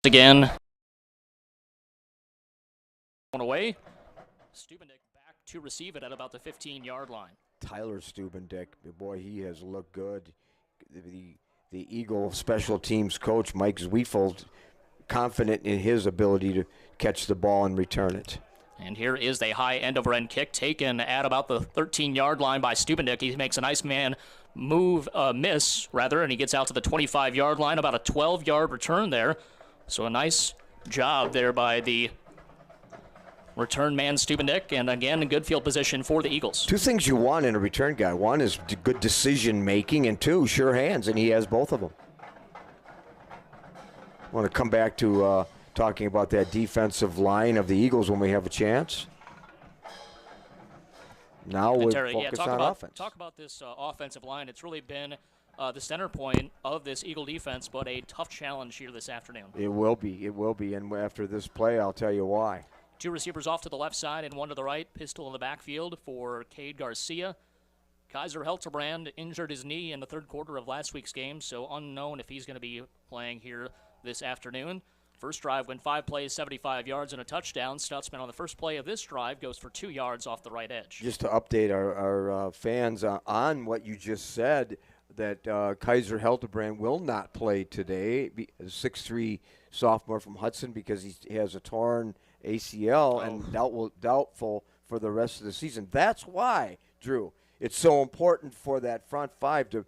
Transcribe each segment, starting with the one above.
Again. One away. Stubendick back to receive it at about the 15-yard line. Tyler Stubendick, boy, he has looked good. The Eagle special teams coach, Mike Zwiefeld, confident in his ability to catch the ball and return it. And here is the high end-over-end kick taken at about the 13-yard line by Stubendick. He makes a nice man miss, and he gets out to the 25-yard line, about a 12-yard return there. So a nice job there by the return man Stubendick, and again, a good field position for the Eagles. Two things you want in a return guy. One is good decision-making, and two, sure hands, and he has both of them. I want to come back to talking about that defensive line of the Eagles when we have a chance. Now we'll focus on offense. Talk about this offensive line. It's really been the center point of this Eagle defense, but a tough challenge here this afternoon. It will be, and after this play, I'll tell you why. Two receivers off to the left side and one to the right. Pistol in the backfield for Cade Garcia. Kaiser Helterbrand injured his knee in the third quarter of last week's game, so unknown if he's going to be playing here this afternoon. First drive went 5 plays, 75 yards, and a touchdown. Stutzman on the first play of this drive goes for 2 yards off the right edge. Just to update our fans on what you just said, that Kaiser Helterbrand will not play today, 6'3" sophomore from Hudson, because he has a torn ACL and doubtful for the rest of the season. That's why, Drew, it's so important for that front five to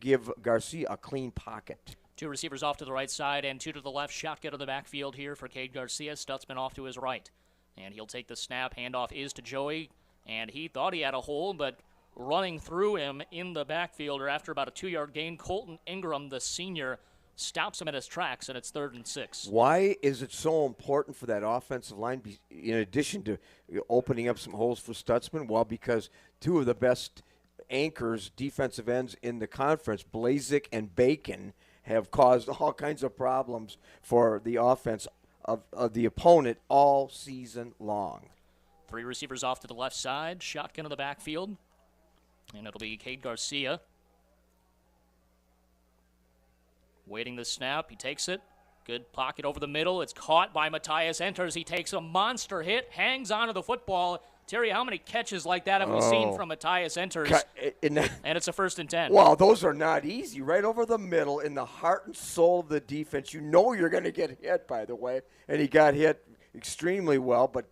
give Garcia a clean pocket. Two receivers off to the right side and two to the left. Shotgun to the backfield here for Cade Garcia. Stutzman off to his right. And he'll take the snap. Handoff is to Joey. And he thought he had a hole, but running through him in the backfield, or after about a 2-yard gain, Colton Ingram, the senior, stops him at his tracks, and it's 3rd and 6. Why is it so important for that offensive line, in addition to opening up some holes for Stutzman? Well, because two of the best anchors, defensive ends in the conference, Blazik and Bacon, have caused all kinds of problems for the offense of the opponent all season long. 3 receivers off to the left side, shotgun in the backfield, and it'll be Cade Garcia. Waiting the snap, he takes it. Good pocket over the middle. It's caught by Matthias Enters. He takes a monster hit, hangs onto the football. Terry, how many catches like that have we seen from Matthias Enters? And it's a 1st and 10. Well, those are not easy. Right over the middle, in the heart and soul of the defense. You know you're going to get hit, by the way. And he got hit extremely well, but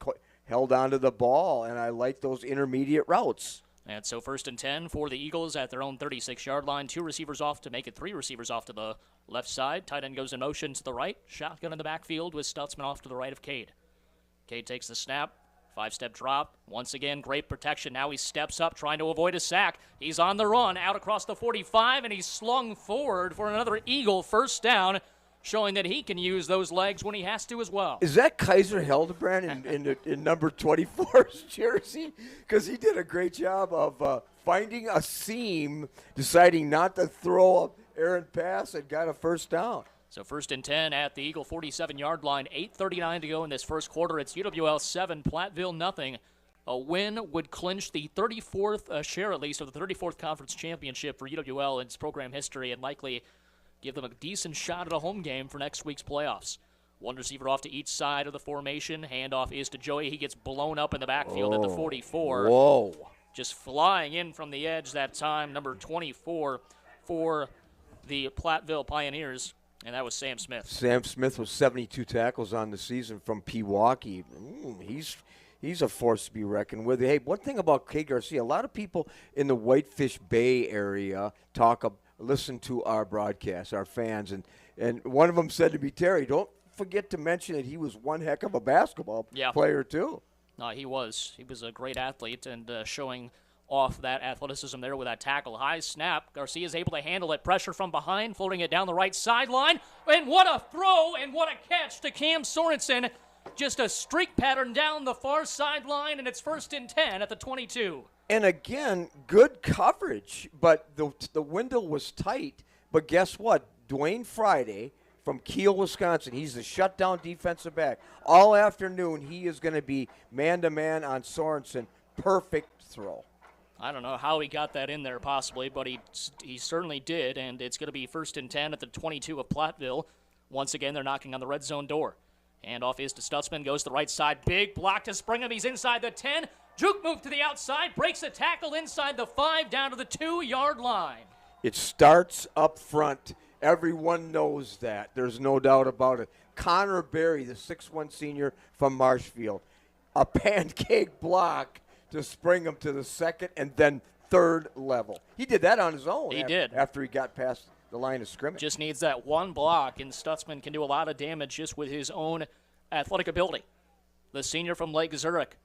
held on to the ball. And I like those intermediate routes. And so 1st and 10 for the Eagles at their own 36-yard line. 2 receivers off to make it 3 receivers off to the left side. Tight end goes in motion to the right. Shotgun in the backfield with Stutzman off to the right of Cade. Cade takes the snap. 5-step drop. Once again, great protection. Now he steps up, trying to avoid a sack. He's on the run, out across the 45, and he's slung forward for another Eagle first down, showing that he can use those legs when he has to as well. Is that Kaiser Helterbrand in number 24's jersey? Because he did a great job of finding a seam, deciding not to throw an errant pass, and got a first down. So 1st and 10 at the Eagle 47-yard line. 8:39 to go in this first quarter. It's UWL 7, Platteville nothing. A win would clinch the 34th share, at least, of the 34th conference championship for UWL in its program history, and likely give them a decent shot at a home game for next week's playoffs. 1 receiver off to each side of the formation. Handoff is to Joey. He gets blown up in the backfield at the 44. Whoa. Just flying in from the edge that time, number 24 for the Platteville Pioneers. And that was Sam Smith. Sam Smith with 72 tackles on the season from Pewaukee. He's a force to be reckoned with. Hey, one thing about Cade Garcia, a lot of people in the Whitefish Bay area listen to our broadcast, our fans, and one of them said to me, Terry, don't forget to mention that he was one heck of a basketball player too. No, he was. He was a great athlete, and showing off that athleticism there with that tackle. High snap. Garcia's able to handle it. Pressure from behind, floating it down the right sideline. And what a throw and what a catch to Cam Sorensen. Just a streak pattern down the far sideline, and it's 1st and 10 at the 22. And again, good coverage, but the window was tight. But guess what? Dwayne Friday from Kiel, Wisconsin, he's the shutdown defensive back. All afternoon, he is going to be man-to-man on Sorensen. Perfect throw. I don't know how he got that in there possibly, but he certainly did, and it's going to be 1st and 10 at the 22 of Platteville. Once again, they're knocking on the red zone door. Handoff is to Stutzman, goes to the right side. Big block to Springham. He's inside the 10. Juke move to the outside, breaks a tackle inside the 5 down to the 2-yard line. It starts up front. Everyone knows that. There's no doubt about it. Connor Berry, the 6'1 senior from Marshfield, a pancake block to Springham to the second and then third level. He did that on his own. He did. After he got past the line of scrimmage. Just needs that one block, and Stutzman can do a lot of damage just with his own athletic ability. The senior from Lake Zurich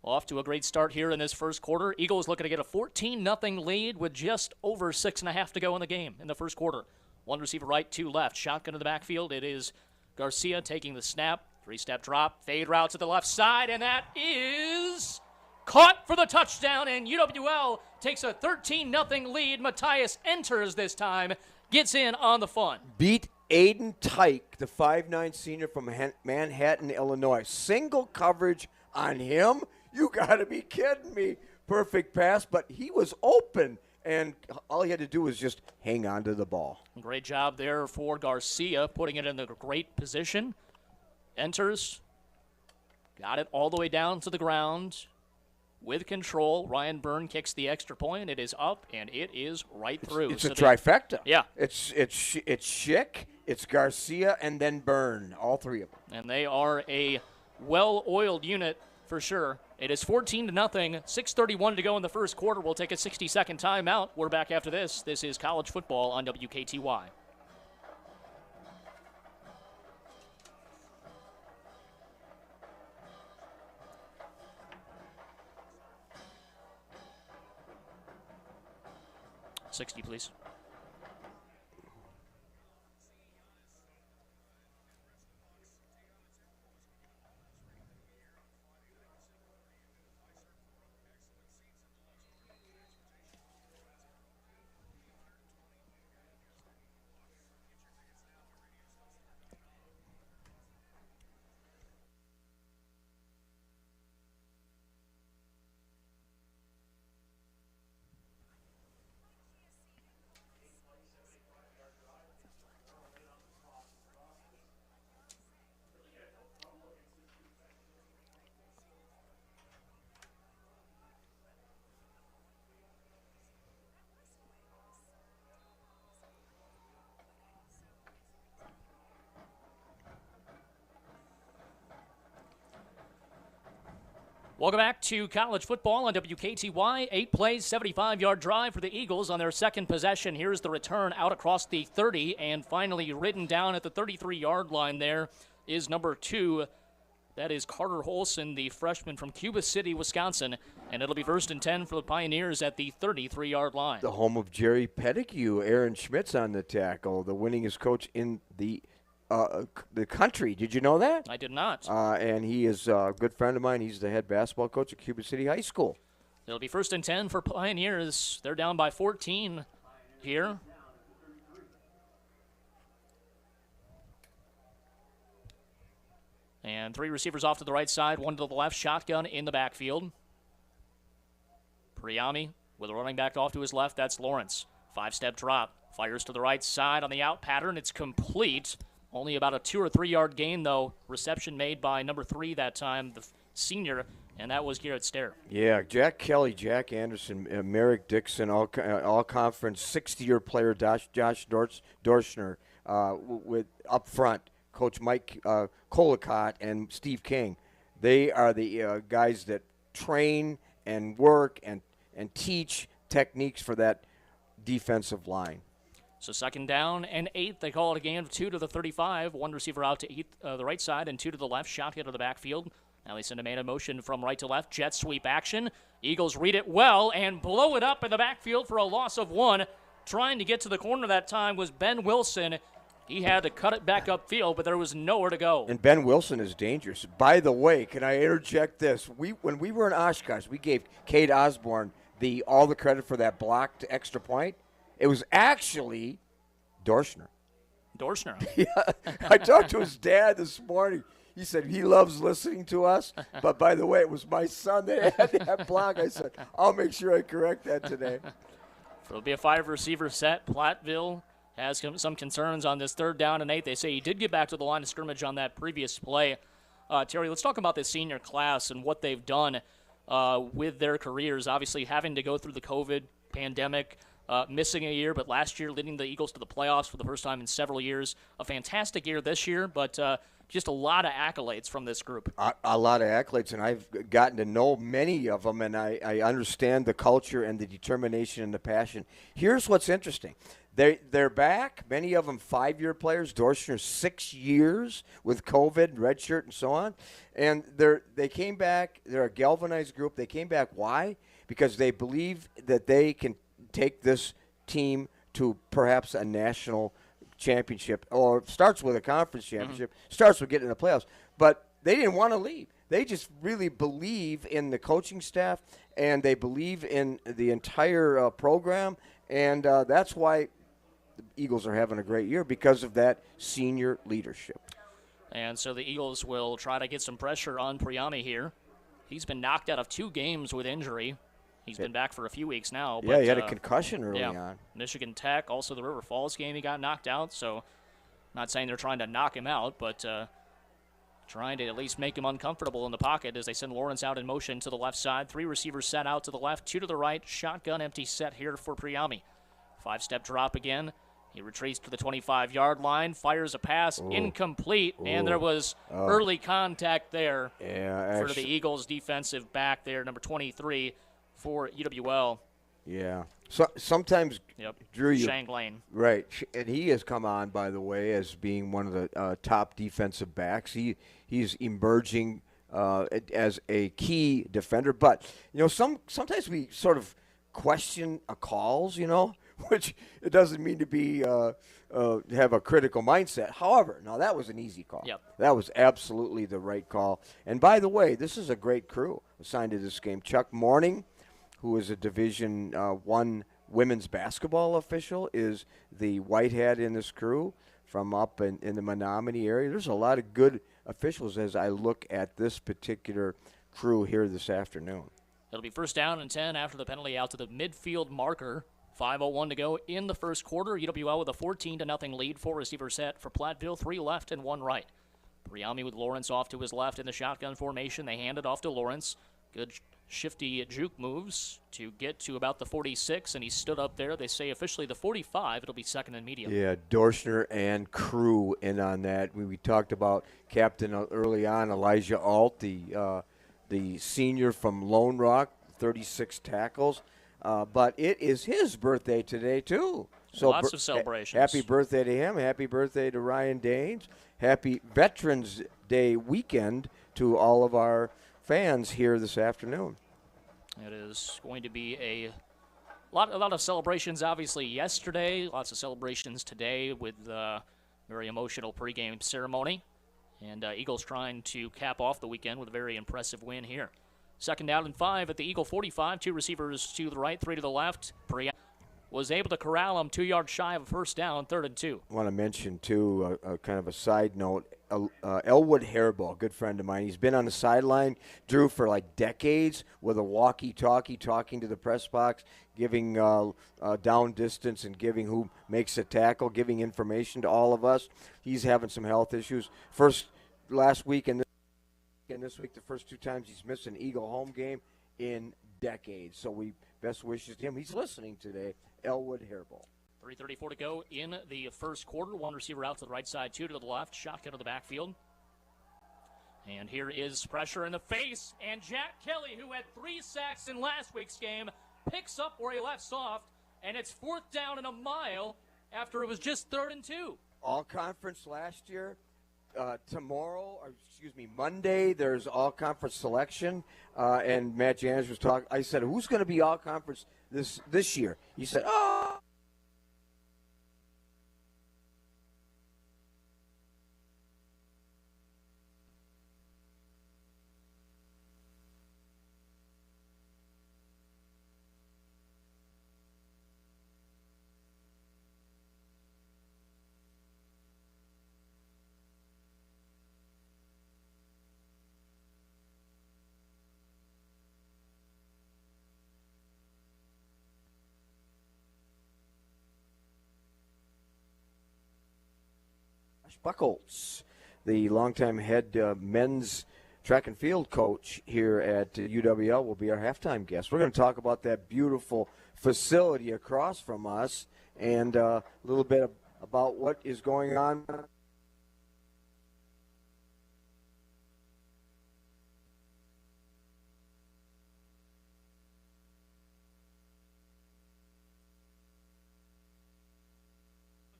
off to a great start here in this first quarter. Eagles looking to get a 14-0 lead with just over 6.5 to go in the game in the first quarter. One receiver right, 2 left. Shotgun to the backfield. It is Garcia taking the snap. 3-step drop. Fade route to the left side, and that is caught for the touchdown, and UWL takes a 13-0 lead. Matthias enters this time, gets in on the fun. Beat Aiden Tyke, the 5'9 senior from Manhattan, Illinois. Single coverage on him? You got to be kidding me. Perfect pass, but he was open, and all he had to do was just hang on to the ball. Great job there for Garcia, putting it in a great position. Enters, got it all the way down to the ground. With control, Ryan Byrne kicks the extra point. It is up, and it is right through. It's a trifecta. Yeah. It's Schick, it's Garcia, and then Byrne, all three of them. And they are a well-oiled unit for sure. It is 14-0, 6:31 to go in the first quarter. We'll take a 60-second timeout. We're back after this. This is college football on WKTY. $60, please. Welcome back to college football on WKTY. 8 plays, 75-yard drive for the Eagles on their second possession. Here's the return out across the 30, and finally ridden down at the 33-yard line there is number 2. That is Carter Holson, the freshman from Cuba City, Wisconsin. And it'll be 1st and 10 for the Pioneers at the 33-yard line. The home of Jerry Pettigrew. Aaron Schmitz on the tackle, the winningest coach in the country. Did you know that? I did not. And he is a good friend of mine. He's the head basketball coach at Cuba City High School. It'll be 1st and 10 for Pioneers. They're down by 14 here. And 3 receivers off to the right side, 1 to the left, shotgun in the backfield. Priami with a running back off to his left. That's Lawrence. 5-step drop. Fires to the right side on the out pattern. It's complete. Only about a 2 or 3 yard gain, though. Reception made by number 3 that time, the senior, and that was Garrett Stair. Yeah, Jack Kelly, Jack Anderson, Merrick Dixon, all conference 60-year player Josh Dorschner with up front, Coach Mike Colacott and Steve King. They are the guys that train and work and teach techniques for that defensive line. So 2nd down and 8. They call it a gain of 2 to the 35. 1 receiver out to the right side and 2 to the left. Shotgun to the backfield. Now they send a man in motion from right to left. Jet sweep action. Eagles read it well and blow it up in the backfield for a loss of 1. Trying to get to the corner that time was Ben Wilson. He had to cut it back upfield, but there was nowhere to go. And Ben Wilson is dangerous. By the way, can I interject this? When we were in Oshkosh, we gave Cade Osborne all the credit for that blocked extra point. It was actually Dorschner. Dorschner. Yeah, I talked to his dad this morning. He said he loves listening to us, but by the way, it was my son that had that block. I said, I'll make sure I correct that today. So it'll be a 5 receiver set. Platteville has some concerns on this 3rd down and 8. They say he did get back to the line of scrimmage on that previous play. Terry, let's talk about this senior class and what they've done with their careers. Obviously, having to go through the COVID pandemic, missing a year, but last year leading the Eagles to the playoffs for the first time in several years. A fantastic year this year, but just a lot of accolades from this group. A lot of accolades, and I've gotten to know many of them, and I understand the culture and the determination and the passion. Here's what's interesting. They're back, many of them 5-year players. Dorschner 6 years with COVID, redshirt, and so on. And they came back. They're a galvanized group. They came back. Why? Because they believe that they can take this team to perhaps a national championship, or starts with a conference championship, starts with getting in the playoffs. But they didn't want to leave. They just really believe in the coaching staff, and they believe in the entire program, and that's why the Eagles are having a great year, because of that senior leadership. And so the Eagles will try to get some pressure on Priami here. He's been knocked out of 2 games with injury. He's been back for a few weeks now. But, he had a concussion early on. Michigan Tech, also the River Falls game, he got knocked out. So not saying they're trying to knock him out, but trying to at least make him uncomfortable in the pocket as they send Lawrence out in motion to the left side. 3 receivers set out to the left, 2 to the right. Shotgun empty set here for Priami. 5-step drop again. He retreats to the 25-yard line, fires a pass, incomplete, and there was early contact there for the Eagles defensive back there, number 23 for UWL. Yeah. So sometimes, Drew, Shang Lane. Right. And he has come on, by the way, as being one of the top defensive backs. He's emerging as a key defender. But, sometimes we sort of question calls, which it doesn't mean to be have a critical mindset. However, now that was an easy call. Yep. That was absolutely the right call. And by the way, this is a great crew assigned to this game. Chuck Morning, who is a Division I women's basketball official, is the white hat in this crew from up in the Menominee area. There's a lot of good officials as I look at this particular crew here this afternoon. It'll be 1st down and 10 after the penalty out to the midfield marker. 5:01 to go in the first quarter. UWL with a 14-0 lead. 4 receivers set for Platteville, 3 left and 1 right. Priami with Lawrence off to his left in the shotgun formation. They hand it off to Lawrence. Good shifty juke moves to get to about the 46, and he stood up there. They say officially the 45. It'll be 2nd and medium. Yeah, Dorschner and crew in on that. We talked about captain early on, Elijah Alt, the senior from Lone Rock, 36 tackles. But it is his birthday today, too. So lots of celebrations. Happy birthday to him. Happy birthday to Ryan Daines. Happy Veterans Day weekend to all of our fans here this afternoon. It is going to be a lot of celebrations, obviously, yesterday. Lots of celebrations today with a very emotional pregame ceremony. And Eagles trying to cap off the weekend with a very impressive win here. 2nd down and 5 at the Eagle 45. 2 receivers to the right, 3 to the left. Priami was able to corral him 2 yards shy of a 1st down, 3rd and 2. I want to mention, too, a kind of a side note, Elwood Hairball, good friend of mine. He's been on the sideline, Drew, for like decades with a walkie-talkie, talking to the press box, giving down distance and giving who makes a tackle, giving information to all of us. He's having some health issues. Last week and this week, the first 2 times he's missed an Eagle home game in decades. So we best wishes to him. He's listening today, Elwood Hairball. 3:34 to go in the first quarter. 1 receiver out to the right side, 2 to the left. Shotgun to the backfield. And here is pressure in the face. And Jack Kelly, who had 3 sacks in last week's game, picks up where he left soft. And it's 4th down and a mile after it was just 3rd and 2. All conference last year. Monday, there's all-conference selection, and Matt Janisch was talking. I said, who's going to be all-conference this year? He said, Buckholz, the longtime head men's track and field coach here at UWL, will be our halftime guest. We're going to talk about that beautiful facility across from us and a little bit about what is going on.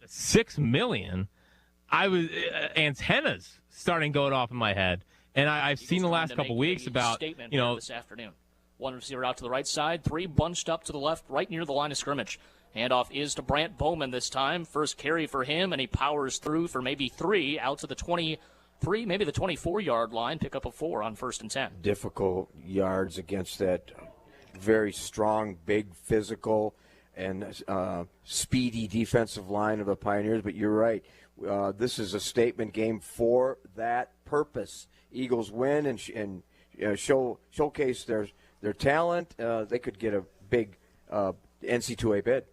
$6 million. I was antennas starting going off in my head, and I've seen the last couple weeks about this afternoon. One receiver out to the right side, three bunched up to the left, right near the line of scrimmage. Handoff is to Brant Bowman this time. First carry for him, and he powers through for maybe 3 out to the 23, maybe the 24-yard line. Pick up a 4 on 1st and 10. Difficult yards against that very strong, big, physical, and speedy defensive line of the Pioneers. But you're right. This is a statement game for that purpose. Eagles win and showcase their talent. They could get a big NC2A bid.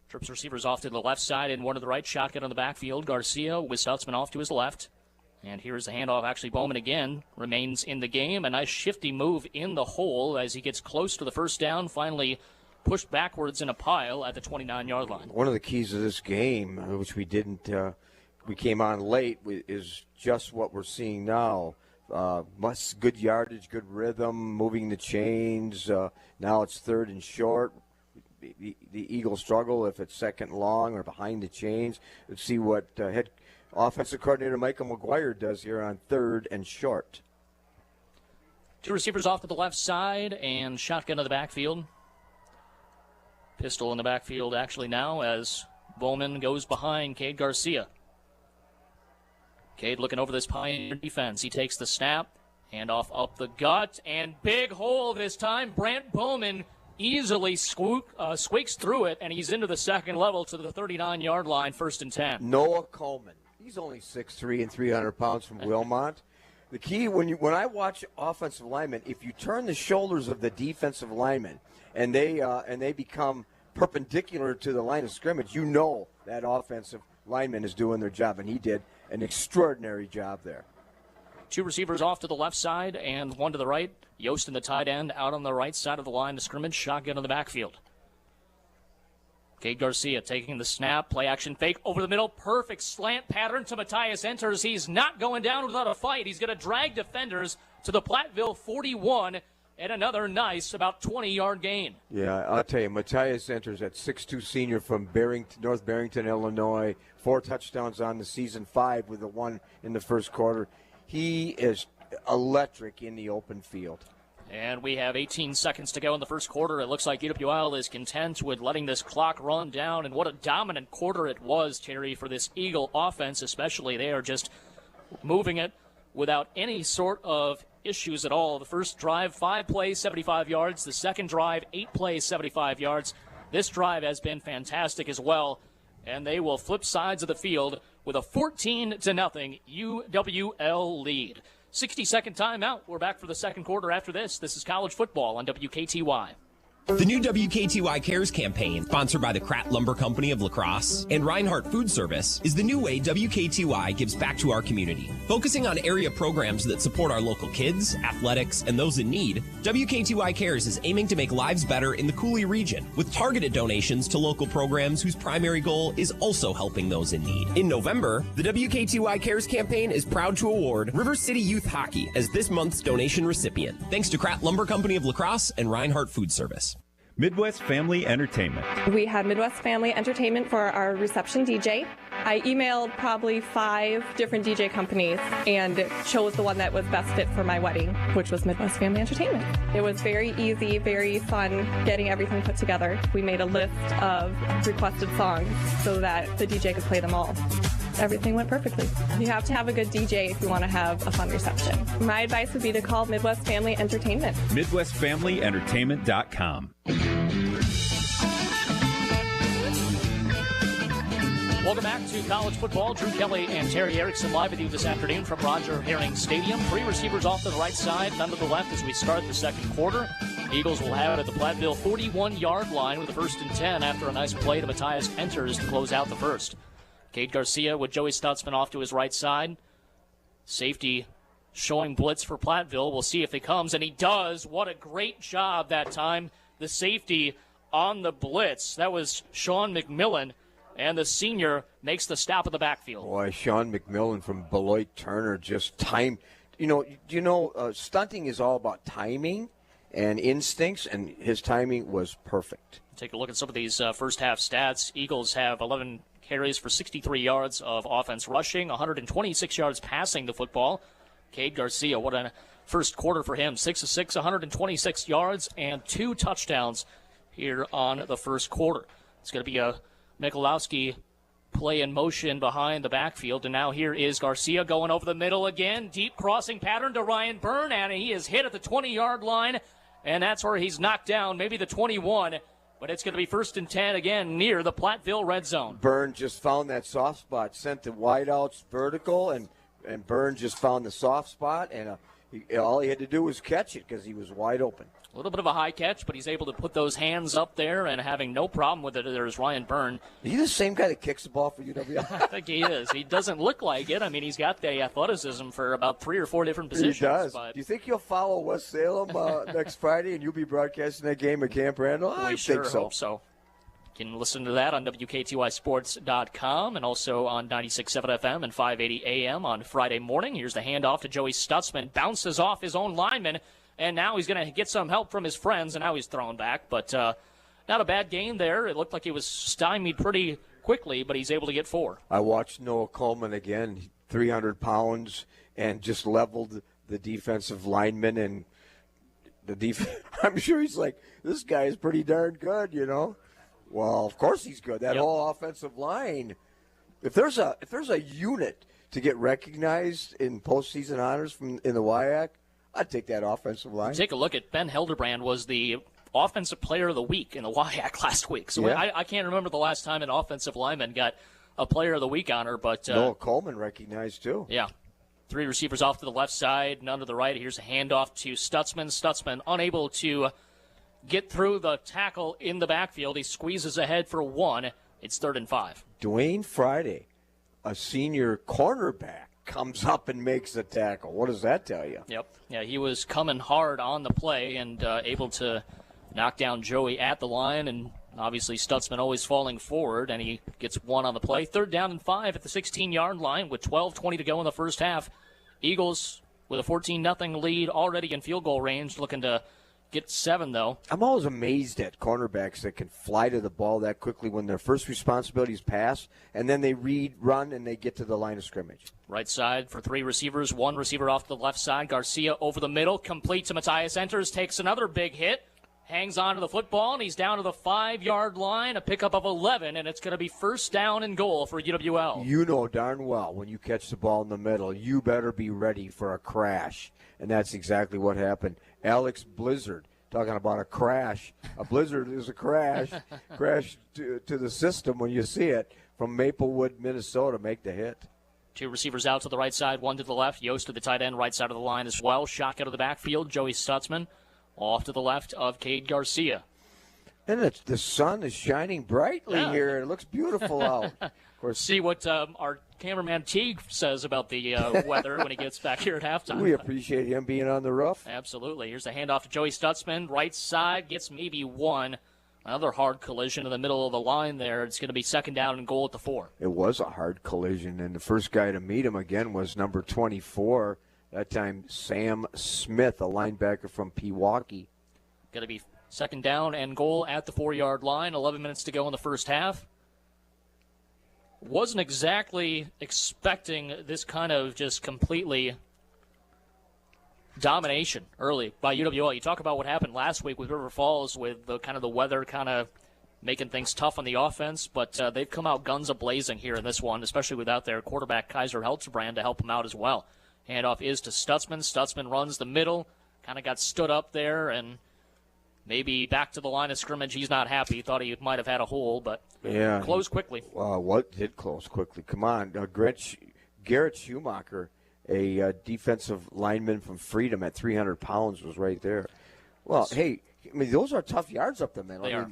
Trips receivers off to the left side and one to the right. Shotgun on the backfield. Garcia with Stutzman off to his left. And here's the handoff. Actually, Bowman again remains in the game. A nice shifty move in the hole as he gets close to the first down. Finally pushed backwards in a pile at the 29-yard line. One of the keys of this game, which we didn't, we came on late, is just what we're seeing now. Good yardage, good rhythm, moving the chains. Now it's 3rd and short. The Eagles struggle if it's 2nd long or behind the chains. Let's see what head offensive coordinator Michael McGuire does here on 3rd and short. 2 receivers off to the left side and shotgun to the backfield. Pistol in the backfield actually now as Bowman goes behind Cade Garcia. Cade looking over this Pioneer defense. He takes the snap, handoff up the gut, and big hole this time. Brant Bowman easily squeaks through it, and he's into the second level to the 39-yard line, 1st and 10. Noah Coleman. He's only 6'3" and 300 pounds from Wilmot. The key, when I watch offensive linemen, if you turn the shoulders of the defensive linemen and they become perpendicular to the line of scrimmage, you know that offensive lineman is doing their job, and he did an extraordinary job there. 2 receivers off to the left side and 1 to the right. Yost in the tight end out on the right side of the line of scrimmage. Shotgun in the backfield. Cade Garcia taking the snap. Play action fake over the middle. Perfect slant pattern to Matthias Enters. He's not going down without a fight. He's going to drag defenders to the Platteville 41 and another nice about 20-yard gain. Yeah, I'll tell you, Matthias Enters, that 6'2" senior from North Barrington, Illinois. 4 touchdowns on the season, 5 with the 1 in the first quarter. He is electric in the open field. And we have 18 seconds to go in the first quarter. It looks like UWL is content with letting this clock run down. And what a dominant quarter it was, Terry, for this Eagle offense especially. They are just moving it without any sort of issues at all. The first drive, 5 plays, 75 yards. The second drive, 8 plays, 75 yards. This drive has been fantastic as well. And they will flip sides of the field with a 14-0 UWL lead. 60-second timeout. We're back for the second quarter after this. This is college football on WKTY. The new WKTY Cares campaign, sponsored by the Kratt Lumber Company of La Crosse and Reinhardt Food Service, is the new way WKTY gives back to our community. Focusing on area programs that support our local kids, athletics, and those in need, WKTY Cares is aiming to make lives better in the Cooley region with targeted donations to local programs whose primary goal is also helping those in need. In November, the WKTY Cares campaign is proud to award River City Youth Hockey as this month's donation recipient, thanks to Kratt Lumber Company of La Crosse and Reinhardt Food Service. Midwest Family Entertainment. We had Midwest Family Entertainment for our reception DJ. I emailed probably 5 different DJ companies and chose the one that was best fit for my wedding, which was Midwest Family Entertainment. It was very easy, very fun getting everything put together. We made a list of requested songs so that the DJ could play them all. Everything went perfectly. You have to have a good DJ if you want to have a fun reception. My advice would be to call Midwest Family Entertainment. MidwestFamilyEntertainment.com. Welcome back to college football. Drew Kelly and Terry Erickson live with you this afternoon from Roger Herring Stadium. 3 receivers off to the right side, none to the left as we start the second quarter. Eagles will have it at the Platteville 41-yard line with the 1st and 10 after a nice play to Matthias Enters to close out the first. Cade Garcia with Joey Stutzman off to his right side. Safety showing blitz for Platteville. We'll see if he comes, and he does. What a great job that time. The safety on the blitz. That was Sean McMillan, and the senior makes the stop of the backfield. Boy, Sean McMillan from Beloit Turner just timed. Stunting is all about timing and instincts, and his timing was perfect. Take a look at some of these first half stats. Eagles have 11 carries for 63 yards of offense rushing, 126 yards passing the football. Cade Garcia, what a first quarter for him. 6 of 6, 126 yards, and 2 touchdowns here on the first quarter. It's going to be a Michalowski play in motion behind the backfield, and now here is Garcia going over the middle again. Deep crossing pattern to Ryan Byrne, and he is hit at the 20-yard line, and that's where he's knocked down, maybe the 21. But it's going to be 1st and 10 again near the Platteville red zone. Byrne just found that soft spot, sent the wideouts vertical, and Byrne just found the soft spot, and all he had to do was catch it because he was wide open. A little bit of a high catch, but he's able to put those hands up there and having no problem with it. There's Ryan Byrne. Are you the same guy that kicks the ball for UW? I think he is. He doesn't look like it. I mean, he's got the athleticism for about 3 or 4 different positions. He does. But Do you think you'll follow West Salem next Friday and you'll be broadcasting that game at Camp Randall? I sure think so. Hope so. You can listen to that on WKTYSports.com and also on 96.7 FM and 580 AM on Friday morning. Here's the handoff to Joey Stutzman. Bounces off his own lineman, and now he's going to get some help from his friends, and now he's thrown back. But not a bad game there. It looked like he was stymied pretty quickly, but he's able to get 4. I watched Noah Coleman again, 300 pounds, and just leveled the defensive lineman. And I'm sure he's like, this guy is pretty darn good, you know. Well, of course he's good. That whole offensive line. If there's a unit to get recognized in postseason honors in the WIAC, I'd take that offensive line. Take a look at Ben Hildebrand was the offensive player of the week in the WIAC last week. So I can't remember the last time an offensive lineman got a player of the week honor. But Noah Coleman recognized too. Yeah. 3 receivers off to the left side, none to the right. Here's a handoff to Stutzman. Stutzman unable to get through the tackle in the backfield. He squeezes ahead for 1. It's 3rd and 5. Dwayne Friday, a senior cornerback, comes up and makes a tackle. What does that tell you? Yep. Yeah, he was coming hard on the play and able to knock down Joey at the line, and obviously Stutzman always falling forward, and he gets 1 on the play. 3rd down and 5 at the 16-yard line with 12:20 to go in the first half. Eagles with a 14-0 lead already in field goal range, looking to get 7, though. I'm always amazed at cornerbacks that can fly to the ball that quickly when their first responsibility is pass, and then they run, and they get to the line of scrimmage. Right side for 3 receivers, 1 receiver off to the left side. Garcia over the middle, complete to Matthias Enters, takes another big hit, hangs on to the football, and he's down to the 5-yard line, a pickup of 11, and it's going to be 1st down and goal for UWL. You know darn well when you catch the ball in the middle, you better be ready for a crash, and that's exactly what happened. Alex Blizzard, talking about a crash. A blizzard is a crash. Crash to the system when you see it. From Maplewood, Minnesota, make the hit. 2 receivers out to the right side, 1 to the left. Yost to the tight end, right side of the line as well. Shotgun to the backfield. Joey Stutzman off to the left of Cade Garcia. And the sun is shining brightly here. It looks beautiful out. Of course, see what our cameraman Teague says about the weather when he gets back here at halftime. We appreciate him being on the roof. Absolutely. Here's a handoff to Joey Stutzman. Right side gets maybe 1. Another hard collision in the middle of the line there. It's going to be 2nd down and goal at the 4. It was a hard collision, and the first guy to meet him again was number 24. That time, Sam Smith, a linebacker from Pewaukee. Going to be 2nd down and goal at the 4-yard line. 11 minutes to go in the first half. Wasn't exactly expecting this kind of just completely domination early by UWL. You talk about what happened last week with River Falls with the kind of the weather kind of making things tough on the offense, but they've come out guns a-blazing here in this one, especially without their quarterback Kaiser Heltzbrand to help them out as well. Handoff is to Stutzman. Stutzman runs the middle, kind of got stood up there, and maybe back to the line of scrimmage. He's not happy. He thought he might have had a hole, but closed quickly. What did close quickly? Come on. Garrett Schumacher, a defensive lineman from Freedom at 300 pounds, was right there. Well, hey, I mean, those are tough yards up the middle. They are.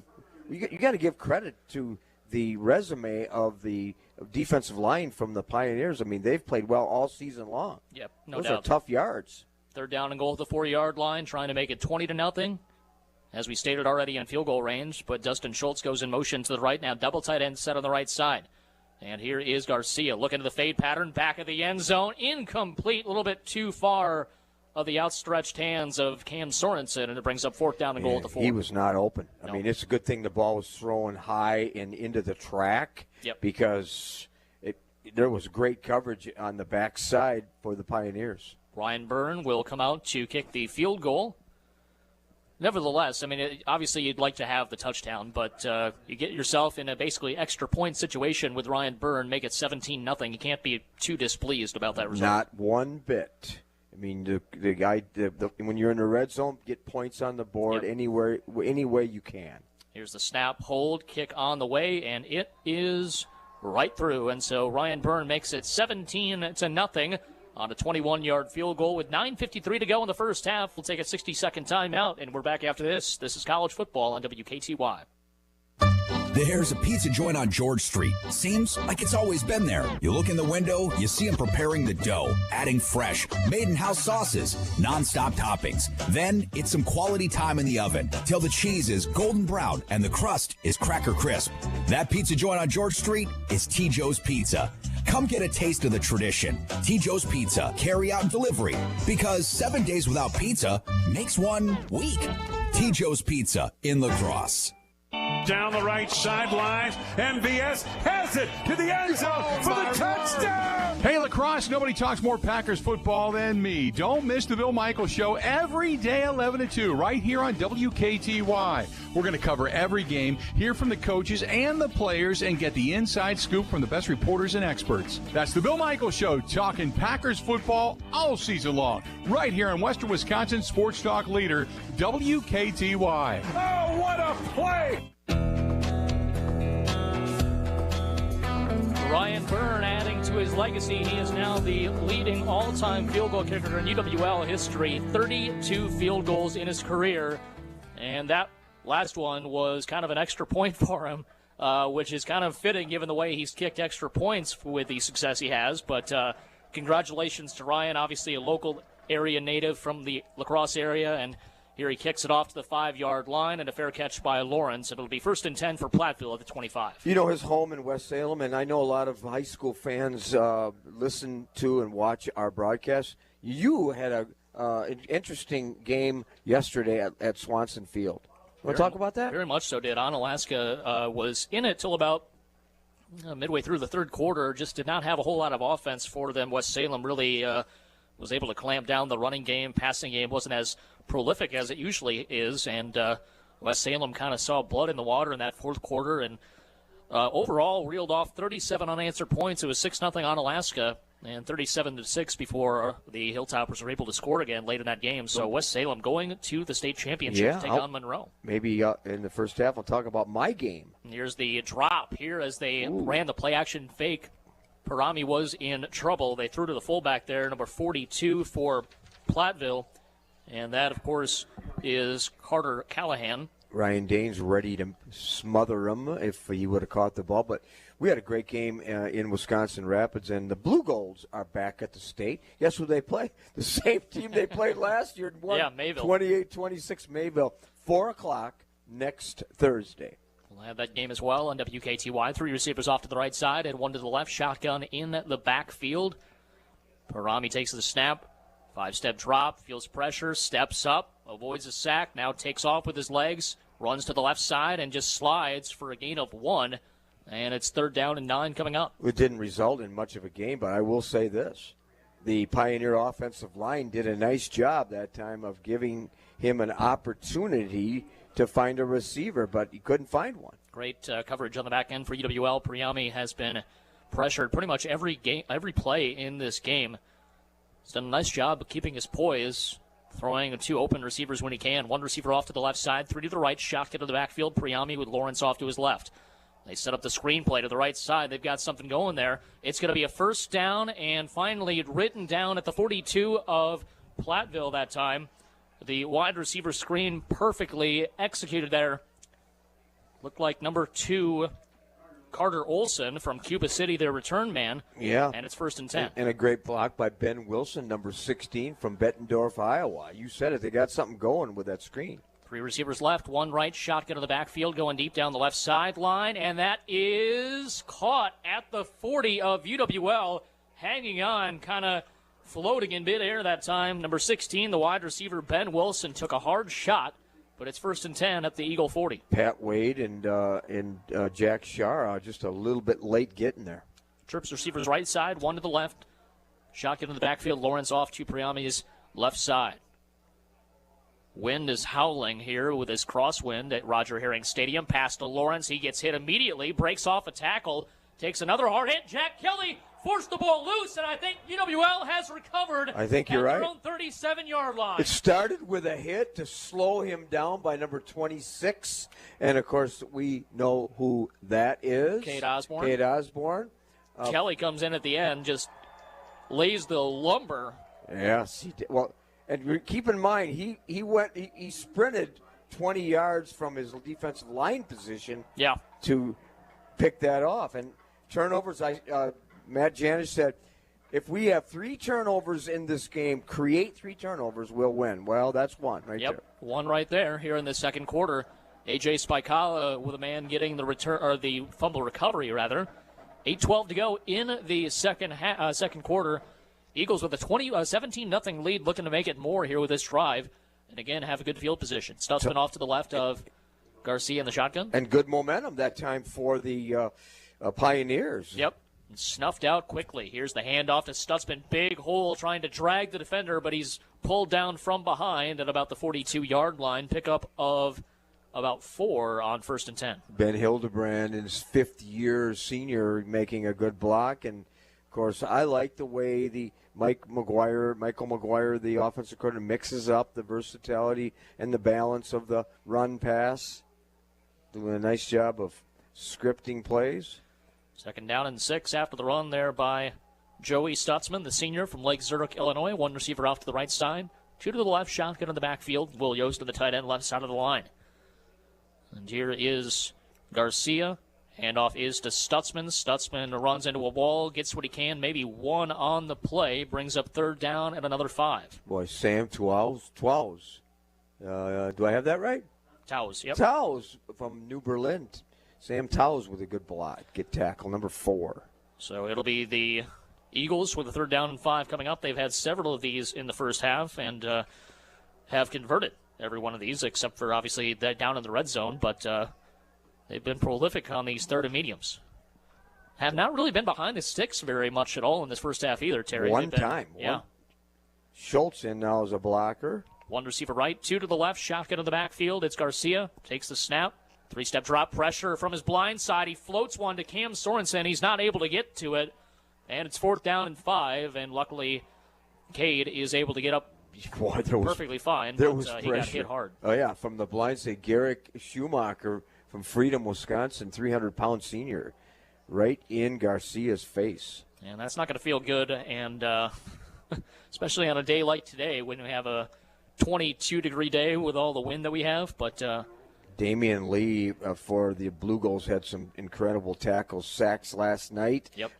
You got to give credit to the resume of the defensive line from the Pioneers. I mean, they've played well all season long. Yep, no Those doubt. are tough yards. Third down and goal at the 4-yard line, trying to make it 20-0. As we stated already in field goal range, but Dustin Schultz goes in motion to the right. Now double tight end set on the right side. And here is Garcia looking to the fade pattern, back of the end zone. Incomplete, a little bit too far of the outstretched hands of Cam Sorensen, and it brings up 4th down and goal at the 4. He was not open. No. I mean, it's a good thing the ball was thrown high and into the track because there was great coverage on the backside for the Pioneers. Ryan Byrne will come out to kick the field goal. Nevertheless, I mean, obviously you'd like to have the touchdown, but you get yourself in a basically extra point situation with Ryan Byrne, make it 17-0. You can't be too displeased about that result. Not one bit. I mean, the guy, when you're in the red zone, get points on the board any way you can. Here's the snap, hold, kick on the way, and it is right through. And so Ryan Byrne makes it 17-0 on a 21-yard field goal with 9:53 to go in the first half. We'll take a 60-second timeout, and we're back after this. This is College Football on WKTY. There's a pizza joint on George Street. Seems like it's always been there. You look in the window, you see them preparing the dough, adding fresh, made-in-house sauces, non-stop toppings. Then it's some quality time in the oven till the cheese is golden brown and the crust is cracker crisp. That pizza joint on George Street is T. Joe's Pizza. Come get a taste of the tradition. T. Joe's Pizza, carry out and delivery. Because 7 days without pizza makes 1 week. T. Joe's Pizza in La Crosse. Down the right sideline, MVS has it to the end zone for the touchdown. Hey, La Crosse, nobody talks more Packers football than me. Don't miss the Bill Michaels Show every day, 11 to 2, right here on WKTY. We're going to cover every game, hear from the coaches and the players, and get the inside scoop from the best reporters and experts. That's the Bill Michaels Show, talking Packers football all season long, right here on Western Wisconsin Sports Talk leader, WKTY. Oh, what a play! Ryan Byrne adding to his legacy. He is now the leading all-time field goal kicker in UWL history. 32 field goals in his career. And that last one was kind of an extra point for him, which is kind of fitting given the way he's kicked extra points with the success he has. But congratulations to Ryan, obviously a local area native from the La Crosse area, and here he kicks it off to the 5-yard line, and a fair catch by Lawrence. It'll be 1st and 10 for Platteville at the 25. You know, his home in West Salem, and I know a lot of high school fans listen to and watch our broadcast. You had an interesting game yesterday at Swanson Field. Want to talk about that? Very much so did. Onalaska was in it till about midway through the third quarter. Just did not have a whole lot of offense for them. West Salem really was able to clamp down the running game. Passing game wasn't as prolific as it usually is, and West Salem kind of saw blood in the water in that fourth quarter, and overall reeled off 37 unanswered points. It was 6-0 Onalaska, and 37-6 before the Hilltoppers were able to score again late in that game. So West Salem going to the state championship to take on Monroe. Maybe in the first half I'll talk about my game. And here's the drop here as they ran the play-action fake. Parami was in trouble. They threw to the fullback there, number 42 for Platteville. And that, of course, is Carter Callahan. Ryan Dane's ready to smother him if he would have caught the ball. But we had a great game in Wisconsin Rapids, and the Blue Golds are back at the state. Guess who they play? The same team they played last year. Mayville. 28-26 Mayville. 4 o'clock next Thursday. We'll have that game as well on WKTY. 3 receivers off to the right side and 1 to the left. Shotgun in the backfield. Parami takes the snap. 5-step drop, feels pressure, steps up, avoids a sack, now takes off with his legs, runs to the left side, and just slides for a gain of 1. And it's 3rd down and 9 coming up. It didn't result in much of a game, but I will say this. The Pioneer offensive line did a nice job that time of giving him an opportunity to find a receiver, but he couldn't find one. Great coverage on the back end for UWL. Priami has been pressured pretty much every play in this game. He's done a nice job of keeping his poise, throwing 2 open receivers when he can. 1 receiver off to the left side, 3 to the right, shotgun to the backfield. Priami with Lawrence off to his left. They set up the screenplay to the right side. They've got something going there. It's going to be a 1st down, and finally written down at the 42 of Platteville that time. The wide receiver screen perfectly executed there. Looked like number 2 Carter Olson from Cuba City, their return man. Yeah. And it's 1st and 10. And a great block by Ben Wilson, number 16 from Bettendorf, Iowa. You said it. They got something going with that screen. 3 receivers left, 1 right, shotgun to the backfield, going deep down the left sideline, and that is caught at the 40 of UWL, hanging on, kind of floating in midair that time. Number 16, the wide receiver Ben Wilson, took a hard shot, but it's 1st and 10 at the Eagle 40. Pat Wade and Jack Shara just a little bit late getting there. Trips receivers right side, 1 to the left. Shotgun in the backfield, Lawrence off to Priami's left side. Wind is howling here with this crosswind at Roger Herring Stadium. Pass to Lawrence. He gets hit immediately, breaks off a tackle, takes another hard hit. Jack Kelly forced the ball loose, and I think UWL has recovered. I think you're right. Their own 37-yard line. It started with a hit to slow him down by number 26, and of course we know who that is. Cade Osborne. Cade Osborne. Kelly comes in at the end, just lays the lumber. Yes, he did. Well, and keep in mind he sprinted 20 yards from his defensive line position. Yeah. To pick that off, and turnovers. Matt Janisch said, if we have 3 turnovers in this game, create 3 turnovers, we'll win. Well, that's one right there. One right there here in the second quarter. A.J. Spicala with a man getting the return, or the fumble recovery, rather. 8:12 to go in the second quarter. Eagles with a 17-0 lead, looking to make it more here with this drive. And again, have a good field position. Stutzman off to the left of Garcia in the shotgun. And good momentum that time for the Pioneers. Yep. And snuffed out quickly. Here's the handoff to Stutzman. Big hole trying to drag the defender, but he's pulled down from behind at about the 42-yard line. Pickup of about 4 on 1st and 10. Ben Hildebrand in his 5th year senior making a good block. And, of course, I like the way the Michael McGuire, the offensive coordinator, mixes up the versatility and the balance of the run-pass. Doing a nice job of scripting plays. 2nd down and 6 after the run there by Joey Stutzman, the senior from Lake Zurich, Illinois. 1 receiver off to the right side. 2 to the left, shotgun in the backfield. Will Yost to the tight end, left side of the line. And here is Garcia. Handoff is to Stutzman. Stutzman runs into a wall, gets what he can, maybe 1 on the play, brings up 3rd down and another 5. Boy, Sam Towles. Do I have that right? Towles, yep. Towles from New Berlin. Sam Towles with a good block. Get tackle, number 4. So it'll be the Eagles with a 3rd down and 5 coming up. They've had several of these in the first half and have converted every one of these, except for obviously that down in the red zone. But they've been prolific on these 3rd and mediums. Have not really been behind the sticks very much at all in this first half either, Terry. One time. Yeah. Schultz in now as a blocker. 1 receiver right, 2 to the left, shotgun in the backfield. It's Garcia, takes the snap. 3-step drop, pressure from his blind side. He floats one to Cam Sorensen. He's not able to get to it. And it's 4th down and 5. And luckily, Cade is able to get up perfectly fine. There but was he got hit hard. Oh, yeah, from the blind side. Garrick Schumacher from Freedom, Wisconsin, 300-pound senior, right in Garcia's face. And that's not going to feel good. And especially on a day like today when we have a 22-degree day with all the wind that we have. But Damian Lee for the Blue Goals had some incredible tackles, sacks last night. Yep.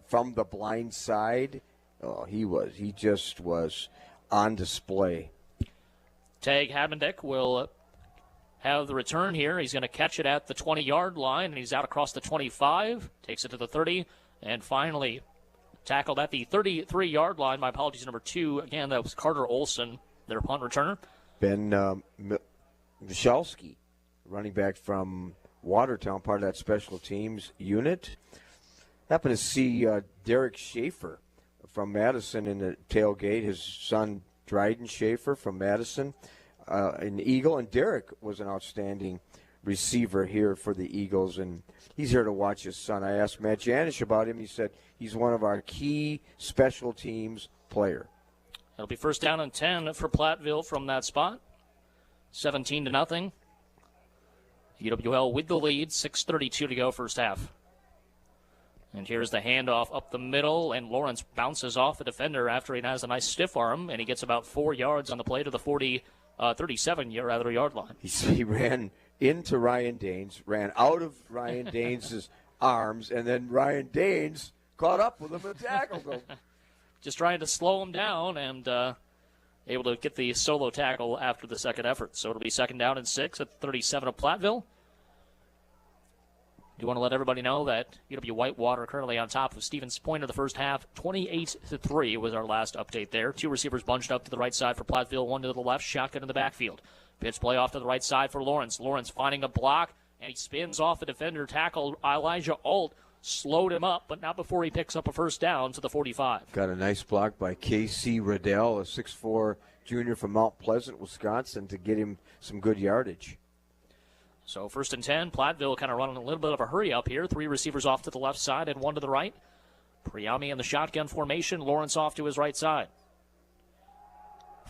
From the blind side. Oh, he just was on display. Tag Habendick will have the return here. He's going to catch it at the 20-yard line, and he's out across the 25, takes it to the 30, and finally tackled at the 33-yard line. My apologies, number 2. Again, that was Carter Olson, their punt returner. Ben Michalski, running back from Watertown, part of that special teams unit. Happened to see Derek Schaefer from Madison in the tailgate. His son, Dryden Schaefer from Madison, an Eagle. And Derek was an outstanding receiver here for the Eagles, and he's here to watch his son. I asked Matt Janisch about him. He said he's one of our key special teams player. It'll be 1st down and 10 for Platteville from that spot. 17-0. UWL with the lead, 6:32 to go first half. And here's the handoff up the middle, and Lawrence bounces off the defender after he has a nice stiff arm, and he gets about 4 yards on the play to the 37-yard line. He ran into Ryan Daines, ran out of Ryan Daines' arms, and then Ryan Daines caught up with him and tackled him. Just trying to slow him down and able to get the solo tackle after the second effort. So it'll be 2nd down and 6 at 37 of Platteville. Do want to let everybody know that UW-Whitewater currently on top of Stevens Point in the first half. 28-3 was our last update there. 2 receivers bunched up to the right side for Platteville, 1 to the left, shotgun in the backfield. Pitch play off to the right side for Lawrence. Lawrence finding a block, and he spins off the defender. Tackle Elijah Alt slowed him up, but not before he picks up a first down to the 45. Got a nice block by K.C. Riddell, a 6'4 junior from Mount Pleasant, Wisconsin, to get him some good yardage. So 1st and 10, Platteville kind of running a little bit of a hurry up here. 3 receivers off to the left side and 1 to the right. Priami in the shotgun formation. Lawrence off to his right side.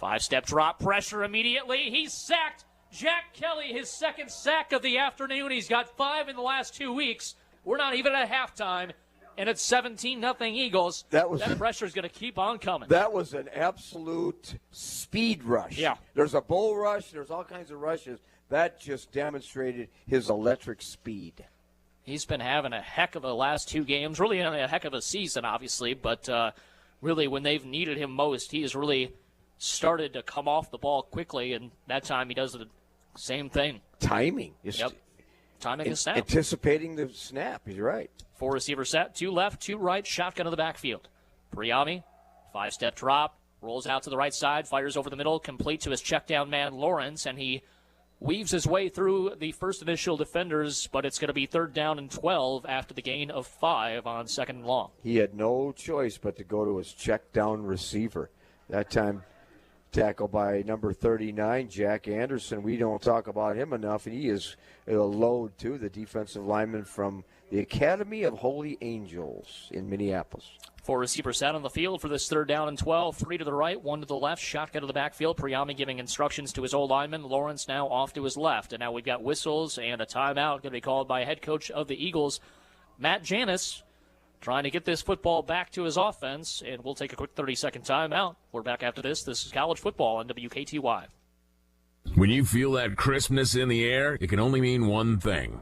5-step drop, pressure immediately. He's sacked. Jack Kelly, his 2nd sack of the afternoon. He's got 5 in the last 2 weeks. We're not even at halftime, and it's 17-0 Eagles. That pressure's going to keep on coming. That was an absolute speed rush. Yeah. There's a bull rush. There's all kinds of rushes. That just demonstrated his electric speed. He's been having a heck of a last 2 games, really a heck of a season, obviously, but really when they've needed him most, he has really started to come off the ball quickly, and that time he does the same thing. Timing. Yep. Timing the snap. Anticipating the snap. He's right. 4 receiver set, 2 left, 2 right, shotgun to the backfield. Priami, 5-step drop, rolls out to the right side, fires over the middle, complete to his check down man, Lawrence, and he weaves his way through the first initial defenders, but it's going to be 3rd down and 12 after the gain of 5 on 2nd and long. He had no choice but to go to his check down receiver. That time tackled by number 39, Jack Anderson. We don't talk about him enough, and he is a load, too, the defensive lineman from the Academy of Holy Angels in Minneapolis. 4 receivers set on the field for this 3rd down and 12. 3 to the right, 1 to the left. Shotgun to the backfield. Priami giving instructions to his old lineman. Lawrence now off to his left. And now we've got whistles and a timeout going to be called by head coach of the Eagles, Matt Janis, trying to get this football back to his offense. And we'll take a quick 30-second timeout. We're back after this. This is college football on WKTY. When you feel that crispness in the air, it can only mean one thing.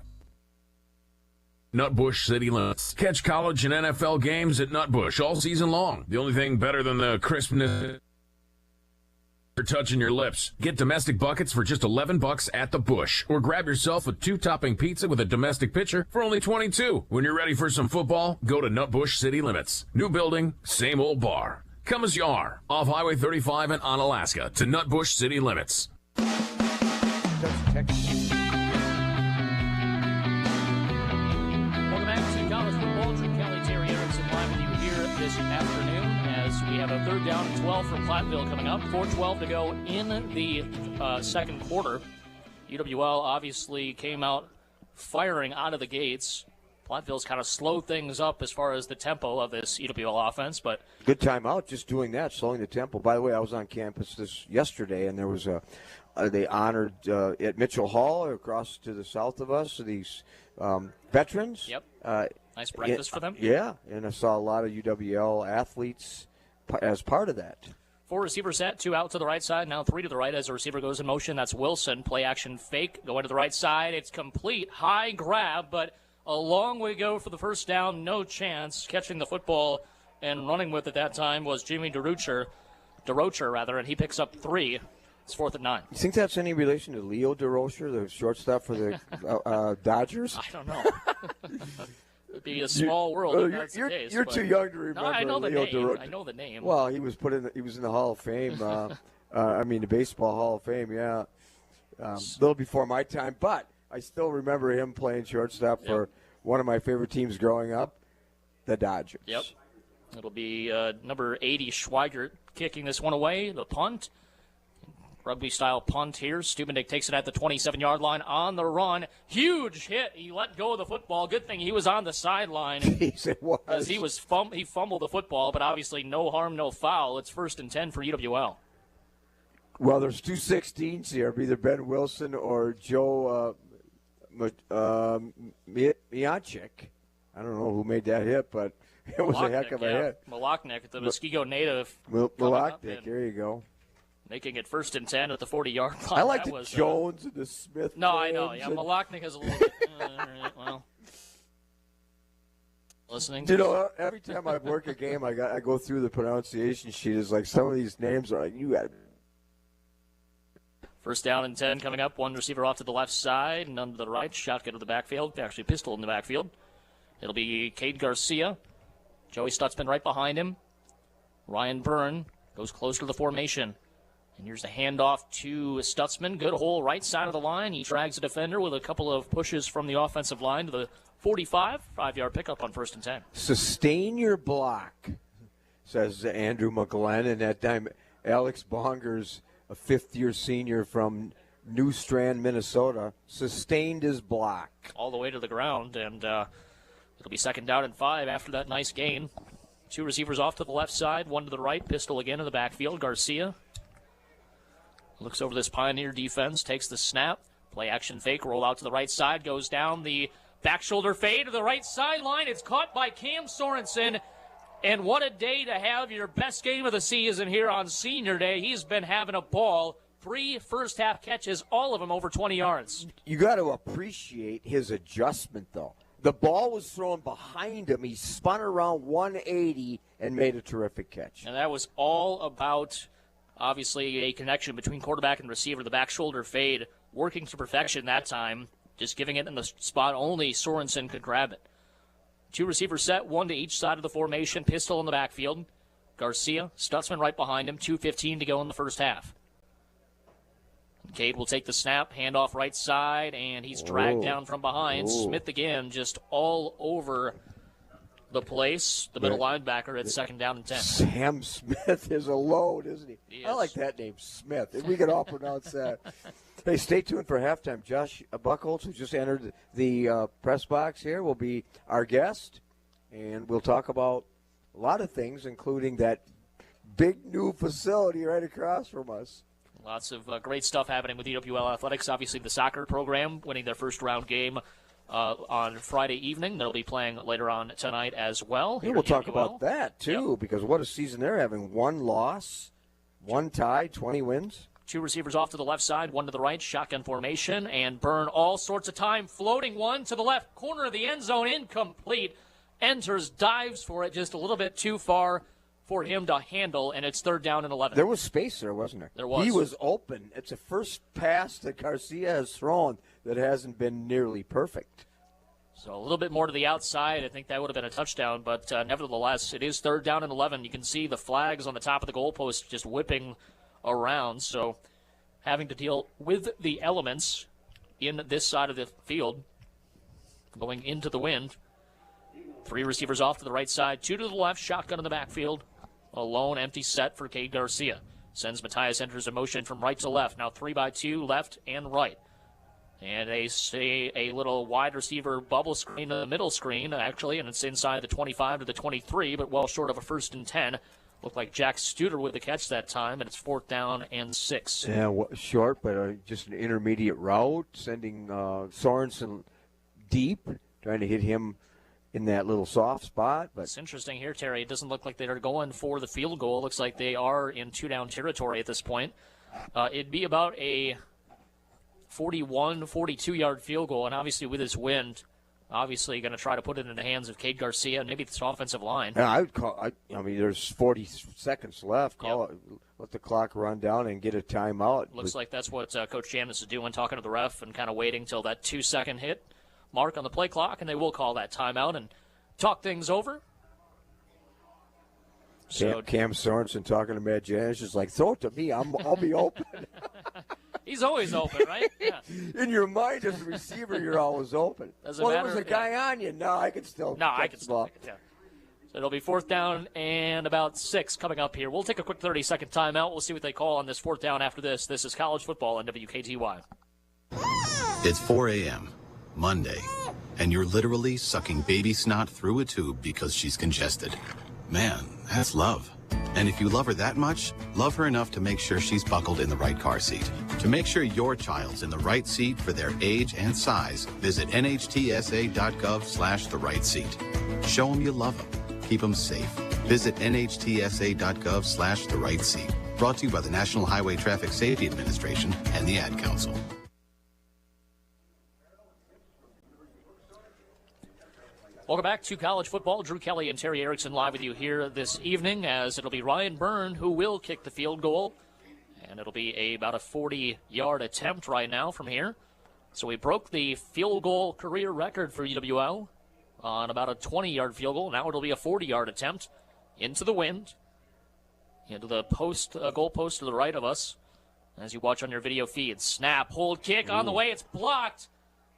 Nutbush City Limits. Catch college and NFL games at Nutbush all season long. The only thing better than the crispness you're touching your lips. Get domestic buckets for just $11 at the Bush. Or grab yourself a 2-topping pizza with a domestic pitcher for only $22. When you're ready for some football, go to Nutbush City Limits. New building, same old bar. Come as you are. Off Highway 35 and on Alaska to Nutbush City Limits. This afternoon as we have a 3rd down and 12 for Platteville coming up. 4:12 to go in the 2nd quarter. UWL obviously came out firing out of the gates. Platteville's kind of slowed things up as far as the tempo of this UWL offense, but good timeout just doing that, slowing the tempo. By the way, I was on campus yesterday, and there was they honored at Mitchell Hall across to the south of us these veterans. Yep. Nice breakfast for them. Yeah, and I saw a lot of UWL athletes as part of that. 4 receivers set, 2 out to the right side, now 3 to the right as the receiver goes in motion. That's Wilson. Play action fake, going to the right side. It's complete. High grab, but a long way to go for the first down. No chance. Catching the football and running with it that time was Jimmy DeRocher, and he picks up 3. It's 4th and 9. You think that's any relation to Leo DeRocher, the shortstop for the Dodgers? I don't know. It'd be a small world if that's the case. You're too young to remember. No, I know the Leo name. DeRocher. I know the name. Well, he was in the Hall of Fame. The Baseball Hall of Fame. Yeah, a little before my time, but I still remember him playing shortstop for one of my favorite teams growing up, the Dodgers. Yep. It'll be number 80 Schweigert kicking this one away. The punt. Rugby-style punt here. Stubendick takes it at the 27-yard line on the run. Huge hit. He let go of the football. Good thing he was on the sideline. Jeez, it was. As he fumbled the football, but obviously no harm, no foul. It's 1st and 10 for UWL. Well, there's 2 16s here, either Ben Wilson or Joe Miachik. I don't know who made that hit, but it was a heck of a hit. Malachnik, the Muskego native. Malachnik, there you go. Making it 1st and 10 at the 40-yard line. I like the Jones and the Smith. No, I know. Yeah, Malachnik has a little bit. Well, Listening. You know, every time I work a game, I go through the pronunciation sheet. It's like some of these names are like, you got. First down and 10 coming up. One receiver off to the left side, none to the right. Shotgun to the backfield. Actually, pistol in the backfield. It'll be Cade Garcia. Joey Stutzman right behind him. Ryan Byrne goes close to the formation. And here's the handoff to Stutzman. Good hole right side of the line. He drags the defender with a couple of pushes from the offensive line to the 45. 5-yard pickup on 1st and 10. Sustain your block, says Andrew McGlenn. And that time, Alex Bonger's a fifth-year senior from New Strand, Minnesota, sustained his block. All the way to the ground, and it'll be 2nd down and 5 after that nice gain. 2 receivers off to the left side, 1 to the right, pistol again in the backfield. Garcia looks over this Pioneer defense, takes the snap, play action fake, roll out to the right side, goes down the back shoulder fade to the right sideline. It's caught by Cam Sorensen. And what a day to have your best game of the season here on Senior Day. He's been having a ball. 3 first-half catches, all of them over 20 yards. You got to appreciate his adjustment, though. The ball was thrown behind him. He spun around 180 and made a terrific catch. And that was all about, obviously, a connection between quarterback and receiver. The back shoulder fade working to perfection that time, just giving it in the spot only Sorensen could grab it. 2 receivers set, 1 to each side of the formation, pistol in the backfield. Garcia, Stutzman right behind him, 2:15 to go in the first half. Cade will take the snap, handoff right side, and he's dragged down from behind. Smith again, just all over the place. The middle linebacker at 2nd down and 10. Sam Smith is a load, isn't he? He is. I like that name, Smith. If we could all pronounce that. Hey, stay tuned for halftime. Josh Buchholz, who just entered the press box here, will be our guest, and we'll talk about a lot of things, including that big new facility right across from us. Lots of great stuff happening with UWL Athletics. Obviously, the soccer program winning their first-round game on Friday evening. They'll be playing later on tonight as well. Yeah, we'll talk about that, too, because what a season they're having. 1 loss, 1 tie, 20 wins. 2 receivers off to the left side, 1 to the right, shotgun formation, and Byrne all sorts of time, floating one to the left corner of the end zone, incomplete, enters, dives for it just a little bit too far for him to handle, and it's 3rd down and 11. There was space there, wasn't there? There was. He was open. It's the first pass that Garcia has thrown that hasn't been nearly perfect. So a little bit more to the outside. I think that would have been a touchdown, but nevertheless, it is 3rd down and 11. You can see the flags on the top of the goalpost just whipping around, so having to deal with the elements in this side of the field going into the wind. 3 receivers off to the right side, 2 to the left, shotgun in the backfield. A lone empty set for Cade Garcia. Sends Matthias Enters in motion from right to left. Now 3-by-2, left and right. And they see a little wide receiver bubble screen in the middle screen, actually, and it's inside the 25 to the 23, but well short of a 1st and 10. Looked like Jack Studer with the catch that time, and it's 4th down and 6. Yeah, short, but just an intermediate route, sending Sorensen deep, trying to hit him in that little soft spot. But it's interesting here, Terry. It doesn't look like they're going for the field goal. It looks like they are in 2-down territory at this point. It'd be about a 41, 42-yard field goal, and obviously with this wind, obviously going to try to put it in the hands of Cade Garcia and maybe this offensive line. Yeah, I would call. I mean, there's 40 seconds left. Call it. Let the clock run down and get a timeout. Looks like that's what Coach Janis is doing, talking to the ref and kind of waiting till that 2-second hit mark on the play clock, and they will call that timeout and talk things over. So Cam Sorensen talking to Matt Janis is like, throw it to me. I'll be open. He's always open, right? Yeah. In your mind as a receiver, you're always open. Doesn't well, matter. there was a guy on you. No, I can still. No, I can still. Yeah. So it'll be 4th down and about 6 coming up here. We'll take a quick 30-second timeout. We'll see what they call on this 4th down after this. This is college football on WKTY. It's 4 a.m. Monday, and you're literally sucking baby snot through a tube because she's congested. Man, that's love. And if you love her that much, love her enough to make sure she's buckled in the right car seat. To make sure your child's in the right seat for their age and size, visit nhtsa.gov/the right seat. Show them you love them. Keep them safe. Visit nhtsa.gov/the right seat. Brought to you by the National Highway Traffic Safety Administration and the Ad Council. Welcome back to college football. Drew Kelly and Terry Erickson live with you here this evening, as it'll be Ryan Byrne who will kick the field goal. And it'll be about a 40-yard attempt right now from here. So we broke the field goal career record for UWL on about a 20-yard field goal. Now it'll be a 40-yard attempt into the wind, into the goal post to the right of us. As you watch on your video feed, snap, hold, kick on the way. It's blocked.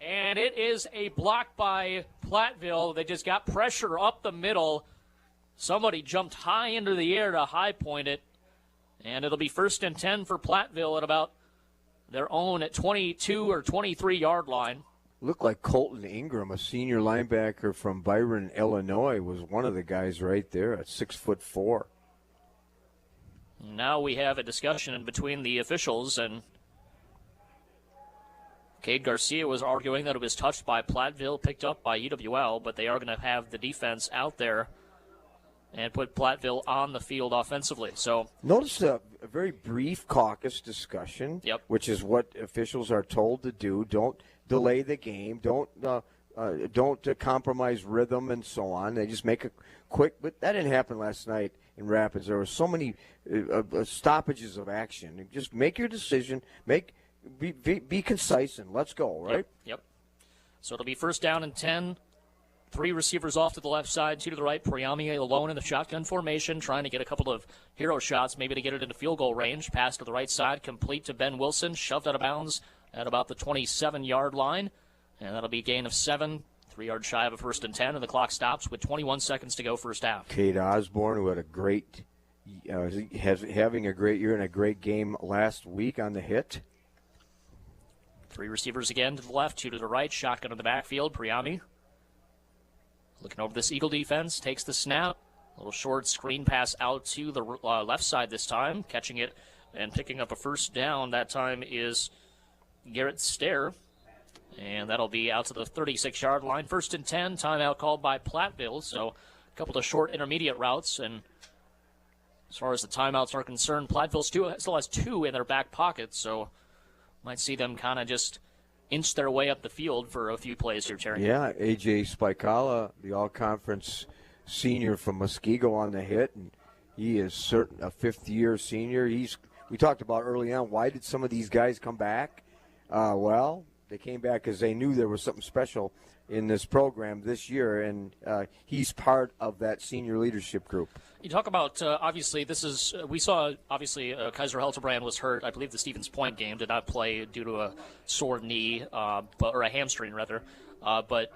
And it is a block by Platteville. They just got pressure up the middle. Somebody jumped high into the air to high point it. And it'll be 1st and 10 for Platteville at about their own at 22 or 23-yard line. Looked like Colton Ingram, a senior linebacker from Byron, Illinois, was one of the guys right there at 6'4". Now we have a discussion between the officials, and Cade Garcia was arguing that it was touched by Platteville, picked up by UWL, but they are going to have the defense out there and put Platteville on the field offensively. So notice a very brief caucus discussion, which is what officials are told to do. Don't delay the game. Don't compromise rhythm and so on. They just make a quick. But that didn't happen last night in Rapids. There were so many stoppages of action. Just make your decision. Be concise and let's go. Right. Yep. So it'll be 1st down and 10. 3 receivers off to the left side, 2 to the right. Priami alone in the shotgun formation, trying to get a couple of hero shots, maybe to get it into field goal range. Pass to the right side, complete to Ben Wilson, shoved out of bounds at about the 27-yard line. And that'll be a gain of 7, 3 yards shy of a 1st and 10, and the clock stops with 21 seconds to go first half. Cade Osborne, who had a great, having a great year and a great game last week on the hit. 3 receivers again to the left, 2 to the right, shotgun in the backfield. Priami looking over this Eagle defense, takes the snap. A little short screen pass out to the left side this time. Catching it and picking up a 1st down. That time is Garrett Stair. And that'll be out to the 36-yard line. 1st and 10, timeout called by Platteville. So a couple of short intermediate routes. And as far as the timeouts are concerned, Platteville still has 2 in their back pocket. So might see them kind of just inch their way up the field for a few plays here, Terry. Yeah, A.J. Spicala, the all-conference senior from Muskego on the hit, and he is a 5th-year senior. We talked about early on, why did some of these guys come back? Well, they came back because they knew there was something special in this program this year, and he's part of that senior leadership group. You talk about, obviously, we saw, obviously, Kaiser Helterbrand was hurt. I believe the Stevens Point game did not play due to a sore knee, or a hamstring, rather. But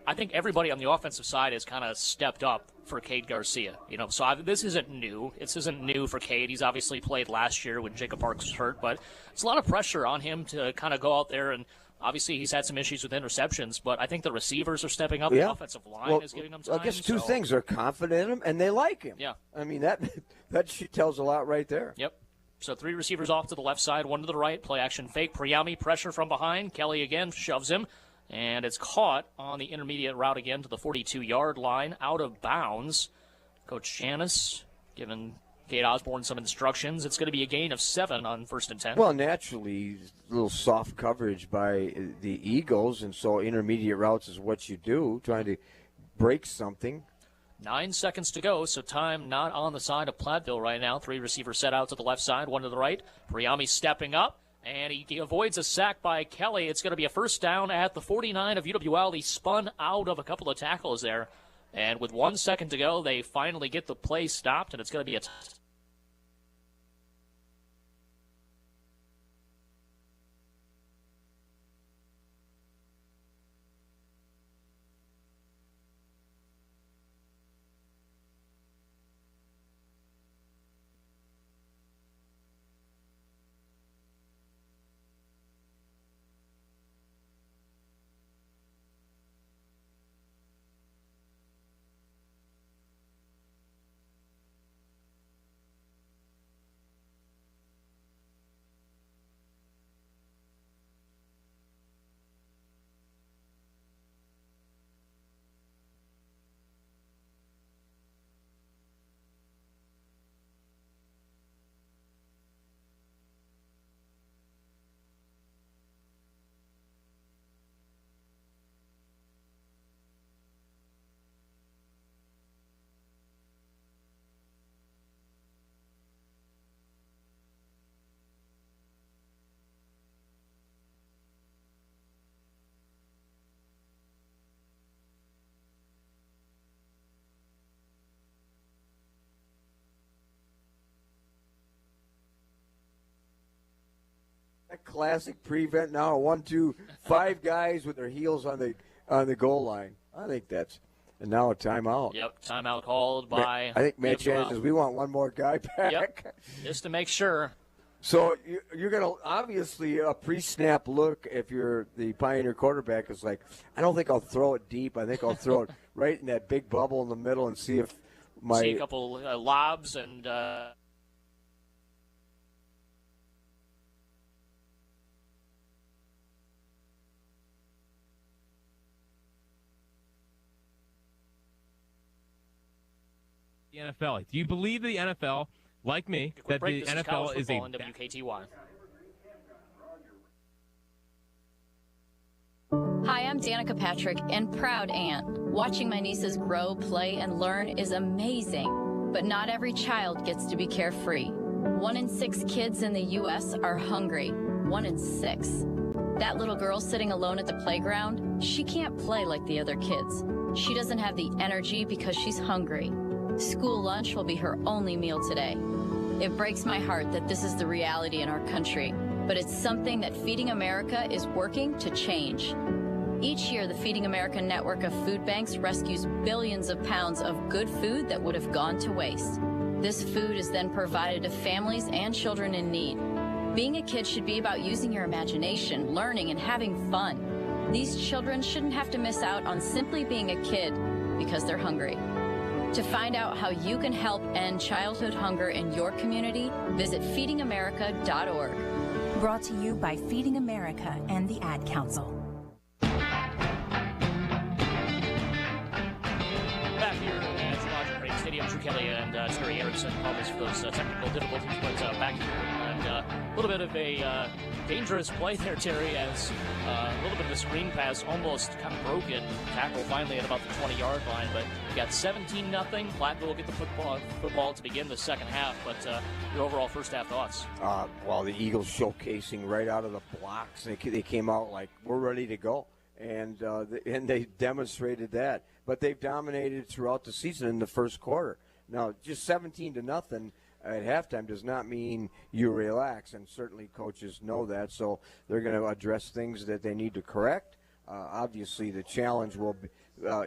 I think everybody on the offensive side has kind of stepped up for Cade Garcia. So this isn't new. This isn't new for Cade. He's obviously played last year when Jacob Parks was hurt, but it's a lot of pressure on him to kind of go out there and obviously, he's had some issues with interceptions, but I think the receivers are stepping up. The offensive line is giving them time. I guess two things. They're confident in him, and they like him. Yeah. I mean, that tells a lot right there. Yep. So 3 receivers off to the left side, 1 to the right. Play action fake. Priami, pressure from behind. Kelly again shoves him, and it's caught on the intermediate route again to the 42-yard line, out of bounds. Coach Janis giving Cade Osborne some instructions. It's going to be a gain of 7 on 1st and 10. Well, naturally, a little soft coverage by the Eagles, and so intermediate routes is what you do, trying to break something. 9 seconds to go, so time not on the side of Platteville right now. 3 receivers set out to the left side, 1 to the right. Priami stepping up, and he avoids a sack by Kelly. It's going to be a 1st down at the 49 of UWL. He spun out of a couple of tackles there, and with 1 second to go, they finally get the play stopped, and it's going to be a classic prevent now. 1, 2, 5 guys with their heels on the goal line. I think that's and now a timeout. Yep, timeout called by. I think Matt Chan says we want one more guy back. Yep, just to make sure. So you're going to obviously a pre-snap look if you're the Pioneer quarterback is like, I don't think I'll throw it deep. I think I'll throw it right in that big bubble in the middle and see if see a couple lobs and. The NFL. Do you believe the NFL, like me, that the NFL is a WKTY. Hi, I'm Danica Patrick and proud aunt. Watching my nieces grow, play, and learn is amazing, but not every child gets to be carefree. 1 in 6 kids in the U.S. are hungry. 1 in 6. That little girl sitting alone at the playground, she can't play like the other kids. She doesn't have the energy because she's hungry. School lunch will be her only meal today. It breaks my heart that this is the reality in our country, but it's something that Feeding America is working to change. Each year, the Feeding America network of food banks rescues billions of pounds of good food that would have gone to waste. This food is then provided to families and children in need. Being a kid should be about using your imagination, learning, and having fun. These children shouldn't have to miss out on simply being a kid because they're hungry. To find out how you can help end childhood hunger in your community, visit feedingamerica.org. Brought to you by Feeding America and the Ad Council. Back here at Roger Craig Stadium, Drew Kelly and Terry Erickson apologies for those technical difficulties, but back here and a little bit of a dangerous play there, Terry, as a little bit of a screen pass almost kind of broken. Tackle finally at about the 20-yard line, but we got 17-0. Platteville will get the football to begin the second half, but your overall first half thoughts? Well, the Eagles showcasing right out of the blocks. They came out like, we're ready to go. And they demonstrated that. But they've dominated throughout the season in the first quarter. Now, just 17-0 at halftime does not mean you relax, and certainly coaches know that. So they're going to address things that they need to correct. Obviously, the challenge will be,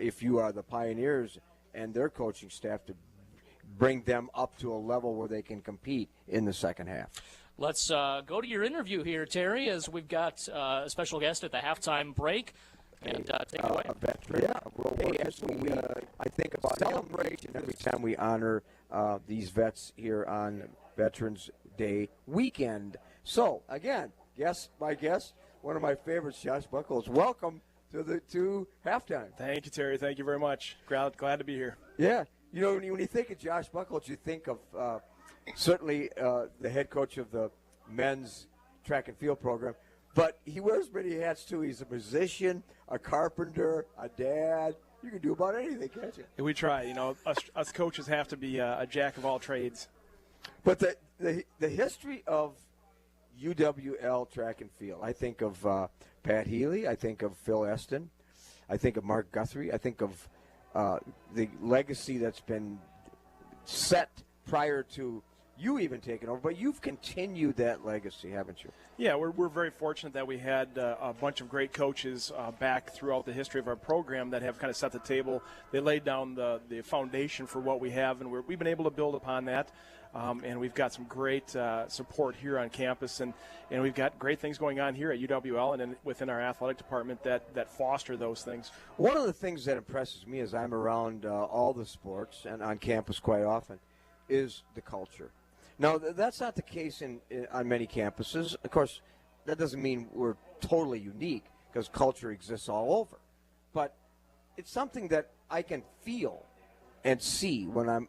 if you are the Pioneers and their coaching staff, to bring them up to a level where they can compete in the second half. Let's go to your interview here, Terry, as we've got a special guest at the halftime break. And take it away. Yeah, I think about celebration every time we honor these vets here on Veterans Day weekend. So, again, my guest, one of my favorites, Josh Buckles. Welcome to halftime. Thank you, Terry. Thank you very much. Glad to be here. Yeah. You know, when you think of Josh Buckles, you think of certainly the head coach of the men's track and field program. But he wears many hats, too. He's a musician, a carpenter, a dad. You can do about anything, can't you? We try. You know, us coaches have to be a jack of all trades. But the history of UWL track and field, I think of Pat Healy. I think of Phil Eston. I think of Mark Guthrie. I think of the legacy that's been set prior to you even taking over, but you've continued that legacy, haven't you? Yeah, we're very fortunate that we had a bunch of great coaches back throughout the history of our program that have kind of set the table. They laid down the foundation for what we have, and we've been able to build upon that. And we've got some great support here on campus, and we've got great things going on here at UWL and within our athletic department that foster those things. One of the things that impresses me as I'm around all the sports and on campus quite often is the culture. Now, that's not the case on many campuses. Of course, that doesn't mean we're totally unique, because culture exists all over. But it's something that I can feel and see when I'm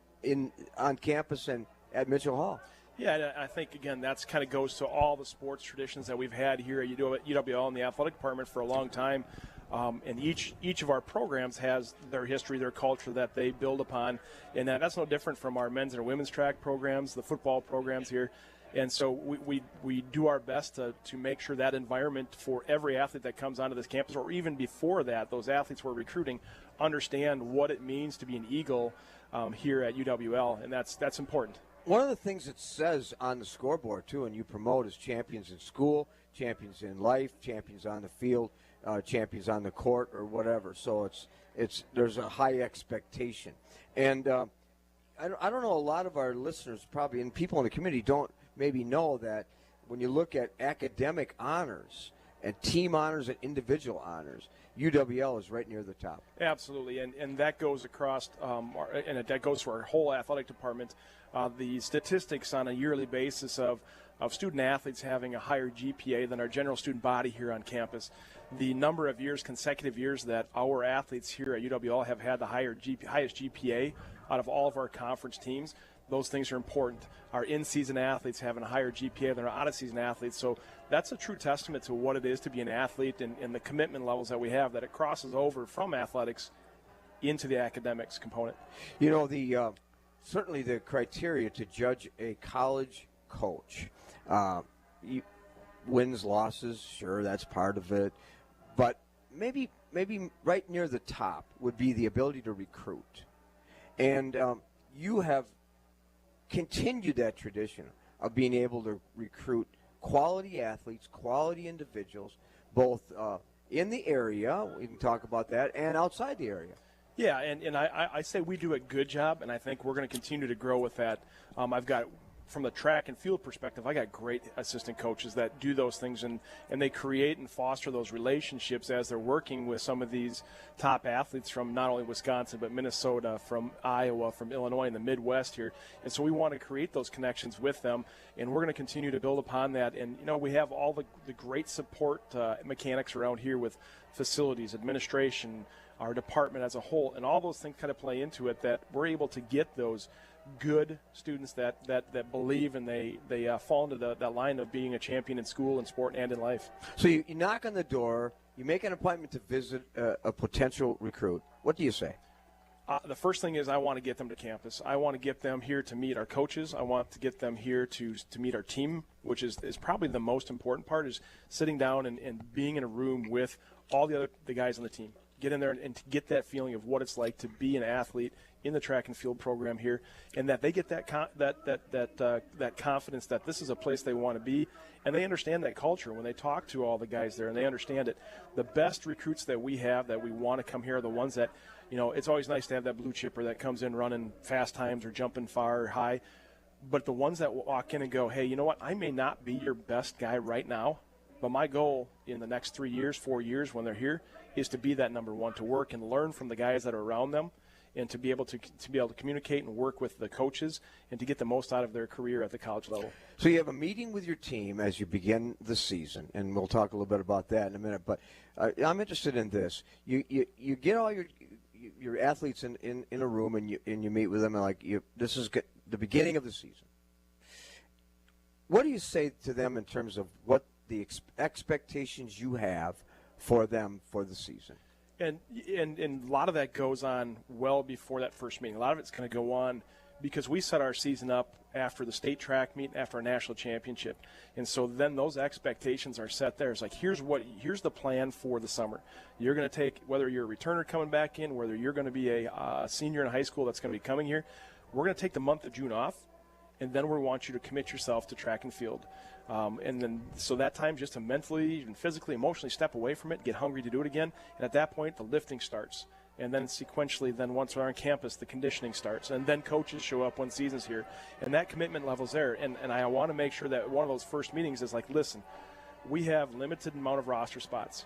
on campus and at Mitchell Hall. Yeah, and I think, again, that's kind of goes to all the sports traditions that we've had here at UWL in the athletic department for a long time. And each of our programs has their history, their culture that they build upon. And that's no different from our men's and our women's track programs, the football programs here. And so we do our best to make sure that environment for every athlete that comes onto this campus, or even before that, those athletes we're recruiting, understand what it means to be an Eagle here at UWL. And that's important. One of the things it says on the scoreboard, too, and you promote, is champions in school, champions in life, champions on the field, champions on the court, or whatever. So there's a high expectation. And I don't know, a lot of our listeners probably, and people in the community don't maybe know that when you look at academic honors and team honors and individual honors, UWL is right near the top. Absolutely, and that goes across, that goes for our whole athletic department. The statistics on a yearly basis of student athletes having a higher GPA than our general student body here on campus. The number of consecutive years that our athletes here at UWL have had the highest GPA out of all of our conference teams, those things are important. Our in-season athletes having a higher GPA than our out-of-season athletes. So that's a true testament to what it is to be an athlete and the commitment levels that we have, that it crosses over from athletics into the academics component. You know, certainly the criteria to judge a college coach, wins, losses, sure, that's part of it. But maybe right near the top would be the ability to recruit. And you have continued that tradition of being able to recruit quality athletes, quality individuals, both in the area, we can talk about that, and outside the area. Yeah, and I say we do a good job, and I think we're going to continue to grow with that. I've got, from the track and field perspective, I got great assistant coaches that do those things, and they create and foster those relationships as they're working with some of these top athletes from not only Wisconsin but Minnesota, from Iowa, from Illinois, and the Midwest here. And so we want to create those connections with them, and we're going to continue to build upon that. And, you know, we have all the great support mechanics around here with facilities, administration, our department as a whole, and all those things kind of play into it, that we're able to get those good students that believe, and they fall into that line of being a champion in school and sport and in life. So you knock on the door, you make an appointment to visit a potential recruit. What do you say? The first thing is I want to get them to campus. I want to get them here to meet our coaches. I want to get them here to meet our team, which is probably the most important part, is sitting down and being in a room with all the guys on the team. Get in there and to get that feeling of what it's like to be an athlete in the track and field program here, and that they get that confidence that this is a place they want to be, and they understand that culture when they talk to all the guys there, and they understand it. The best recruits that we have that we want to come here are the ones that, you know, it's always nice to have that blue chipper that comes in running fast times or jumping far or high, but the ones that walk in and go, hey, you know what, I may not be your best guy right now, but my goal in the next 3 years, 4 years when they're here is to be that number one, to work and learn from the guys that are around them, and to be able to communicate and work with the coaches and to get the most out of their career at the college level. So you have a meeting with your team as you begin the season, and we'll talk a little bit about that in a minute. But I'm interested in this. You get all your athletes in a room, and you meet with them, and this is the beginning of the season. What do you say to them in terms of what the expectations you have for them for the season? And a lot of that goes on well before that first meeting. A lot of it's going to go on because we set our season up after the state track meet, after our national championship. And so then those expectations are set there. It's like, here's the plan for the summer. You're going to take, whether you're a returner coming back in, whether you're going to be a senior in high school that's going to be coming here, we're going to take the month of June off, and then we want you to commit yourself to track and field. And then so that time just to mentally and physically, emotionally step away from it, get hungry to do it again. And at that point, the lifting starts. And then sequentially, then once we're on campus, the conditioning starts. And then coaches show up when season's here. And that commitment level's there. And I want to make sure that one of those first meetings is like, listen, we have limited amount of roster spots.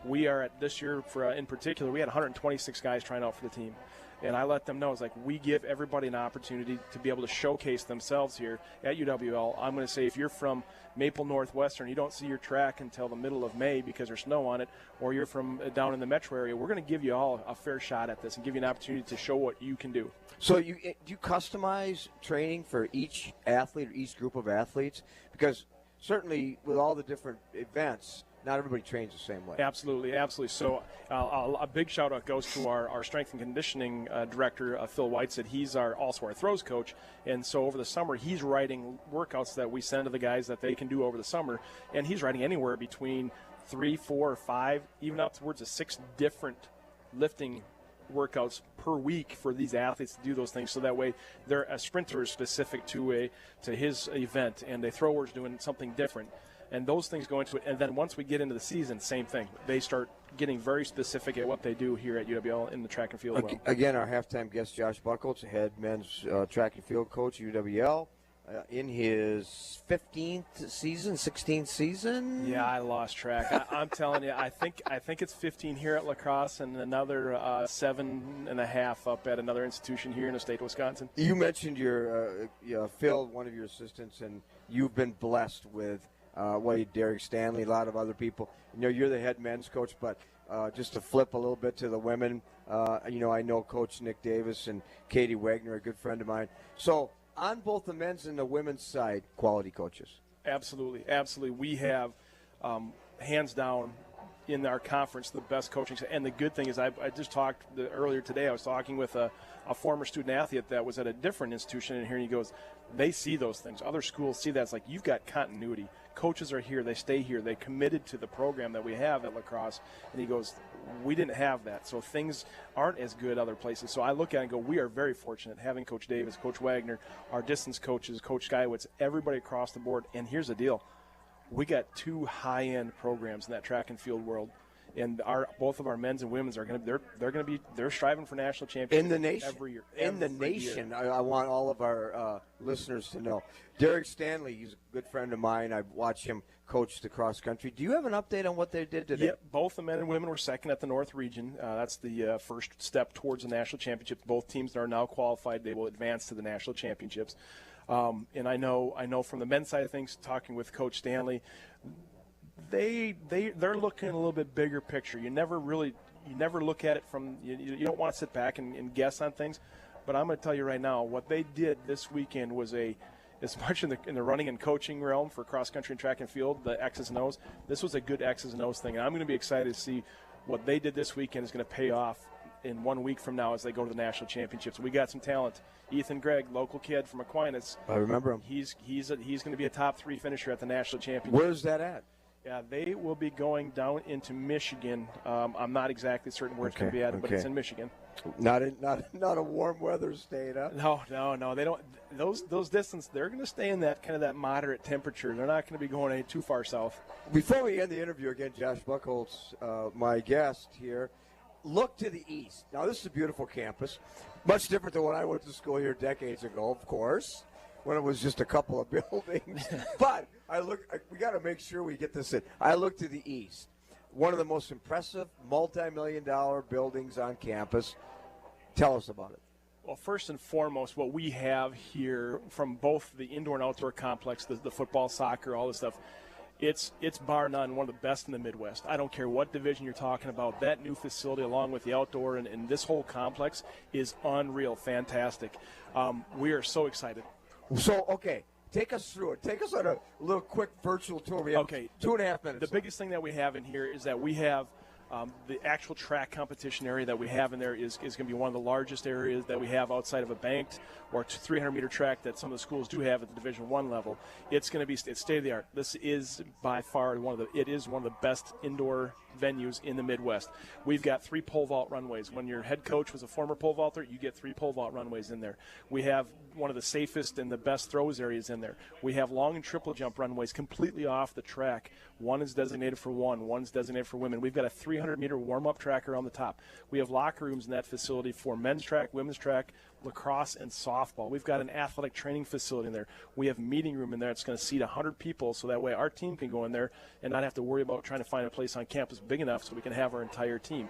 We are at this year, in particular, we had 126 guys trying out for the team. And I let them know, it's like, we give everybody an opportunity to be able to showcase themselves here at UWL. I'm going to say, if you're from Maple Northwestern, you don't see your track until the middle of May because there's snow on it, or you're from down in the metro area, we're going to give you all a fair shot at this and give you an opportunity to show what you can do. So do you customize training for each athlete or each group of athletes? Because certainly with all the different events, not everybody trains the same way. Absolutely, absolutely. So a big shout-out goes to our strength and conditioning director, Phil Whiteside. He's also our throws coach. And so over the summer, he's writing workouts that we send to the guys that they can do over the summer. And he's writing anywhere between 3, 4, 5, even up towards 6 different lifting workouts per week for these athletes to do those things, so that way they're a sprinter is specific to his event, and a thrower is doing something different. And those things go into it. And then once we get into the season, same thing. They start getting very specific at what they do here at UWL in the track and field world. Again, our halftime guest, Josh Buchholz, head men's track and field coach, UWL. In his 15th season, 16th season. Yeah, I lost track. I'm telling you, I think it's 15 here at La Crosse and another 7.5 up at another institution here in the state of Wisconsin. You mentioned your Phil, one of your assistants, and you've been blessed with Derek Stanley, a lot of other people. You're the head men's coach, but just to flip a little bit to the women, I know Coach Nick Davis and Katie Wagner, a good friend of mine. So. On both the men's and the women's side, quality coaches. Absolutely. We have, hands down, in our conference, the best coaching. And the good thing is I just talked earlier today, I was talking with a former student athlete that was at a different institution in here, and he goes, they see those things. Other schools see that. It's like, you've got continuity. Coaches are here. They stay here. They committed to the program that we have at La Crosse. And he goes, we didn't have that. So things aren't as good other places. So I look at it and go, we are very fortunate having Coach Davis, Coach Wagner, our distance coaches, Coach Skywitz, everybody across the board. And here's the deal. We got 2 high-end programs in that track and field world. And both of our men's and women's are they're striving for national championships in the nation every year. In the nation, I want all of our listeners to know. Derek Stanley, he's a good friend of mine. I've watched him coach the cross country. Do you have an update on what they did today? Yeah, both the men and women were second at the North Region. That's the first step towards the national championships. Both teams are now qualified. They will advance to the national championships. And I know from the men's side of things, talking with Coach Stanley, they're looking at a little bit bigger picture. You never look at it from you don't want to sit back and guess on things. But I'm going to tell you right now, what they did this weekend was as much in the running and coaching realm for cross country and track and field, the X's and O's. This was a good X's and O's thing, and I'm going to be excited to see what they did this weekend is going to pay off in 1 week from now as they go to the national championships. We got some talent. Ethan Gregg, local kid from Aquinas. I remember him. He's going to be a top 3 finisher at the national championship. Where's that at? Yeah, they will be going down into Michigan. I'm not exactly certain where it's going to be at, but it's in Michigan. Not a warm weather state, huh? No. They don't. Those distance, they're going to stay in that kind of that moderate temperature. They're not going to be going any too far south. Before we end the interview, again, Josh Buchholz, my guest here. Look to the east. Now, this is a beautiful campus, much different than when I went to school here decades ago, of course, when it was just a couple of buildings. But we got to make sure we get this in. I look to the east. One of the most impressive multi-million-dollar buildings on campus. Tell us about it. Well, first and foremost, what we have here from both the indoor and outdoor complex, the football, soccer, all this stuff, it's bar none one of the best in the Midwest. I don't care what division you're talking about. That new facility along with the outdoor and this whole complex is unreal, fantastic. We are so excited. So, okay, take us through it. Take us on a little quick virtual tour. We have 2.5 minutes. The biggest thing that we have in here is that we have the actual track competition area that we have in there is going to be one of the largest areas that we have outside of a banked or 300-meter track that some of the schools do have at the Division I level. It's going to be state-of-the-art. This is by far one of the best indoor venues in the Midwest. We've got 3 pole vault runways. When your head coach was a former pole vaulter, you get 3 pole vault runways in there. We have one of the safest and the best throws areas in there. We have long and triple jump runways completely off the track. One is designated for one's designated for women. We've got a 300-meter warm-up track around the top. We have locker rooms in that facility for men's track, women's track, lacrosse, and softball. We've got an athletic training facility in there. We have a meeting room in there. It's going to seat 100 people, so that way our team can go in there and not have to worry about trying to find a place on campus big enough so we can have our entire team.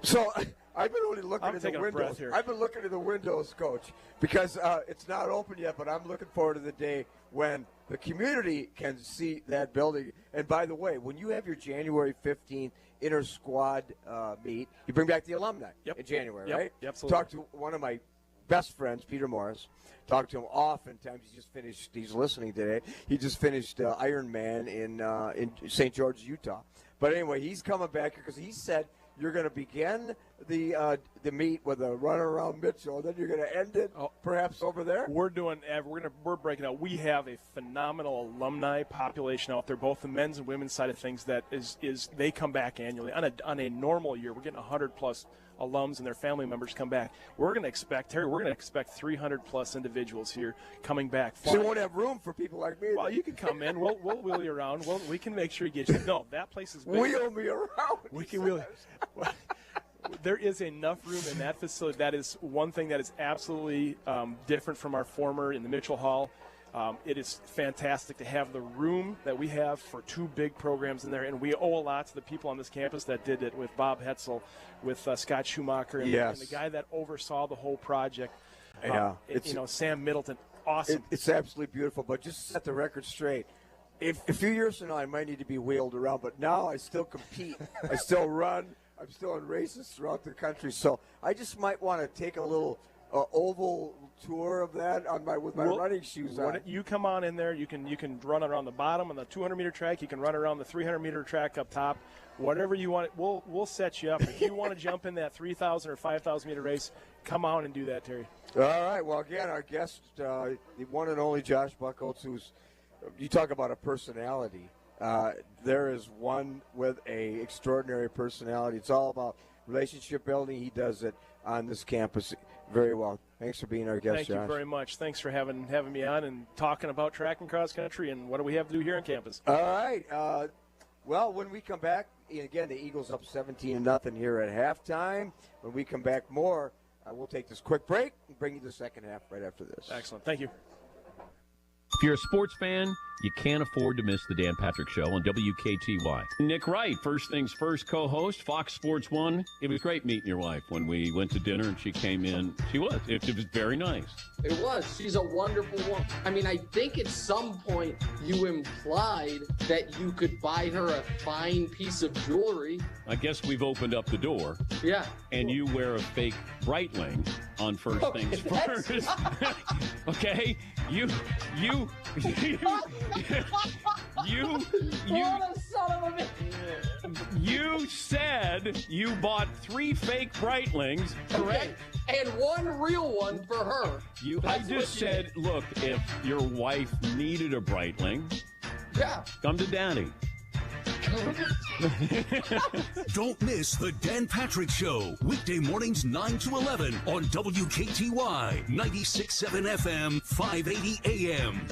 So I've been only looking at the windows. I've been looking at the windows, Coach, because it's not open yet, but I'm looking forward to the day when the community can see that building. And by the way, when you have your January 15th inter-squad meet, you bring back the alumni in January, right? Yep, absolutely. Talk to one of my best friends, Peter Morris. Talk to him oftentimes. He's listening today. He just finished Ironman in St. George, Utah. But anyway, he's coming back here because he said you're going to begin the meet with a run around Mitchell, and then you're going to end it perhaps over there? We're breaking out. We have a phenomenal alumni population out there, both the men's and women's side of things. That is they come back annually on a normal year. We're getting 100+ alums and their family members come back. We're going to expect 300+ individuals here coming back. So you won't have room for people like me. Well, you can come in. We'll wheel you around. We can make sure you get you. No, that place is big. Wheel me around. We can wheel. There is enough room in that facility. That is one thing that is absolutely different from our former in the Mitchell Hall. It is fantastic to have the room that we have for 2 big programs in there, and we owe a lot to the people on this campus that did it, with Bob Hetzel, with Scott Schumacher, and the guy that oversaw the whole project. Sam Middleton. Awesome. It's absolutely beautiful, but just to set the record straight, if a few years from now I might need to be wheeled around, but now I still compete. I still run. I'm still in races throughout the country, so I just might want to take a little oval tour of that with my running shoes on. You come on in there. You can run around the bottom on the 200-meter track. You can run around the 300-meter track up top. Whatever you want, we'll set you up. If you want to jump in that 3,000 or 5,000-meter race, come on and do that, Terry. All right. Well, again, our guest, the one and only Josh Buchholz, who's you talk about a personality. There is one with a extraordinary personality. It's all about relationship building. He does it on this campus very well. Thanks for being our guest, Thank Josh. you very much. Thanks for having me on and talking about track and cross country and what do we have to do here on campus. All right. Well, when we come back, again, the Eagles up 17-0 here at halftime. When we come back more, we'll take this quick break and bring you the second half right after this. Excellent. Thank you. If you're a sports fan, you can't afford to miss the Dan Patrick Show on WKTY. Nick Wright, First Things First co-host, Fox Sports 1. It was great meeting your wife when we went to dinner and she came in. It was very nice. It was. She's a wonderful woman. I mean, I think at some point you implied that you could buy her a fine piece of jewelry. I guess we've opened up the door. Yeah. And you wear a fake Breitling on First Things First. Okay? You what a son of a bitch. You said you bought 3 fake Breitlings, correct? Okay. And 1 real one for her. I just said, look, if your wife needed a Breitling, come to Daddy. Don't miss the Dan Patrick Show, weekday mornings 9 to 11 on WKTY, 96.7 FM, 580 AM.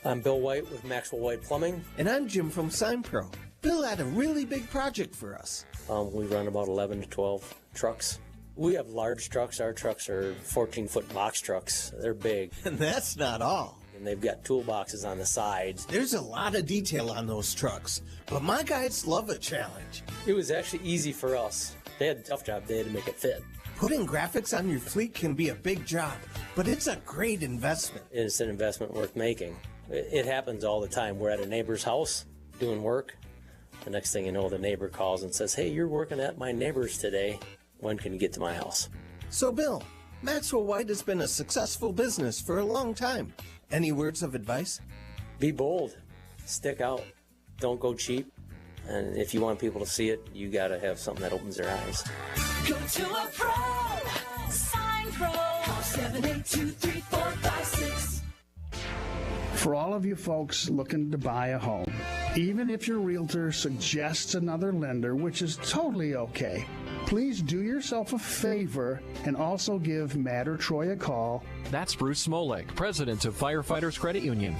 I'm Bill White with Maxwell White Plumbing. And I'm Jim from SignPro. Bill had a really big project for us. We run about 11 to 12 trucks. We have large trucks. Our trucks are 14-foot box trucks. They're big. And that's not all. And they've got toolboxes on the sides. There's a lot of detail on those trucks, but my guys love a challenge. It was actually easy for us. They had a tough job. They had to make it fit. Putting graphics on your fleet can be a big job, but it's a great investment. It's an investment worth making. It happens all the time. We're at a neighbor's house doing work. The next thing you know, the neighbor calls and says, hey, you're working at my neighbor's today. When can you get to my house? So, Bill, Maxwell White has been a successful business for a long time. Any words of advice? Be bold. Stick out. Don't go cheap. And if you want people to see it, you got to have something that opens their eyes. Go to a pro. Sign Pro. 7823456. For all of you folks looking to buy a home, even if your realtor suggests another lender, which is totally okay, please do yourself a favor and also give Matt or Troy a call. That's Bruce Smolek, president of Firefighters Credit Union.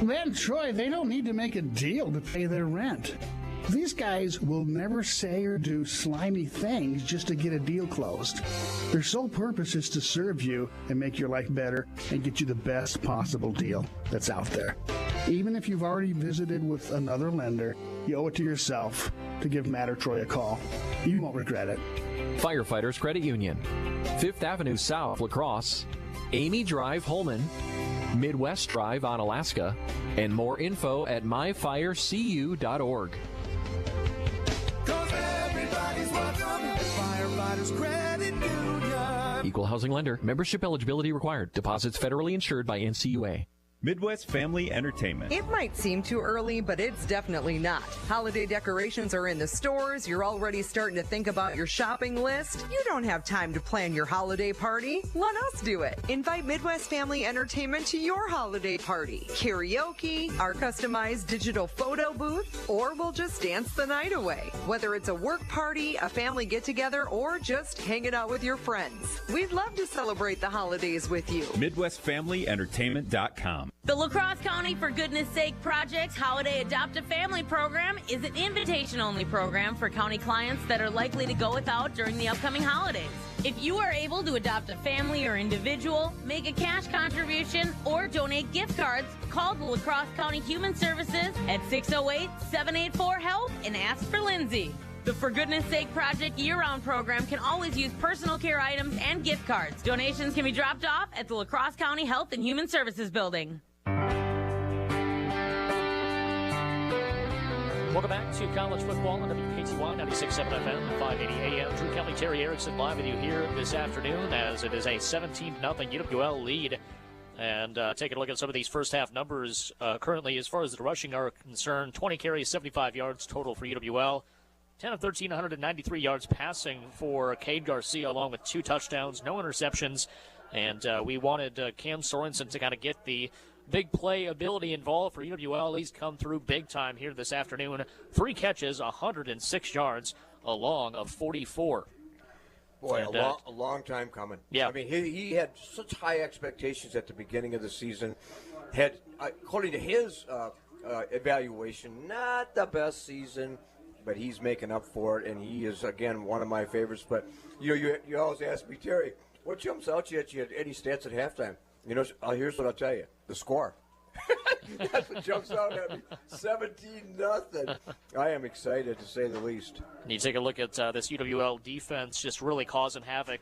Then, Troy, they don't need to make a deal to pay their rent. These guys will never say or do slimy things just to get a deal closed. Their sole purpose is to serve you and make your life better and get you the best possible deal that's out there. Even if you've already visited with another lender, you owe it to yourself to give Matt or Troy a call. You won't regret it. Firefighters Credit Union, 5th Avenue South, La Crosse, Amy Drive, Holman, Midwest Drive on Alaska, and more info at myfirecu.org. Equal housing lender. Membership eligibility required. Deposits federally insured by NCUA. Midwest Family Entertainment. It might seem too early, but it's definitely not. Holiday decorations are in the stores. You're already starting to think about your shopping list. You don't have time to plan your holiday party. Let us do it. Invite Midwest Family Entertainment to your holiday party. Karaoke, our customized digital photo booth, or we'll just dance the night away. Whether it's a work party, a family get-together, or just hanging out with your friends. We'd love to celebrate the holidays with you. MidwestFamilyEntertainment.com. The La Crosse County For Goodness Sake Project's Holiday Adopt a Family program is an invitation-only program for county clients that are likely to go without during the upcoming holidays. If you are able to adopt a family or individual, make a cash contribution, or donate gift cards, call the La Crosse County Human Services at 608-784-HELP and ask for Lindsay. The For Goodness Sake Project year-round program can always use personal care items and gift cards. Donations can be dropped off at the La Crosse County Health and Human Services Building. Welcome back to college football on WKTY 96.7 FM, 580 AM. Drew Kelly, Terry Erickson live with you here this afternoon as it is a 17-0 UWL lead. And taking a look at some of these first-half numbers currently as far as the rushing are concerned. 20 carries, 75 yards total for UWL. 10 of 13, 193 yards passing for Cade Garcia, along with 2 touchdowns, no interceptions. And we wanted Cam Sorensen to kind of get the big play ability involved for UWL. He's come through big time here this afternoon. 3 catches, 106 yards, along of 44. Boy, and, a long time coming. Yeah. I mean, he had such high expectations at the beginning of the season. Had, according to his evaluation, not the best season, but he's making up for it, and he is, again, one of my favorites. But, you always ask me, Terry, what jumps out to you at any stats at halftime? You know, here's what I'll tell you. The score. That's what jumps out at me. 17-0. I am excited, to say the least. And you take a look at this UWL defense just really causing havoc.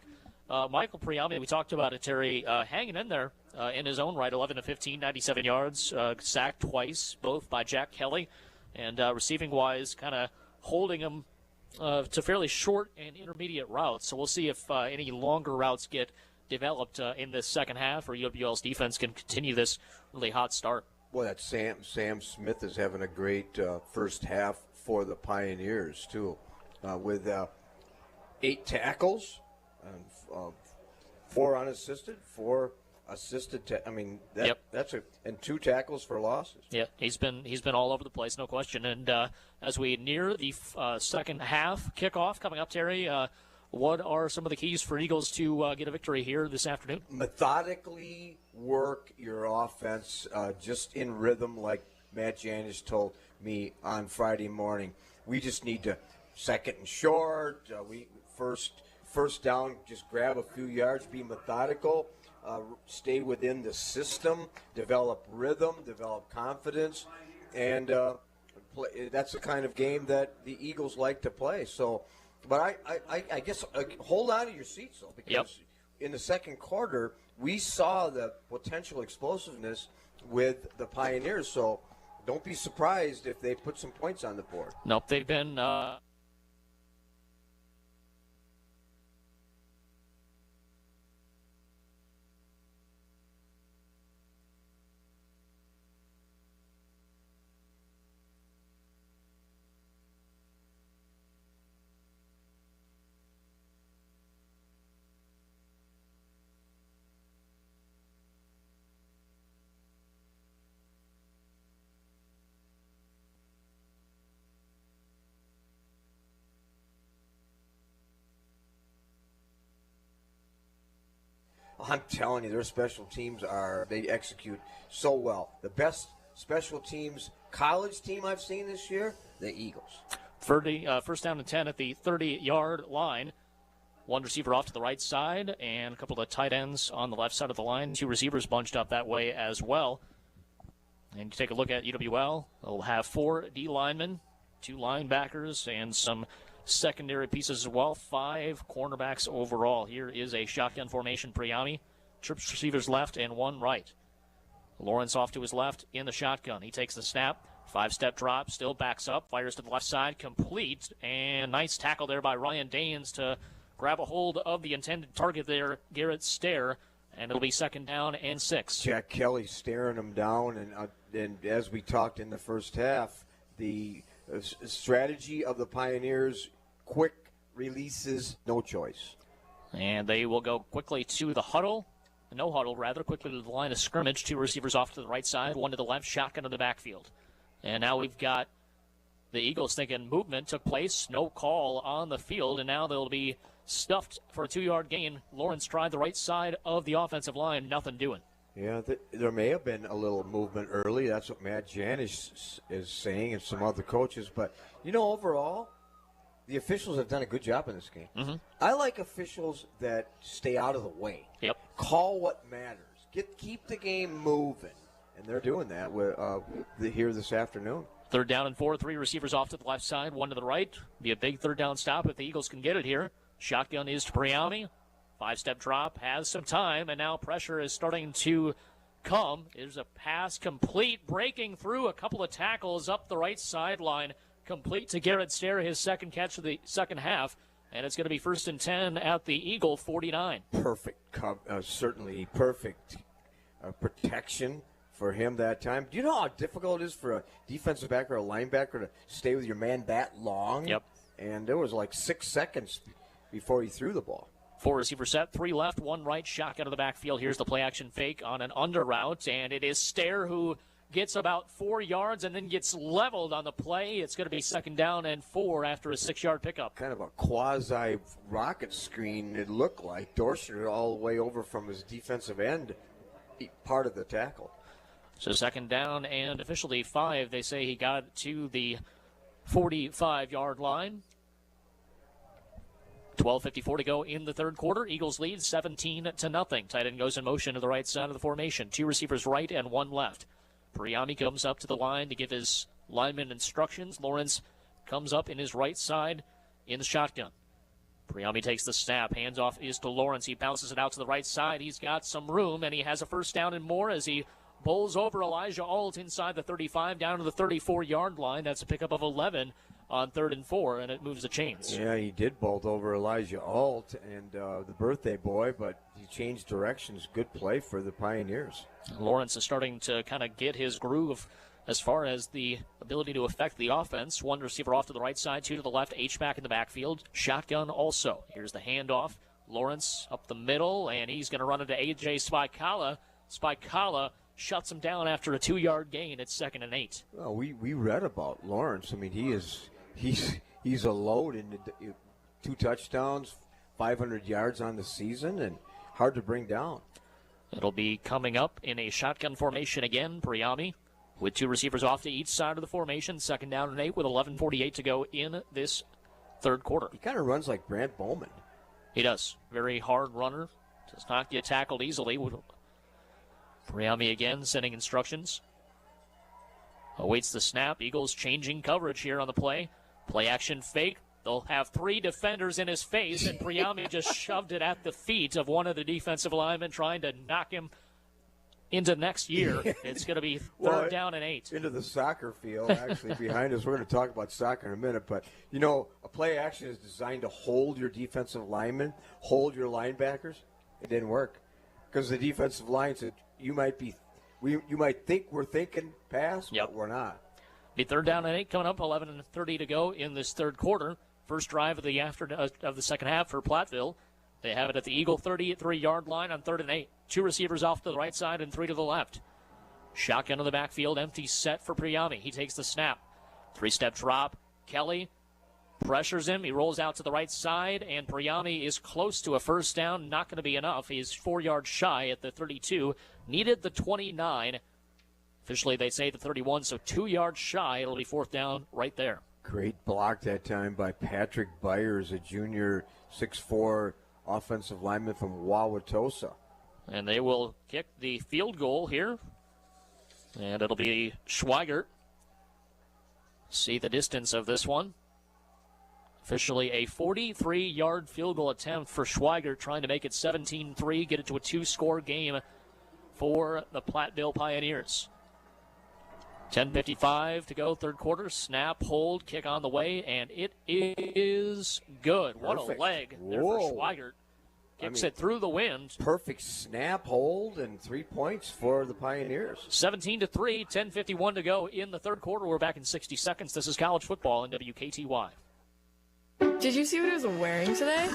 Michael Priami, we talked about it, Terry, hanging in there in his own right, 11 of 15, 97 yards, sacked twice, both by Jack Kelly. And receiving-wise, kind of holding him to fairly short and intermediate routes. So we'll see if any longer routes get developed in this second half, or UWL's defense can continue this really hot start. Boy, that Sam Smith is having a great first half for the Pioneers, too, with 8 tackles, and 4 unassisted, 4 assisted. That's and 2 tackles for losses. Yeah, he's been all over the place, no question. And as we near the second half kickoff coming up, Terry, what are some of the keys for Eagles to get a victory here this afternoon? Methodically work your offense just in rhythm, like Matt Janisch told me on Friday morning. We just need to second and short. We first down, just grab a few yards, be methodical, stay within the system, develop rhythm, develop confidence, and that's the kind of game that the Eagles like to play. So. But I guess hold on to your seats, though, because in the second quarter, we saw the potential explosiveness with the Pioneers. So don't be surprised if they put some points on the board. Nope, they've been I'm telling you, their special teams they execute so well. The best special teams college team I've seen this year, the Eagles. First down and 10 at the 30-yard line. 1 receiver off to the right side and a couple of tight ends on the left side of the line. 2 receivers bunched up that way as well. And you take a look at UWL. They'll have 4 D linemen, 2 linebackers, and some secondary pieces as well. 5 cornerbacks overall. Here is a shotgun formation. Priami, trips receivers left and 1 right. Lawrence off to his left in the shotgun. He takes the snap. 5-step drop, still backs up, fires to the left side, complete, and nice tackle there by Ryan Daines to grab a hold of the intended target there, Garrett Stair, and it'll be 2nd down and 6. Jack Kelly staring him down, and as we talked in the first half, the strategy of the Pioneers, quick releases, no choice. And they will go quickly to the huddle. No huddle, rather, quickly to the line of scrimmage. 2 receivers off to the right side, 1 to the left, shotgun to the backfield. And now we've got the Eagles thinking movement took place, no call on the field, and now they'll be stuffed for a 2-yard gain. Lawrence tried the right side of the offensive line, nothing doing. Yeah, there may have been a little movement early. That's what Matt Janish is saying, and some other coaches. But, overall, the officials have done a good job in this game. Mm-hmm. I like officials that stay out of the way. Yep. Call what matters. Keep the game moving. And they're doing that here this afternoon. 3rd down and 4, 3 receivers off to the left side, 1 to the right. Be a big 3rd down stop if the Eagles can get it here. Shotgun is to Priami. 5-step drop, has some time, and now pressure is starting to come. There's a pass complete, breaking through a couple of tackles up the right sideline, complete to Garrett Stair, his 2nd catch of the second half, and it's going to be 1st and 10 at the Eagle 49. Perfect, certainly perfect protection for him that time. Do you know how difficult it is for a defensive back or a linebacker to stay with your man that long? Yep. And there was like 6 seconds before he threw the ball. 4 receiver set, 3 left, 1 right, shotgun to the backfield. Here's the play action fake on an under route, and it is Stair who gets about 4 yards and then gets leveled on the play. It's going to be 2nd down and 4 after a 6-yard pickup. Kind of a quasi rocket screen, it looked like. Dorsher all the way over from his defensive end, part of the tackle. So 2nd down and officially 5. They say he got to the 45-yard line. 12:54 to go in the 3rd quarter. Eagles lead 17-0. Tight end goes in motion to the right side of the formation. 2 receivers right and 1 left. Priami comes up to the line to give his lineman instructions. Lawrence comes up in his right side in the shotgun. Priami takes the snap. Hands off is to Lawrence. He bounces it out to the right side. He's got some room, and he has a 1st down and more as he bowls over Elijah Alt inside the 35 down to the 34-yard line. That's a pickup of 11 on 3rd and 4, and it moves the chains. Yeah, he did bolt over Elijah Alt and the birthday boy, but he changed directions. Good play for the Pioneers. Lawrence is starting to kind of get his groove as far as the ability to affect the offense. 1 receiver off to the right side, 2 to the left, H-back in the backfield. Shotgun also. Here's the handoff. Lawrence up the middle, and he's going to run into A.J. Spikala. Spikala shuts him down after a 2-yard gain. It's 2nd and 8. Well, we read about Lawrence. I mean, he's a load in 2 touchdowns, 500 yards on the season, and hard to bring down. It'll be coming up in a shotgun formation again. Priami with 2 receivers off to each side of the formation. 2nd down and 8 with 11:48 to go in this 3rd quarter. He kind of runs like Brant Bowman. He does. Very hard runner. Does not get tackled easily. Priami again sending instructions. Awaits the snap. Eagles changing coverage here on the play. Play action fake. They'll have 3 defenders in his face, and Priami just shoved it at the feet of one of the defensive linemen trying to knock him into next year. It's going to be 3rd down and 8. Into the soccer field, actually, behind us. We're going to talk about soccer in a minute, but, a play action is designed to hold your defensive linemen, hold your linebackers. It didn't work because the defensive line said, you might think we're thinking pass, but we're not. Be 3rd down and 8 coming up, 11:30 to go in this 3rd quarter. First drive of the second half for Platteville. They have it at the Eagle 33-yard line on 3rd and 8. 2 receivers off to the right side and 3 to the left. Shotgun to the backfield, empty set for Priami. He takes the snap. 3-step drop. Kelly pressures him. He rolls out to the right side, and Priami is close to a 1st down. Not going to be enough. He's 4 yards shy at the 32. Needed the 29. Officially, they say the 31, so 2 yards shy. It'll be 4th down right there. Great block that time by Patrick Byers, a junior 6'4" offensive lineman from Wauwatosa. And they will kick the field goal here. And it'll be Schweigert. See the distance of this one. Officially a 43-yard field goal attempt for Schweigert, trying to make it 17-3, get it to a 2-score game for the Platteville Pioneers. 10:55 to go, 3rd quarter. Snap, hold, kick on the way, and it is good. Perfect. What a leg there for Schweigert. Kicks it through the wind. Perfect snap, hold, and 3 points for the Pioneers. 17-3, 10:51 to go in the third quarter. We're back in 60 seconds. This is college football in WKTY. Did you see what he was wearing today?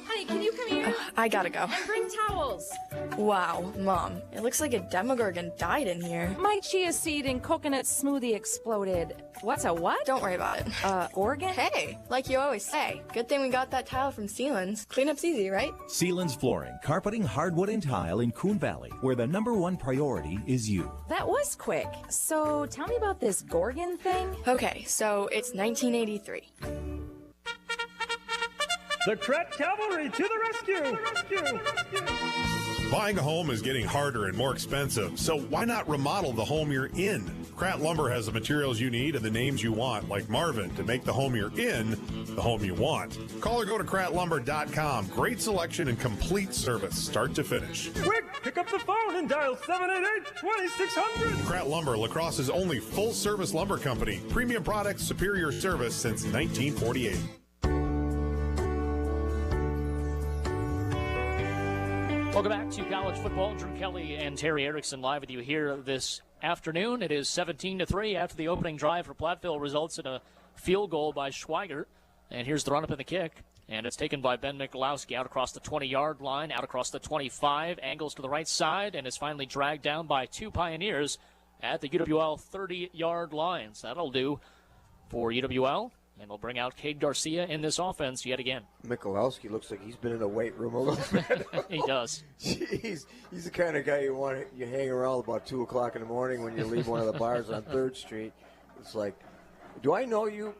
Honey, can you come here? I gotta go. And bring towels. Wow, Mom, it looks like a Demogorgon died in here. My chia seed and coconut smoothie exploded. What's a what? Don't worry about it. Gorgon? Hey, like you always say, good thing we got that tile from Sealands. Cleanup's easy, right? Sealands Flooring, carpeting, hardwood, and tile in Coon Valley, where the #1 priority is you. That was quick. So tell me about this Gorgon thing. Okay, so it's 1983. The Kret Cavalry to the rescue! Buying a home is getting harder and more expensive, so why not remodel the home you're in? Krat Lumber has the materials you need and the names you want, like Marvin, to make the home you're in the home you want. Call or go to KratLumber.com. Great selection and complete service, start to finish. Quick, pick up the phone and dial 788-2600. Krat Lumber, La Crosse's only full-service lumber company. Premium products, superior service since 1948. Welcome back to college football. Drew Kelly and Terry Erickson live with you here this afternoon. It is 17-3 after the opening drive for Platteville results in a field goal by Schweigert. And here's the run-up in the kick. And it's taken by Ben Michalowski out across the 20-yard line, out across the 25, angles to the right side, and is finally dragged down by two Pioneers at the UWL 30-yard line. So that'll do for UWL. And they'll bring out Cade Garcia in this offense yet again. Michalowski looks like he's been in the weight room a little bit. He does. He's the kind of guy you hang around about 2 o'clock in the morning when you leave one of the bars on 3rd Street. It's like, do I know you?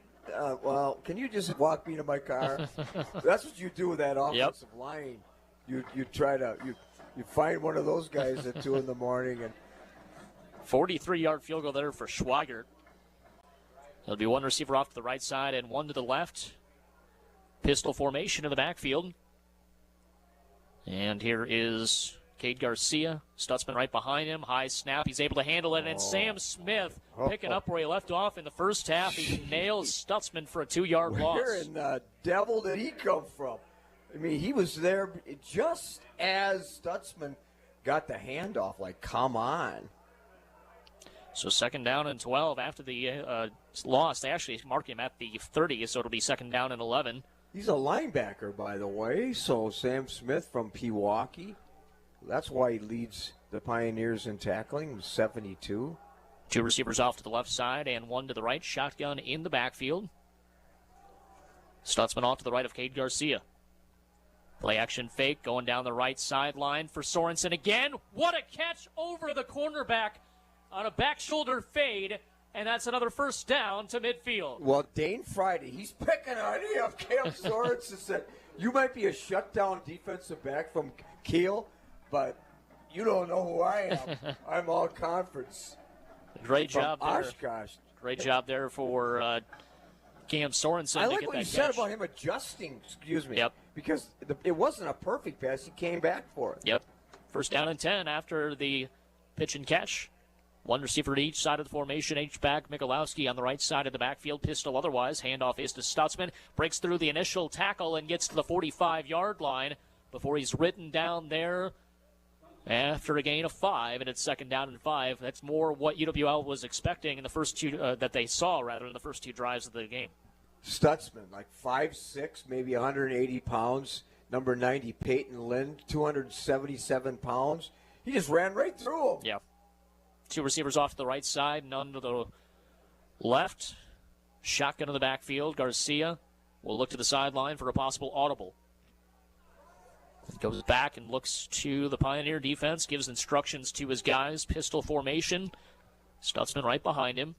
Well, can you just walk me to my car? That's what you do with that offensive line. You try to you find one of those guys at 2 in the morning. And 43-yard field goal there for Schweigert. There'll be one receiver off to the right side and one to the left. Pistol formation in the backfield. And here is Cade Garcia. Stutzman right behind him. High snap. He's able to handle it. And Sam Smith picking up where he left off in the first half. He nails Stutzman for a 2-yard loss. Where in the devil did he come from? I mean, he was there just as Stutzman got the handoff. Like, come on. So 2nd down and 12 after the loss. They actually marked him at the 30, so it'll be 2nd down and 11. He's a linebacker, by the way. So Sam Smith from Pewaukee. That's why he leads the Pioneers in tackling, 72. Two receivers off to the left side and one to the right. Shotgun in the backfield. Stutzman off to the right of Cade Garcia. Play action fake going down the right sideline for Sorensen again. What a catch over the cornerback on a back shoulder fade, and that's another 1st down to midfield. Well, Dane Friday, he's picking on him. Cam Sorensen said, you might be a shutdown defensive back from Kiel, but you don't know who I am. I'm all conference. Great job there. Oshkosh. Great job there for Cam Sorensen. I like to get what you that said catch. about him adjusting, Yep. because it wasn't a perfect pass. He came back for it. Yep. 1st down and 10 after the pitch and catch. One receiver to each side of the formation. H-back Michalowski on the right side of the backfield. Pistol otherwise. Handoff is to Stutzman. Breaks through the initial tackle and gets to the 45-yard line before he's written down there after a gain of 5, and it's 2nd down and 5. That's more what UWL was expecting in the first two, that they saw, rather, in the first 2 drives of the game. Stutzman, like 5'6", maybe 180 pounds. Number 90, Peyton Lind, 277 pounds. He just ran right through him. Yeah. Two receivers off to the right side, none to the left. Shotgun in the backfield. Garcia will look to the sideline for a possible audible. Goes back and looks to the Pioneer defense, gives instructions to his guys. Pistol formation. Stutzman right behind him.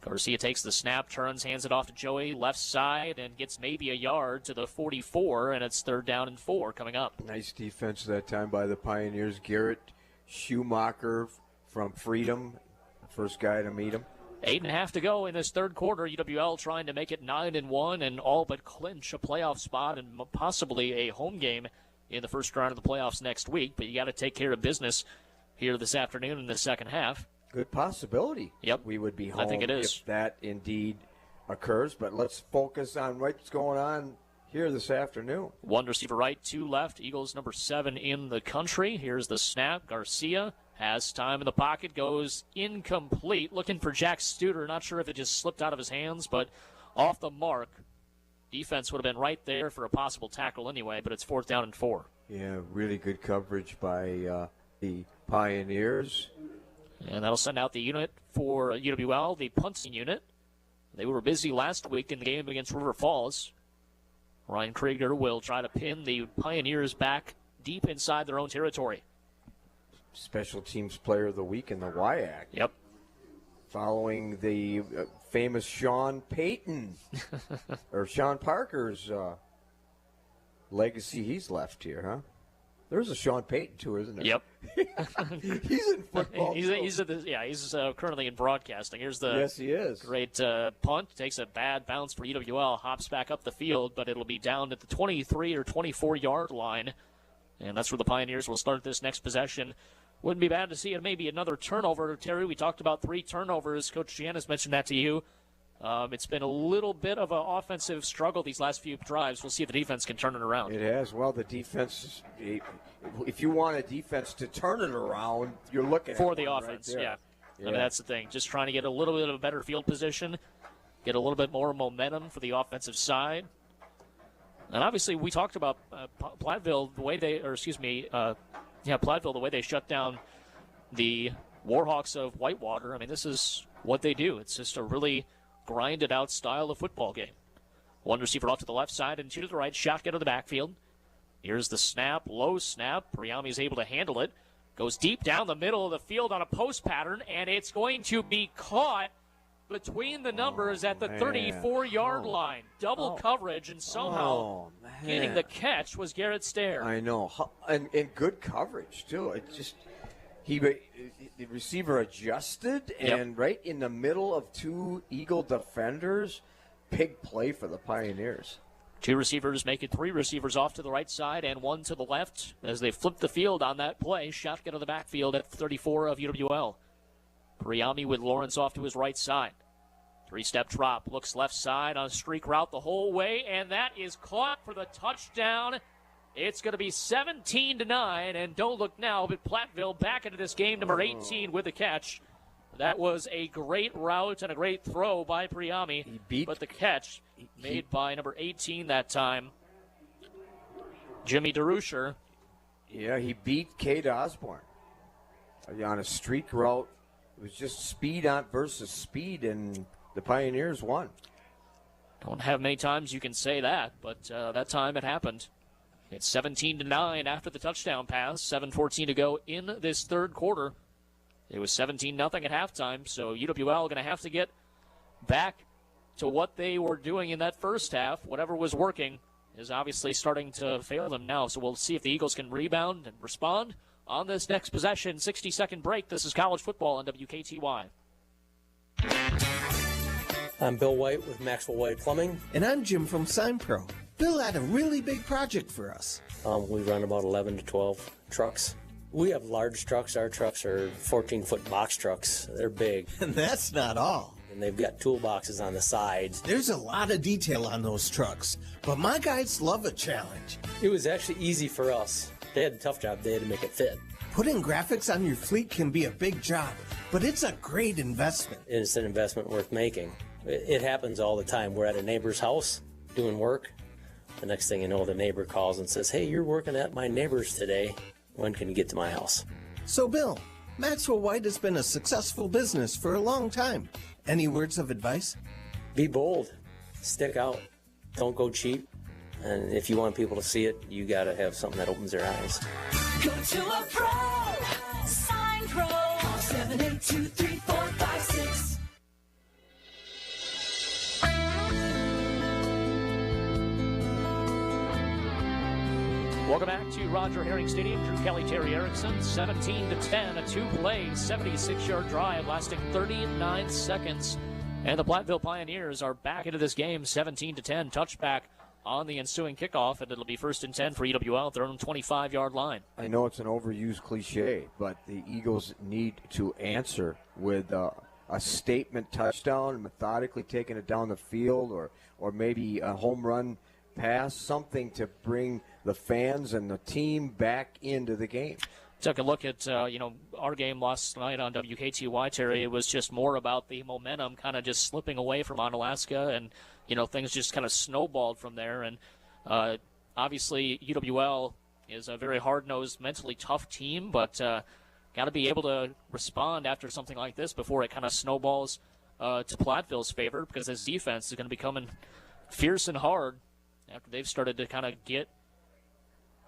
Garcia takes the snap, turns, hands it off to Joey, left side, and gets maybe a yard to the 44, and it's 3rd down and 4 coming up. Nice defense that time by the Pioneers. Garrett Schumacher from Freedom, first guy to meet him. 8.5 to go in this 3rd quarter. UWL trying to make it 9-1 and all but clinch a playoff spot and possibly a home game in the first round of the playoffs next week. But you got to take care of business here this afternoon in the 2nd half. Good possibility. Yep. We would be home I think it is. if that indeed occurs. But let's focus on what's going on here this afternoon. One receiver right, two left. Eagles number 7 in the country. Here's the snap. Garcia has time in the pocket, goes incomplete. Looking for Jack Studer. Not sure if it just slipped out of his hands, but off the mark. Defense would have been right there for a possible tackle anyway, but it's 4th down and 4. Yeah, really good coverage by the Pioneers. And that'll send out the unit for UWL, the punting unit. They were busy last week in the game against River Falls. Ryan Krieger will try to pin the Pioneers back deep inside their own territory. Special Teams Player of the Week in the WIAC. Yep. Following the famous Sean Payton, or Sean Parker's legacy he's left here, huh? There's a Sean Payton too, isn't there? Yep. He's in football. He's currently in broadcasting. Here's the yes, he is. Great punt. Takes a bad bounce for UWL. Hops back up the field, but it'll be down at the 23 or 24-yard line. And that's where the Pioneers will start this next possession. Wouldn't be bad to see it. Maybe another turnover. Terry, we talked about 3 turnovers. Coach Giannis mentioned that to you. It's been a little bit of an offensive struggle these last few drives. We'll see if the defense can turn it around. It has. Well, the defense, if you want a defense to turn it around, you're looking for at the one offense, right there. yeah. I mean, that's the thing. Just trying to get a little bit of a better field position, get a little bit more momentum for the offensive side. And obviously, we talked about Platteville, the way Platteville, the way they shut down the Warhawks of Whitewater. I mean, this is what they do. It's just a really grinded out style of football game. One receiver off to the left side and 2 to the right. Shotgun to the backfield. Here's the snap, low snap. Priami is able to handle it. Goes deep down the middle of the field on a post pattern, and it's going to be caught between the numbers at the 34-yard line. Double coverage, and somehow getting the catch was Garrett Stair. I know, and good coverage too. It just the receiver adjusted, and right in the middle of 2 Eagle defenders. Big play for the Pioneers. 2 receivers make it 3 receivers off to the right side and 1 to the left as they flip the field on that play. Shotgun to the backfield at 34 of UWL. Priami with Lawrence off to his right side. 3-step drop, looks left side on a streak route the whole way, and that is caught for the touchdown. It's going to be 17-9, and don't look now, but Platteville back into this game, number 18 with the catch. That was a great route and a great throw by Priami, but the catch made by number 18 that time, Jimmy DeRuscher. Yeah, he beat Cade Osborne on a streak route. It was just speed on versus speed, and the Pioneers won. Don't have many times you can say that, but that time it happened. It's 17-9 after the touchdown pass. 7:14 to go in this third quarter. It was 17-0 at halftime, so UWL going to have to get back to what they were doing in that first half. Whatever was working is obviously starting to fail them now, so we'll see if the Eagles can rebound and respond on this next possession. 60-second break. This is college football on WKTY. I'm Bill White with Maxwell White Plumbing. And I'm Jim from Sign Pro. Bill had a really big project for us. We run about 11 to 12 trucks. We have large trucks. Our trucks are 14-foot box trucks. They're big. And that's not all. And they've got toolboxes on the sides. There's a lot of detail on those trucks, but my guys love a challenge. It was actually easy for us. They had a tough job. They had to make it fit. Putting graphics on your fleet can be a big job, but it's a great investment. It's an investment worth making. It happens all the time. We're at a neighbor's house doing work. The next thing you know, the neighbor calls and says, "Hey, you're working at my neighbor's today. When can you get to my house?" So, Bill, Maxwell White has been a successful business for a long time. Any words of advice? Be bold. Stick out. Don't go cheap. And if you want people to see it, you got to have something that opens their eyes. Go to a pro. Sign Pro. 7823456. Welcome back to Roger Herring Stadium. Drew Kelly, Terry Erickson, 17-10, a 2-play, 76-yard drive lasting 39 seconds. And the Platteville Pioneers are back into this game, 17-10, touchback on the ensuing kickoff, and it'll be 1st and 10 for EWL at their own 25-yard line. I know it's an overused cliche, but the Eagles need to answer with a statement touchdown, methodically taking it down the field, or maybe a home run pass, something to bring the fans and the team back into the game. Took a look at our game last night on WKTY, Terry. It was just more about the momentum kind of just slipping away from Onalaska, and things just kind of snowballed from there. And obviously UWL is a very hard-nosed, mentally tough team, but got to be able to respond after something like this before it kind of snowballs to Platteville's favor, because this defense is going to be coming fierce and hard after they've started to kind of get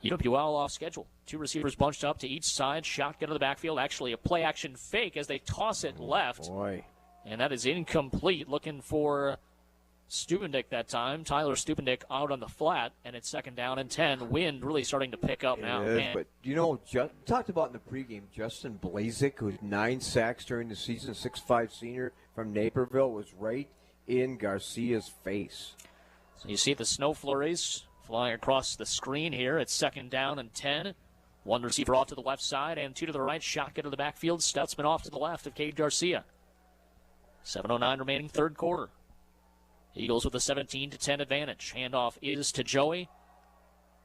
UWL off schedule. 2 receivers bunched up to each side, shotgun to the backfield, actually a play-action fake as they toss it left. Boy. And that is incomplete, looking for Stubendick that time. Tyler Stubendick out on the flat, and it's 2nd down and 10. Wind really starting to pick up now. It is, but talked about in the pregame, Justin Blazik, who's 9 sacks during the season, 6'5" senior from Naperville, was right in Garcia's face. So you see the snow flurries flying across the screen here. It's 2nd down and 10. 1 receiver off to the left side and 2 to the right. Shotgun to the backfield. Stutzman off to the left of Cade Garcia. 7:09 remaining, 3rd quarter. Eagles with a 17-10 advantage. Handoff is to Joey.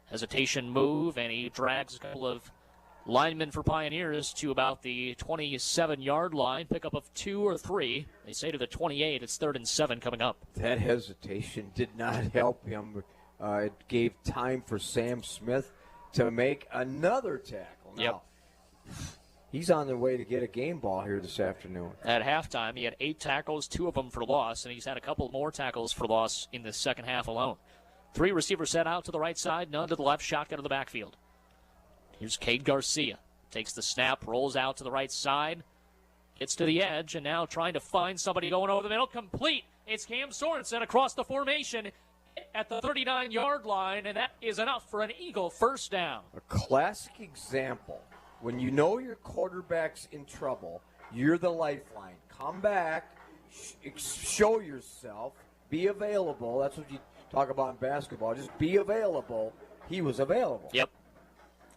Hesitation move, and he drags a couple of linemen for Pioneers to about the 27-yard line. Pickup of 2 or 3. They say to the 28. It's 3rd and 7 coming up. That hesitation did not help him. It gave time for Sam Smith to make another tackle. Now, he's on the way to get a game ball here this afternoon. At halftime, he had 8 tackles, 2 of them for loss, and he's had a couple more tackles for loss in the second half alone. 3 receivers set out to the right side, none to the left, shotgun to the backfield. Here's Cade Garcia. Takes the snap, rolls out to the right side, gets to the edge, and now trying to find somebody going over the middle. Complete. It's Cam Sorensen across the formation at the 39-yard line, and that is enough for an Eagle first down. A classic example. When you know your quarterback's in trouble, you're the lifeline. Come back, show yourself, be available. That's what you talk about in basketball. Just be available. He was available. Yep.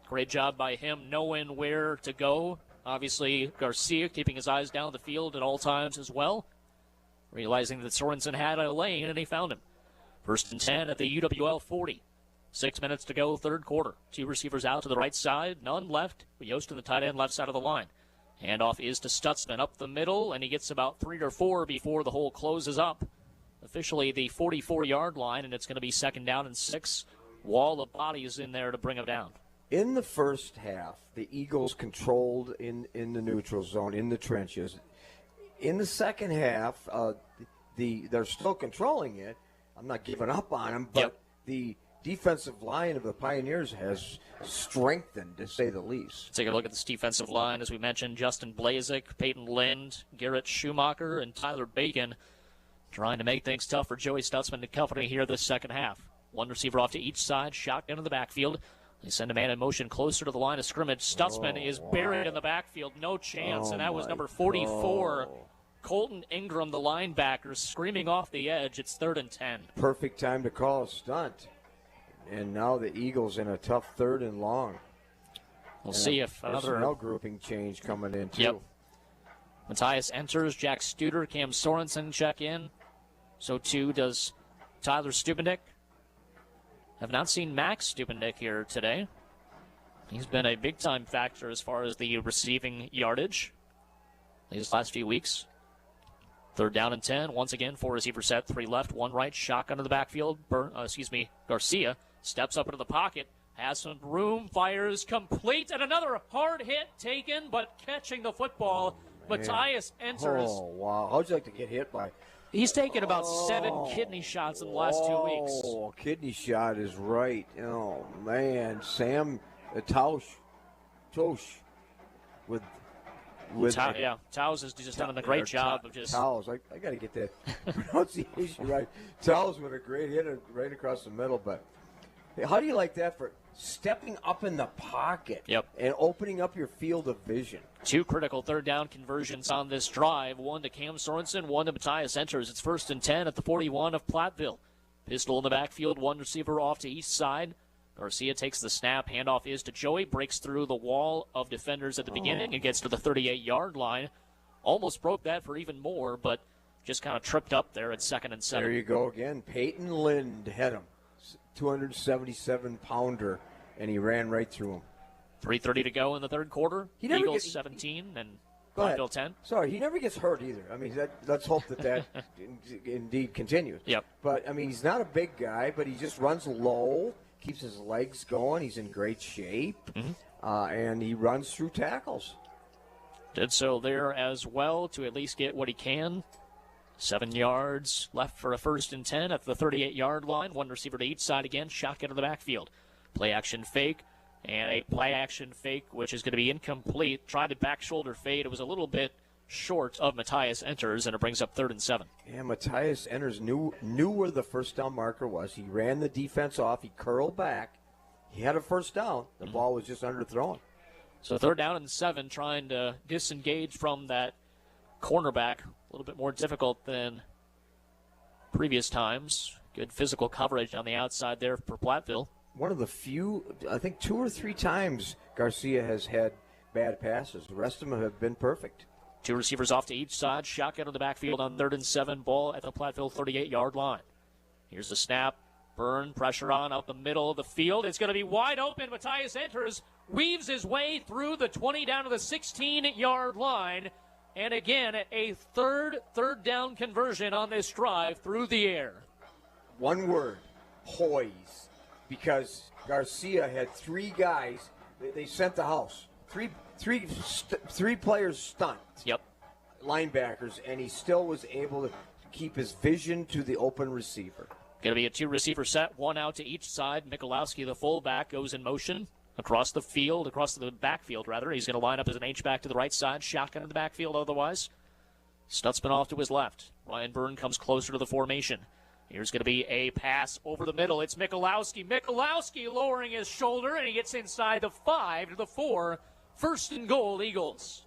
Great job by him knowing where to go. Obviously, Garcia keeping his eyes down the field at all times as well, realizing that Sorensen had a lane, and he found him. 1st and 10 at the UWL 40. 6 minutes to go, 3rd quarter. 2 receivers out to the right side, none left. Yost to the tight end, left side of the line. Handoff is to Stutzman up the middle, and he gets about 3 or 4 before the hole closes up. Officially the 44-yard line, and it's going to be 2nd down and 6. Wall of bodies in there to bring him down. In the first half, the Eagles controlled in the neutral zone, in the trenches. In the second half, they're still controlling it. I'm not giving up on them, but the defensive line of the Pioneers has strengthened, to say the least. Take a look at this defensive line. As we mentioned, Justin Blazik, Peyton Lind, Garrett Schumacher, and Tyler Bacon trying to make things tough for Joey Stutzman and company here this second half. 1 receiver off to each side, shotgun in the backfield. They send a man in motion closer to the line of scrimmage. Stutzman is buried in the backfield. No chance, and that was number 44. Colton Ingram, the linebacker, screaming off the edge. It's 3rd and 10. Perfect time to call a stunt. And now the Eagles in a tough 3rd and long. We'll see if another personnel grouping change coming in, too. Yep. Matthias enters. Jack Studer, Cam Sorensen check in. So, too, does Tyler Stubendick. Have not seen Max Stubendick here today. He's been a big-time factor as far as the receiving yardage these last few weeks. 3rd down and 10. Once again, 4 receiver set, 3 left, 1 right. Shotgun to the backfield. Garcia steps up into the pocket, has some room, fires complete, and another hard hit taken, but catching the football. Matthias enters. Oh, wow. How'd you like to get hit by? He's taken about 7 kidney shots in the last 2 weeks. Oh, kidney shot is right. Oh, man. Sam Tosh with Towles has just done a great job of just... Towles, I got to get that pronunciation right. Towles with a great hit right across the middle, but how do you like that for stepping up in the pocket and opening up your field of vision? 2 critical 3rd down conversions on this drive. 1 to Cam Sorensen, 1 to Matthias Enters. It's 1st and 10 at the 41 of Platteville. Pistol in the backfield, 1 receiver off to each side. Garcia takes the snap. Handoff is to Joey. Breaks through the wall of defenders at the beginning and gets to the 38-yard line. Almost broke that for even more, but just kind of tripped up there at 2nd and 7. There you go again. Peyton Lind had him. 277-pounder, and he ran right through him. 3:30 to go in the third quarter. He never Eagles gets- 17 and Go ahead. Platteville 10. Sorry, he never gets hurt either. I mean, let's hope that indeed continues. Yep. But, I mean, he's not a big guy, but he just runs low, keeps his legs going. He's in great shape, and he runs through tackles. Did so there as well to at least get what he can. 7 yards left for a 1st and 10 at the 38-yard line. One receiver to each side again. Shotgun to the backfield. Play action fake and a play action fake, which is going to be incomplete. Tried to back shoulder fade. It was a little bit short of Matthias Enters, and it brings up 3rd and 7. Yeah, Matthias Enters knew where the first down marker was. He ran the defense off. He curled back. He had a first down. The ball was just underthrown. So 3rd down and 7, trying to disengage from that cornerback. A little bit more difficult than previous times. Good physical coverage on the outside there for Platteville. One of the few, I think 2 or 3 times Garcia has had bad passes. The rest of them have been perfect. 2 receivers off to each side. Shotgun in the backfield on 3rd and 7. Ball at the Platteville 38-yard line. Here's the snap. Burn, pressure on up the middle of the field. It's going to be wide open. Matthias Enters, weaves his way through the 20 down to the 16-yard line. And again, a third down conversion on this drive through the air. One word, poise. Because Garcia had 3 guys. They sent the house. Three players stunt. Yep. Linebackers, and he still was able to keep his vision to the open receiver. Going to be a 2-receiver set, 1 out to each side. Mikulowski, the fullback, goes in motion across the field, across the backfield, rather. He's going to line up as an H-back to the right side. Shotgun in the backfield otherwise. Stutzman off to his left. Ryan Byrne comes closer to the formation. Here's going to be a pass over the middle. It's Mikulowski. Mikulowski lowering his shoulder, and he gets inside the 5 to the 4. 1st and goal, Eagles.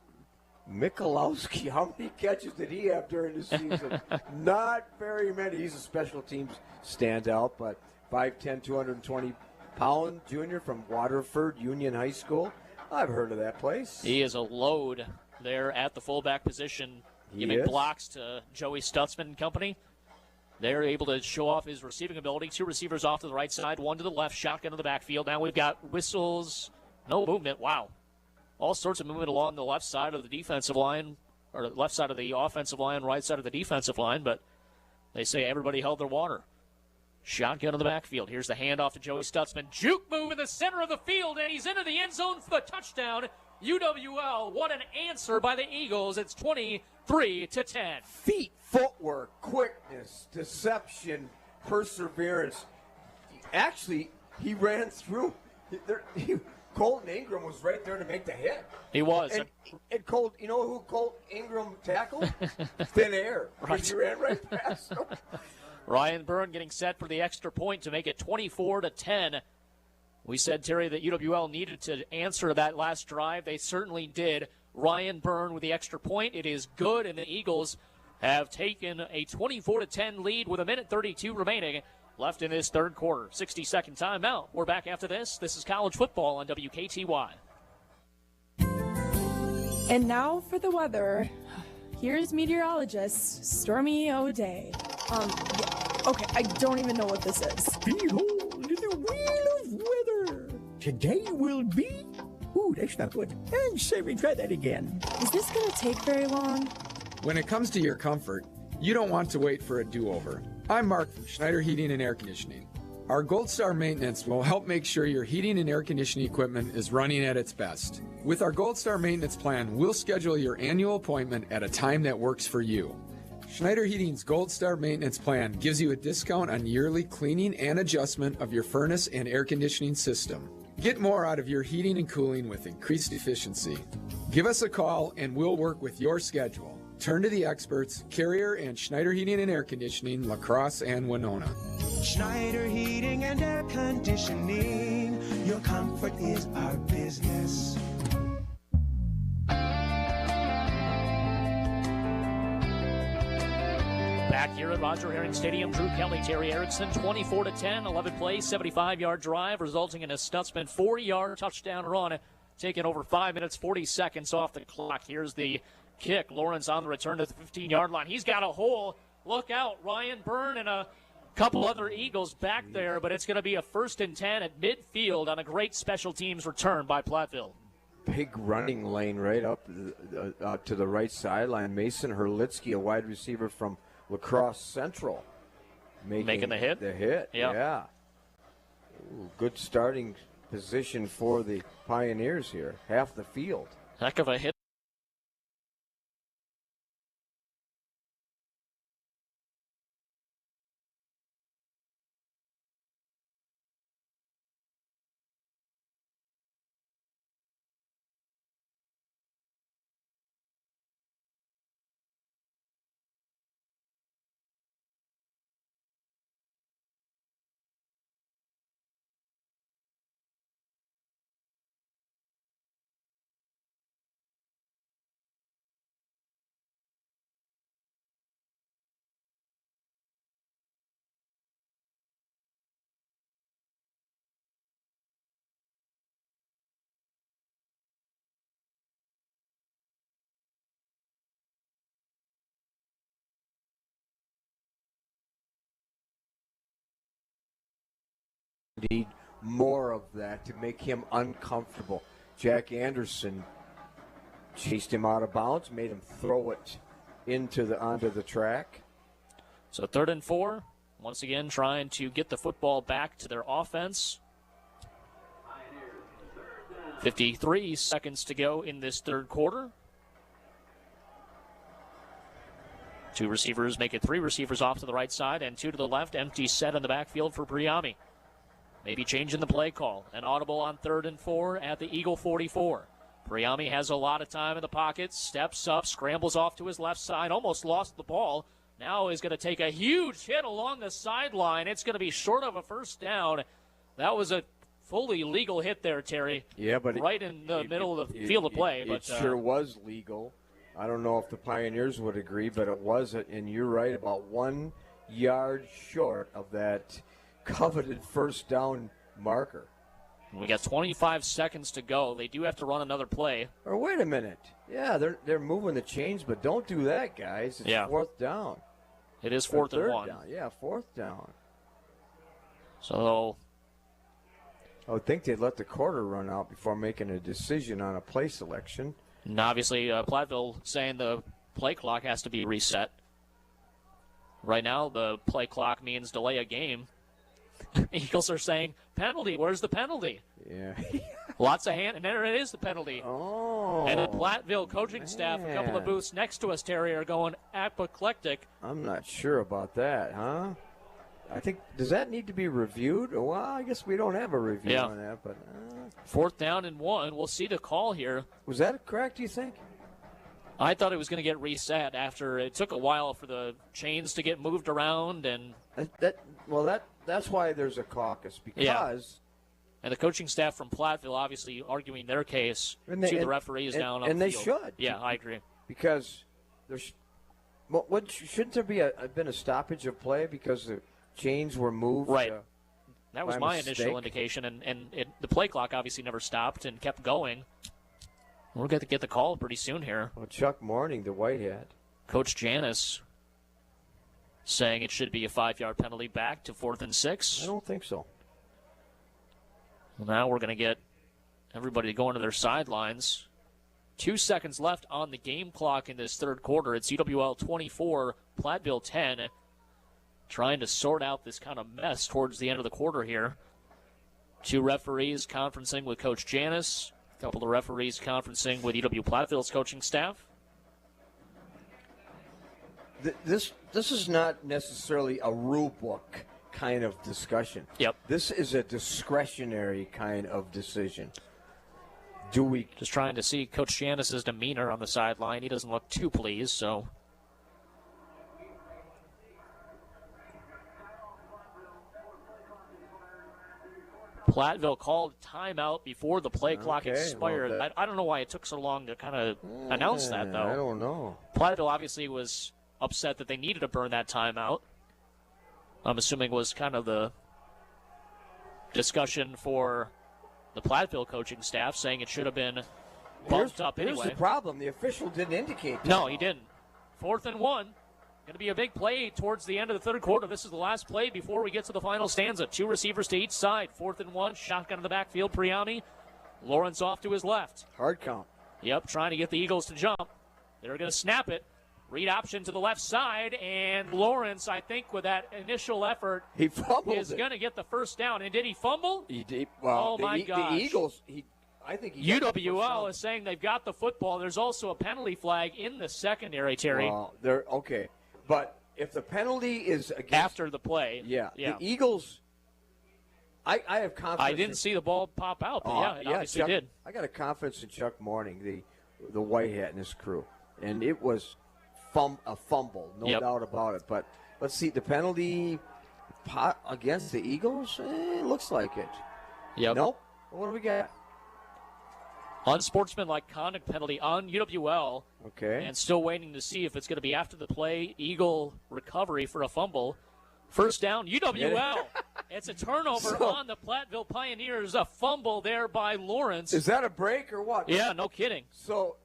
Mikulowski, how many catches did he have during the season? Not very many. He's a special teams standout, but 5'10", 220-pound junior from Waterford Union High School. I've heard of that place. He is a load there at the fullback position, giving blocks to Joey Stutzman and company. They're able to show off his receiving ability. 2 receivers off to the right side, 1 to the left, shotgun to the backfield. Now we've got whistles, no movement. Wow. All sorts of movement along the left side of the defensive line, or left side of the offensive line, right side of the defensive line, but they say everybody held their water. Shotgun in the backfield. Here's the handoff to Joey Stutzman. Juke move in the center of the field, and he's into the end zone for the touchdown. UWL, what an answer by the Eagles. It's 23-10. Feet, footwork, quickness, deception, perseverance. Actually, he ran through. Colton Ingram was right there to make the hit. He was. And Colt, you know who Colt Ingram tackled? Thin air. Right. He ran right past him. Ryan Byrne getting set for the extra point to make it 24-10. We said, Terry, that UWL needed to answer that last drive. They certainly did. Ryan Byrne with the extra point. It is good, and the Eagles have taken a 24-10 lead with 1:32 remaining left in this third quarter. 60-second timeout. We're back after this. This is college football on WKTY. And now for the weather. Here's meteorologist Stormy O'Day. Okay, I don't even know what this is. Behold the wheel of weather. Today will be... Ooh, that's not good. And say we try that again. Is this going to take very long? When it comes to your comfort, you don't want to wait for a do-over. I'm Mark from Schneider Heating and Air Conditioning. Our Gold Star maintenance will help make sure your heating and air conditioning equipment is running at its best. With our Gold Star maintenance plan, we'll schedule your annual appointment at a time that works for you. Schneider Heating's Gold Star maintenance plan gives you a discount on yearly cleaning and adjustment of your furnace and air conditioning system. Get more out of your heating and cooling with increased efficiency. Give us a call and we'll work with your schedule. Turn to the experts, Carrier and Schneider Heating and Air Conditioning, La Crosse and Winona. Schneider Heating and Air Conditioning, your comfort is our business. Back here at Roger Herring Stadium, Drew Kelly, Terry Erickson, 24-10, 11 plays, 75-yard drive, resulting in a Stutzman 40-yard touchdown run, taking over 5 minutes, 40 seconds off the clock. Here's the kick. Lawrence on the return to the 15-yard line. He's got a hole. Look out. Ryan Byrne and a Couple other Eagles back there, but it's going to be a 1st and 10 at midfield on a great special teams return by Platteville. Big running lane right up to the right sideline. Mason Herlitsky, a wide receiver from La Crosse Central, making the hit. The hit, Yep. yeah. Ooh, good starting position for the Pioneers here. Half the field. Heck of a hit. Need more of that to make him uncomfortable. Jack Anderson chased him out of bounds, made him throw it onto the track. So 3rd and 4, once again trying to get the football back to their offense. 53 seconds to go in this 3rd quarter. 2 receivers make it 3 receivers off to the right side and 2 to the left. Empty set in the backfield for Priami. Maybe changing the play call. An audible on 3rd and 4 at the Eagle 44. Priami has a lot of time in the pocket, steps up, scrambles off to his left side, almost lost the ball. Now is going to take a huge hit along the sideline. It's going to be short of a 1st down. That was a fully legal hit there, Terry. Yeah, but right in the middle of the field of play. It sure was legal. I don't know if the Pioneers would agree, but it was, and you're right, about 1 yard short of that coveted 1st down marker. We got 25 seconds to go. They do have to run another play. Or wait a minute. Yeah, they're moving the chains, but don't do that, guys. It's 4th down. It is 4th and 1. Down. Yeah, 4th down. So I would think they'd let the quarter run out before making a decision on a play selection. And obviously, Platteville saying the play clock has to be reset. Right now, the play clock means delay a game. Eagles are saying, penalty, where's the penalty? Yeah. Lots of hand, and there it is, the penalty. Oh. And the Platteville coaching staff, a couple of booths next to us, Terry, are going apoplectic. I'm not sure about that, huh? I think, does that need to be reviewed? Well, I guess we don't have a review on that, but... 4th down and 1. We'll see the call here. Was that correct, do you think? I thought it was going to get reset after it took a while for the chains to get moved around. And that's why there's a caucus, because... Yeah. And the coaching staff from Platteville obviously arguing their case to the referees down on the field. And they should. Yeah, I agree. Because there's... shouldn't there be been a stoppage of play because the chains were moved? Right. That was my mistake. initial indication, and the play clock obviously never stopped and kept going. We're going to get the call pretty soon here. Well, Chuck Morning, the white hat. Coach Janis saying it should be a 5-yard penalty back to 4th and 6. I don't think so. Well, now we're going to get everybody going to their sidelines. 2 seconds left on the game clock in this 3rd quarter. It's UWL 24, Platteville 10. Trying to sort out this kind of mess towards the end of the quarter here. 2 referees conferencing with Coach Janis. A couple of referees conferencing with UW-Platteville's coaching staff. This is not necessarily a rule book kind of discussion. Yep. This is a discretionary kind of decision. Just trying to see Coach Janis's demeanor on the sideline. He doesn't look too pleased, so... Platteville called timeout before the play clock expired. Well, I don't know why it took so long to kind of announce that, though. I don't know. Platteville obviously was upset that they needed to burn that timeout. I'm assuming was kind of the discussion for the Platteville coaching staff, saying it should have been bumped up anyway. Here's the problem. The official didn't indicate that. No, he didn't. 4th and 1. Going to be a big play towards the end of the third quarter. This is the last play before we get to the final stanza. 2 receivers to each side. 4th and 1. Shotgun in the backfield. Priami. Lawrence off to his left. Hard count. Yep, trying to get the Eagles to jump. They're going to snap it. Read option to the left side. And Lawrence, I think, with that initial effort, he fumbled is going to get the first down. And did he fumble? He did. Well, oh, my gosh. The Eagles, I think UWL is saying they've got the football. There's also a penalty flag in the secondary, Terry. Well, they're okay. But if the penalty is after the play, the Eagles, I have confidence. I didn't see the ball pop out, but obviously Chuck, did. I got a confidence in Chuck Morning, the white hat in his crew, and it was a fumble, no doubt about it. But let's see, the penalty against the Eagles, it looks like it. Yep. Nope. What do we got? Unsportsmanlike conduct penalty on UWL. Okay. And still waiting to see if it's going to be after the play. Eagle recovery for a fumble. First down, UWL. It's a turnover on the Platteville Pioneers. A fumble there by Lawrence. Is that a break or what? Yeah, no kidding. So,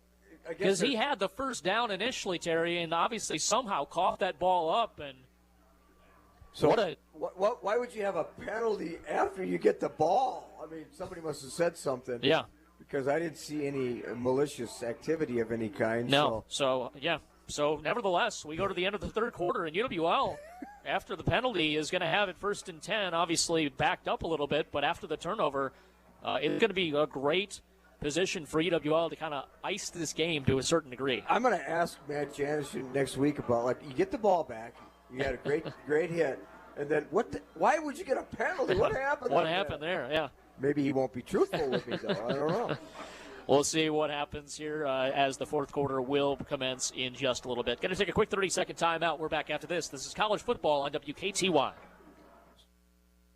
because he had the first down initially, Terry, and obviously somehow coughed that ball up. And so why would you have a penalty after you get the ball? I mean, somebody must have said something. Yeah. Because I didn't see any malicious activity of any kind. No. So nevertheless, we go to the end of the third quarter, and UWL, after the penalty, is going to have it 1st and 10, obviously backed up a little bit, but after the turnover, it's going to be a great position for UWL to kind of ice this game to a certain degree. I'm going to ask Matt Janish next week about, you get the ball back, you had a great hit, and then why would you get a penalty? What happened? What happened there? Yeah. Maybe he won't be truthful with me, though. I don't know. We'll see what happens here as the fourth quarter will commence in just a little bit. Going to take a quick 30-second timeout. We're back after this. This is college football on WKTY.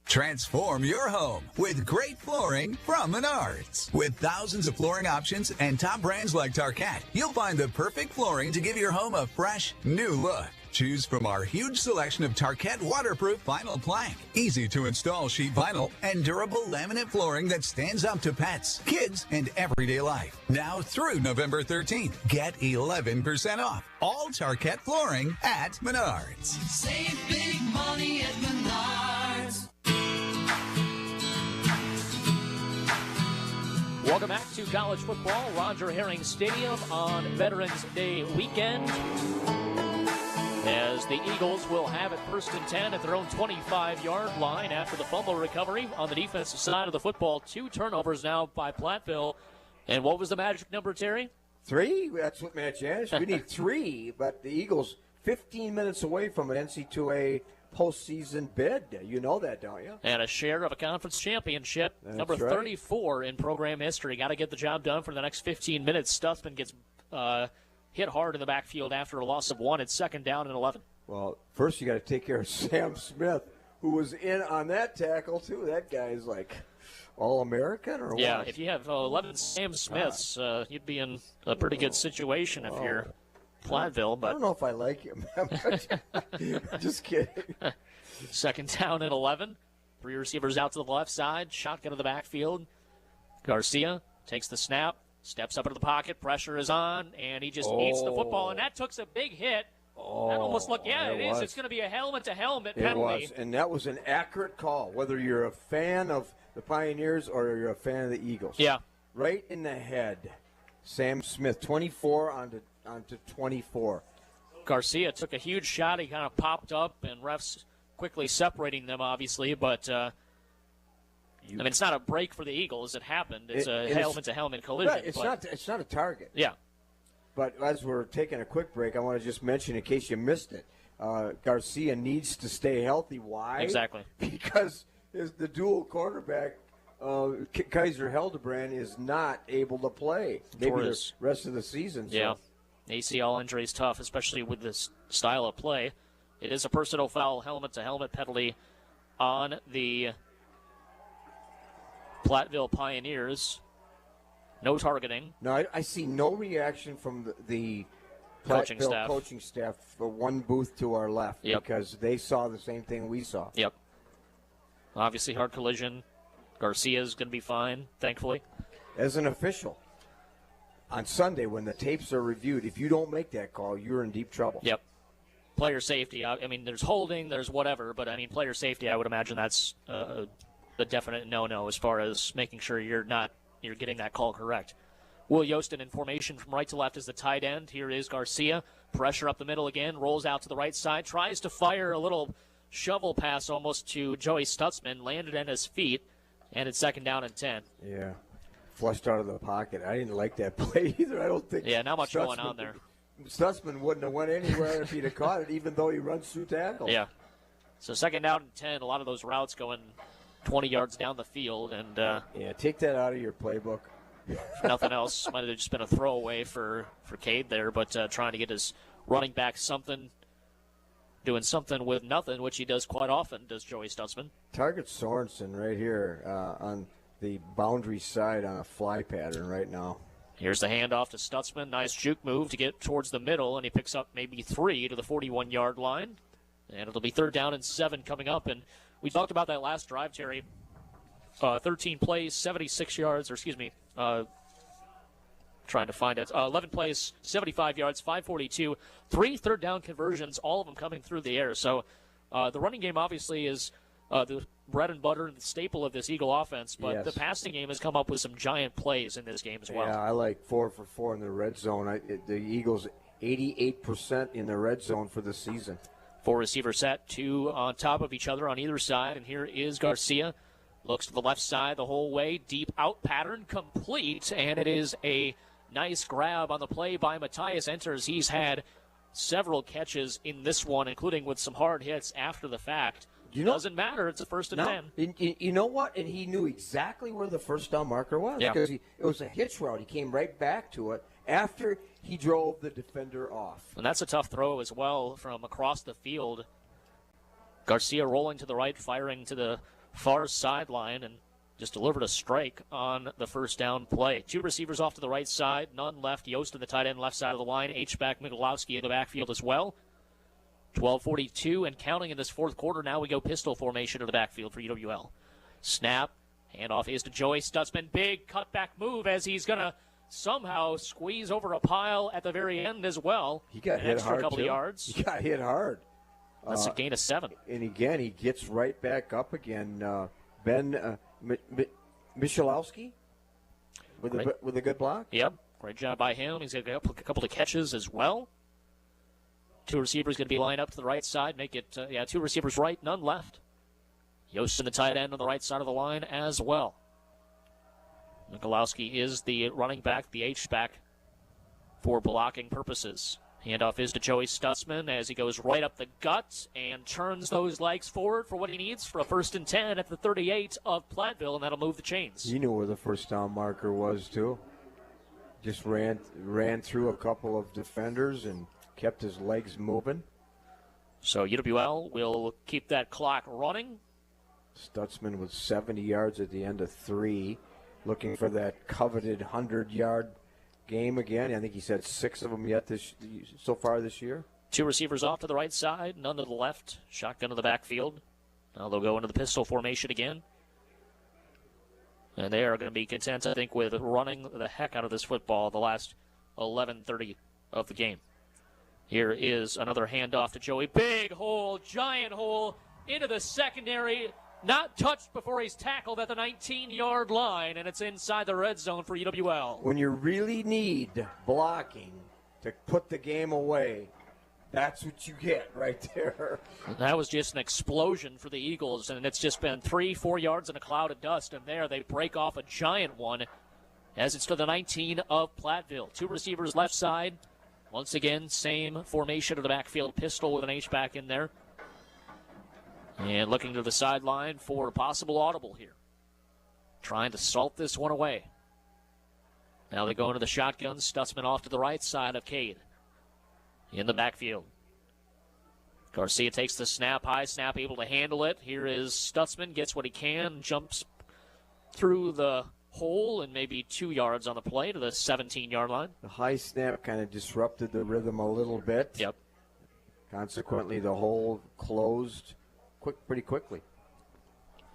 Transform your home with great flooring from Menards. With thousands of flooring options and top brands like Tarkett, you'll find the perfect flooring to give your home a fresh, new look. Choose from our huge selection of Tarkett waterproof vinyl plank, easy to install sheet vinyl, and durable laminate flooring that stands up to pets, kids, and everyday life. Now through November 13th, get 11% off all Tarkett flooring at Menards. Save big money at Menards. Welcome back to college football, Roger Herring Stadium on Veterans Day weekend. As the Eagles will have it 1st and 10 at their own 25-yard line after the fumble recovery on the defensive side of the football. 2 turnovers now by Platteville. And what was the magic number, Terry? 3? That's what Matt Janish. We need 3, but the Eagles 15 minutes away from an NC2A postseason bid. You know that, don't you? And a share of a conference championship. That's number right. 34 in program history. Got to get the job done for the next 15 minutes. Stutzman gets hit hard in the backfield after a loss of 1. It's 2nd down and 11. Well, first you got to take care of Sam Smith, who was in on that tackle, too. That guy's like All-American or what? Yeah, if you have 11 Sam Smiths, you'd be in a pretty good situation if you're Platteville. But I don't know if I like him. Just kidding. 2nd down and 11. 3 receivers out to the left side. Shotgun to the backfield. Garcia takes the snap. Steps up into the pocket, pressure is on, and he just eats the football. And that took a big hit. That almost looked, it is. It's going to be a helmet-to-helmet penalty. It was, and that was an accurate call, whether you're a fan of the Pioneers or you're a fan of the Eagles. Yeah. Right in the head. Sam Smith, 24 onto 24. Garcia took a huge shot. He kind of popped up, and refs quickly separating them, obviously, but it's not a break for the Eagles. It happened. It's a helmet-to-helmet collision. Right, it's not a target. Yeah. But as we're taking a quick break, I want to just mention, in case you missed it, Garcia needs to stay healthy. Why? Exactly. Because the dual quarterback, Kaiser Hildebrand, is not able to play. Maybe the rest of the season. So. Yeah. ACL injury is tough, especially with this style of play. It is a personal foul, helmet-to-helmet penalty on the Platteville Pioneers. No targeting. No, I see no reaction from the coaching staff for one booth to our left, because they saw the same thing we saw. Yep. Obviously, hard collision. Garcia's going to be fine, thankfully. As an official, on Sunday when the tapes are reviewed, if you don't make that call, you're in deep trouble. Yep. player safety. I mean, there's holding, there's whatever, but I mean, player safety, I would imagine that's a definite no-no as far as making sure you're getting that call correct. Will Yostin in formation from right to left as the tight end. Here is Garcia. Pressure up the middle again, rolls out to the right side, tries to fire a little shovel pass almost to Joey Stutzman, landed at his feet, and it's 2nd down and 10. Yeah, flushed out of the pocket. I didn't like that play either. I don't think. Yeah, not much going on there. Stutzman wouldn't have went anywhere if he'd have caught it, even though he runs through tackles. Yeah. So 2nd down and 10, a lot of those routes going 20 yards down the field. And yeah, take that out of your playbook. For nothing else, might have just been a throwaway for Cade there, but trying to get his running back doing something with nothing, which he does quite often, does Joey Stutzman. Target Sorensen right here on the boundary side on a fly pattern right now. Here's the handoff to Stutzman. Nice juke move to get towards the middle, and he picks up maybe 3 to the 41-yard line. And it'll be 3rd down and 7 coming up. And we talked about that last drive, Terry. 13 plays, 76 yards, or excuse me, trying to find it. 11 plays, 75 yards, 542, 3 third-down conversions, all of them coming through the air. So the running game obviously is the bread and butter and the staple of this Eagle offense, but yes, the passing game has come up with some giant plays in this game as well. Yeah, I like 4 for 4 in the red zone. The Eagles 88% in the red zone for the season. 4 receiver set, 2 on top of each other on either side, and here is Garcia. Looks to the left side the whole way, deep out pattern complete, and it is a nice grab on the play by Matthias Enters. He's had several catches in this one, including with some hard hits after the fact. Doesn't matter. It's a 1st and 10. You know what? And he knew exactly where the 1st down marker was. Yeah. Because it was a hitch route. He came right back to it after he drove the defender off. And that's a tough throw as well from across the field. Garcia rolling to the right, firing to the far sideline, and just delivered a strike on the 1st down play. 2 receivers off to the right side, none left. Yost in the tight end left side of the line. H-back Michalowski in the backfield as well. 12:42 and counting in this 4th quarter. Now we go pistol formation to the backfield for UWL. Snap. Handoff is to Joey Stutzman. Big cutback move as he's going to somehow squeeze over a pile at the very end as well. He got hit hard, couple too. Of yards. He got hit hard. That's a gain of 7. And again, he gets right back up again. Ben Michalowski with a good block. Yep. Great job by him. He's got a couple of catches as well. 2 receivers going to be lined up to the right side. Make it, 2 receivers right, none left. Yost in the tight end on the right side of the line as well. Michalowski is the running back, the H-back for blocking purposes. Handoff is to Joey Stutzman as he goes right up the gut and turns those legs forward for what he needs for a 1st and 10 at the 38 of Platteville, and that'll move the chains. He knew where the 1st down marker was, too. Just ran through a couple of defenders and kept his legs moving. So UWL will keep that clock running. Stutzman with 70 yards at the end of 3, looking for that coveted 100-yard game again. I think he's had 6 of them yet so far this year. 2 receivers off to the right side, none to the left. Shotgun to the backfield. Now they'll go into the pistol formation again. And they are going to be content, I think, with running the heck out of this football the last 11:30 of the game. Here is another handoff to Joey. Big hole, giant hole into the secondary. Not touched before he's tackled at the 19-yard line, and it's inside the red zone for UWL. When you really need blocking to put the game away, that's what you get right there. That was just an explosion for the Eagles, and it's just been 3-4 yards in a cloud of dust, and there they break off a giant one as it's to the 19 of Platteville. 2 receivers left side. Once again, same formation of the backfield, pistol with an H-back in there. And looking to the sideline for a possible audible here. Trying to salt this one away. Now they go into the shotgun. Stutzman off to the right side of Cade. In the backfield. Garcia takes the snap, high snap, able to handle it. Here is Stutzman, gets what he can, jumps through the hole and maybe 2 yards on the play to the 17-yard line. The high snap kind of disrupted the rhythm a little bit. Yep. Consequently, the hole closed pretty quickly.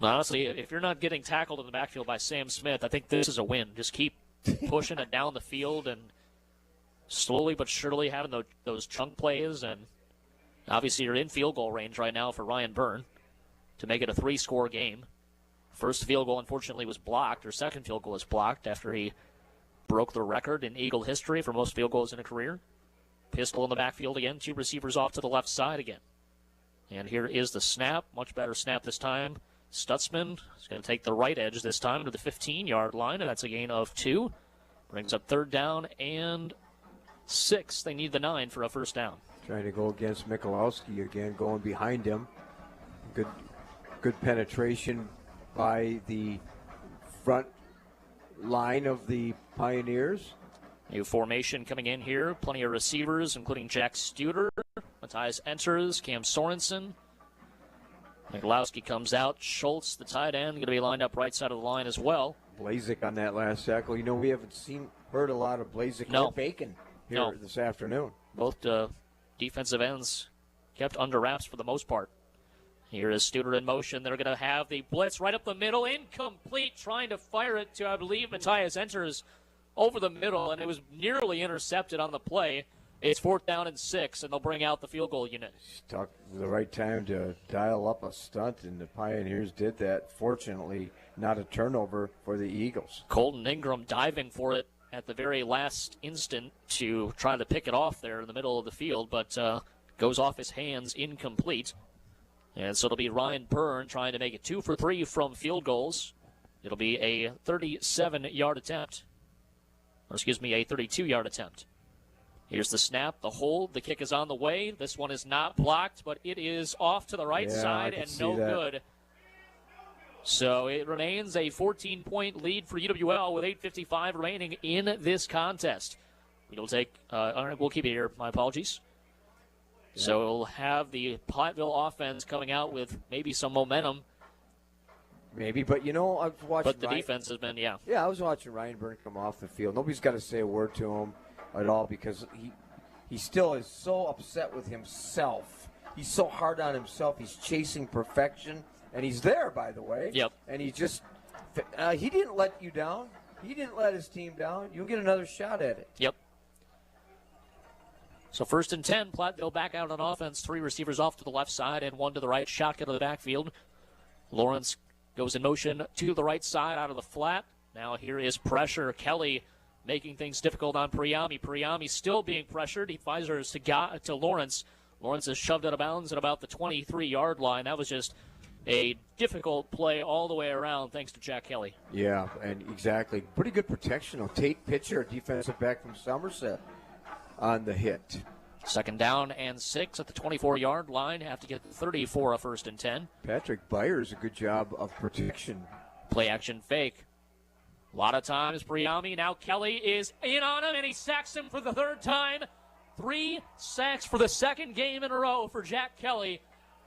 Honestly, if you're not getting tackled in the backfield by Sam Smith, I think this is a win. Just keep pushing it down the field and slowly but surely having those chunk plays, and Obviously, you're in field goal range right now for Ryan Byrne to make it a 3-score game. First field goal, unfortunately, was blocked, or second field goal was blocked after he broke the record in Eagle history for most field goals in a career. Pistol in the backfield again, 2 receivers off to the left side again. And here is the snap, much better snap this time. Stutzman is going to take the right edge this time to the 15-yard line, and that's a gain of 2. Brings up 3rd down and 6. They need the 9 for a first down. Trying to go against Michalowski again, going behind him. Good penetration by the front line of the Pioneers. New formation coming in here. Plenty of receivers, including Jack Studer. Matthias enters. Cam Sorensen. Michalowski comes out. Schultz, the tight end, going to be lined up right side of the line as well. Blazek on that last tackle. You know, we haven't heard a lot of Blazek or Bacon here this afternoon. Both defensive ends kept under wraps for the most part. Here is Studer in motion. They're going to have the blitz right up the middle. Incomplete, trying to fire it to, I believe, Matthias enters over the middle, and it was nearly intercepted on the play. It's 4th down and 6, and they'll bring out the field goal unit. Stuck the right time to dial up a stunt, and the Pioneers did that. Fortunately, not a turnover for the Eagles. Colton Ingram diving for it at the very last instant to try to pick it off there in the middle of the field, but goes off his hands, incomplete. And so it'll be Ryan Byrne trying to make it 2 for 3 from field goals. It'll be a 37-yard attempt. Or excuse me, a 32-yard attempt. Here's the snap, the hold, the kick is on the way. This one is not blocked, but it is off to the right side and no good. So it remains a 14-point lead for UWL with 8:55 remaining in this contest. We'll keep it here. My apologies. Yeah. So we'll have the Platteville offense coming out with maybe some momentum. Maybe, but I was watching. But the defense has been, Yeah, I was watching Ryan Byrne come off the field. Nobody's got to say a word to him at all because he still is so upset with himself. He's so hard on himself. He's chasing perfection, and he's there, by the way. Yep. And he just he didn't let you down. He didn't let his team down. You'll get another shot at it. Yep. So 1st and 10, Platteville back out on offense. 3 receivers off to the left side and 1 to the right. Shotgun to the backfield. Lawrence goes in motion to the right side out of the flat. Now here is pressure. Kelly making things difficult on Priami. Priami still being pressured. He fires to Lawrence. Lawrence is shoved out of bounds at about the 23-yard line. That was just a difficult play all the way around thanks to Jack Kelly. Yeah, and exactly. Pretty good protection. Tate Pitcher, defensive back from Somerset, on the hit. 2nd down and 6 at the 24-yard line. Have to get 30 for a 1st and 10. Patrick Byers, a good job of protection. Play action fake. A lot of times, Priami. Now Kelly is in on him, and he sacks him for the 3rd time. 3 sacks for the 2nd game in a row for Jack Kelly,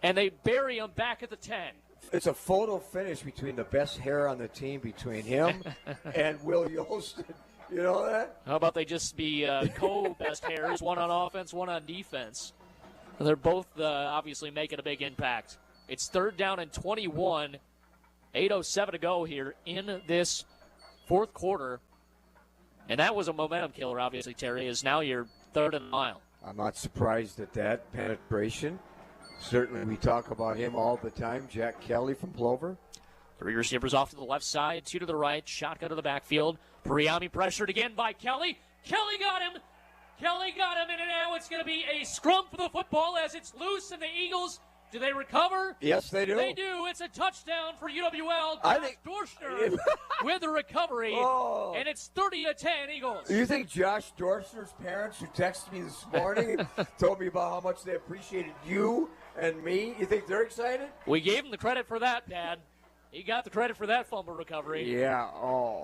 and they bury him back at the 10. It's a photo finish between the best hair on the team, between him and Will Yolston. You know that? How about they just be co-best hairs, one on offense, one on defense? They're both obviously making a big impact. It's 3rd down and 21. 8:07 to go here in this 4th quarter. And that was a momentum killer, obviously, Terry, is now your 3rd and mile. I'm not surprised at that penetration. Certainly we talk about him all the time. Jack Kelly from Plover. 3 receivers off to the left side, 2 to the right, shotgun to the backfield. Priami pressured again by Kelly. Kelly got him, and now it's going to be a scrum for the football as it's loose, and the Eagles, do they recover? Yes, they do. They do. It's a touchdown for UWL. Dorschner with the recovery, and it's 30-10 Eagles. Do you think Josh Dorschner's parents, who texted me this morning, told me about how much they appreciated you and me, you think they're excited? We gave him the credit for that, Dad. He got the credit for that fumble recovery. Yeah,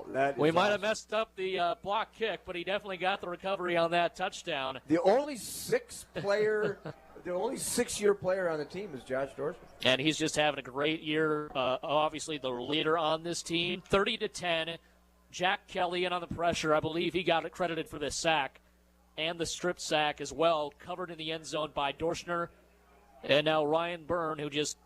that is We might have messed up the block kick, but he definitely got the recovery on that touchdown. The only 6-year player on the team is Josh Dorschner. And he's just having a great year. Obviously, the leader on this team. 30-10. Jack Kelly in on the pressure. I believe he got it credited for this sack and the strip sack as well, covered in the end zone by Dorschner. And now Ryan Byrne, who just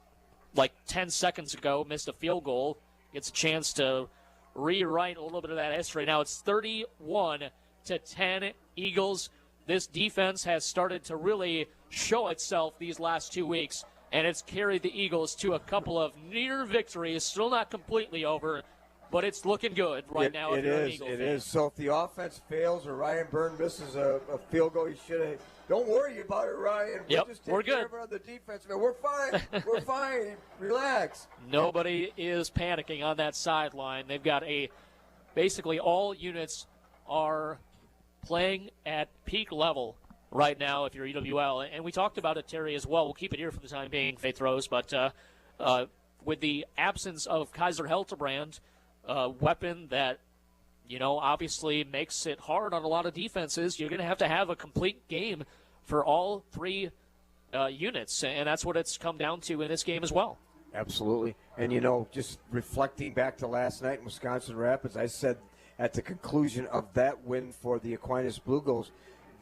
10 seconds ago missed a field goal, gets a chance to rewrite a little bit of that history. Now it's 31-10 Eagles. This defense has started to really show itself these last 2 weeks, and it's carried the Eagles to a couple of near victories. Still not completely over, but it's looking good right now. It is. So if the offense fails or Ryan Byrne misses a field goal, he should have. Don't worry about it, Ryan. Yep, we're good. Care of the defense, man. We're fine. We're fine. Relax. Nobody is panicking on that sideline. They've got basically all units are playing at peak level right now if you're EWL. And we talked about it, Terry, as well. We'll keep it here for the time being, Faith Rose. But with the absence of Kaiser Heltebrand, a weapon that, obviously makes it hard on a lot of defenses, you're going to have a complete game for all three units. And that's what it's come down to in this game as well. Absolutely. And, just reflecting back to last night in Wisconsin Rapids, I said at the conclusion of that win for the Aquinas Blue Gulls,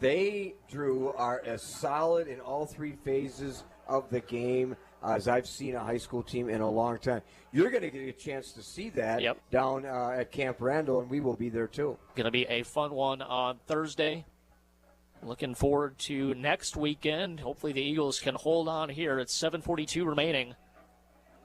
they, Drew, are as solid in all three phases of the game as I've seen a high school team in a long time. You're going to get a chance to see that down at Camp Randall, and we will be there too. Going to be a fun one on Thursday. Looking forward to next weekend. Hopefully the Eagles can hold on here. It's 7:42 remaining.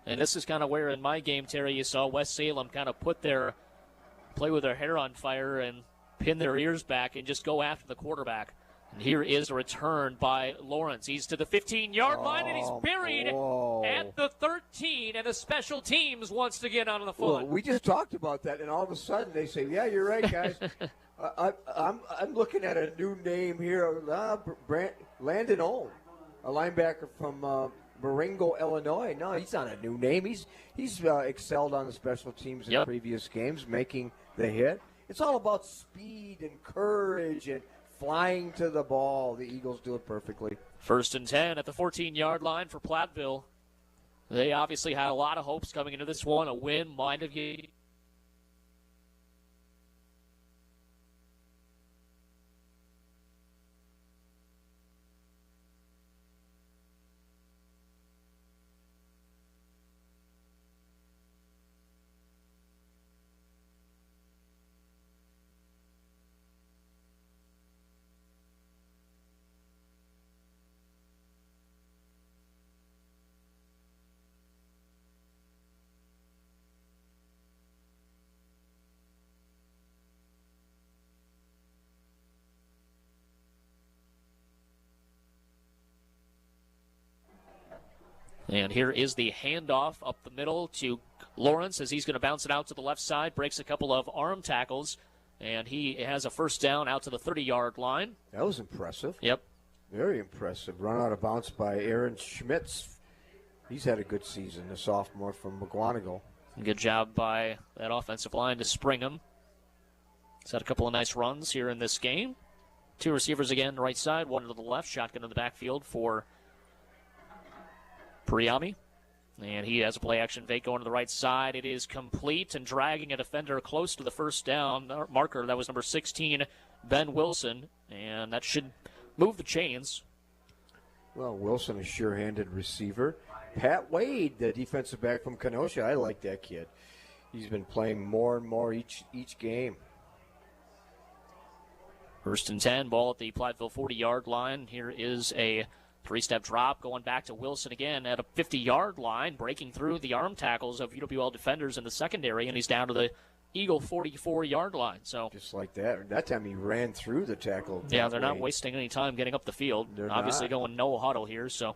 And this is kind of where in my game, Terry, you saw West Salem kind of play with their hair on fire and pin their ears back and just go after the quarterback. And here is a return by Lawrence. He's to the 15-yard line, and he's buried at the 13, and the special teams wants to get on the foot. Well, we just talked about that, and all of a sudden they say, yeah, you're right, guys. I'm looking at a new name here, Landon Ohm, a linebacker from Marengo, Illinois. No, he's not a new name. He's excelled on the special teams in previous games, making the hit. It's all about speed and courage and flying to the ball. The Eagles do it perfectly. 1st and 10 at the 14-yard line for Platteville. They obviously had a lot of hopes coming into this one. A win might have given. And here is the handoff up the middle to Lawrence as he's going to bounce it out to the left side, breaks a couple of arm tackles, and he has a first down out to the 30-yard line. That was impressive. Yep. Very impressive. Run out of bounds by Aaron Schmitz. He's had a good season, a sophomore from McGuanago. Good job by that offensive line to spring him. He's had a couple of nice runs here in this game. Two receivers again, right side, one to the left, shotgun in the backfield for Priami, and he has a play-action fake going to the right side. It is complete and dragging a defender close to the first down marker. That was number 16, Ben Wilson, and that should move the chains. Well, Wilson, a sure-handed receiver. Pat Wade, the defensive back from Kenosha, I like that kid. He's been playing more and more each game. 1st and 10, ball at the Platteville 40-yard line. Here is a three-step drop going back to Wilson again at a 50-yard line, breaking through the arm tackles of UWL defenders in the secondary, and he's down to the Eagle 44-yard line. So just like that. That time he ran through the tackle. Yeah, they're not wasting any time getting up the field. They're obviously going no huddle here, so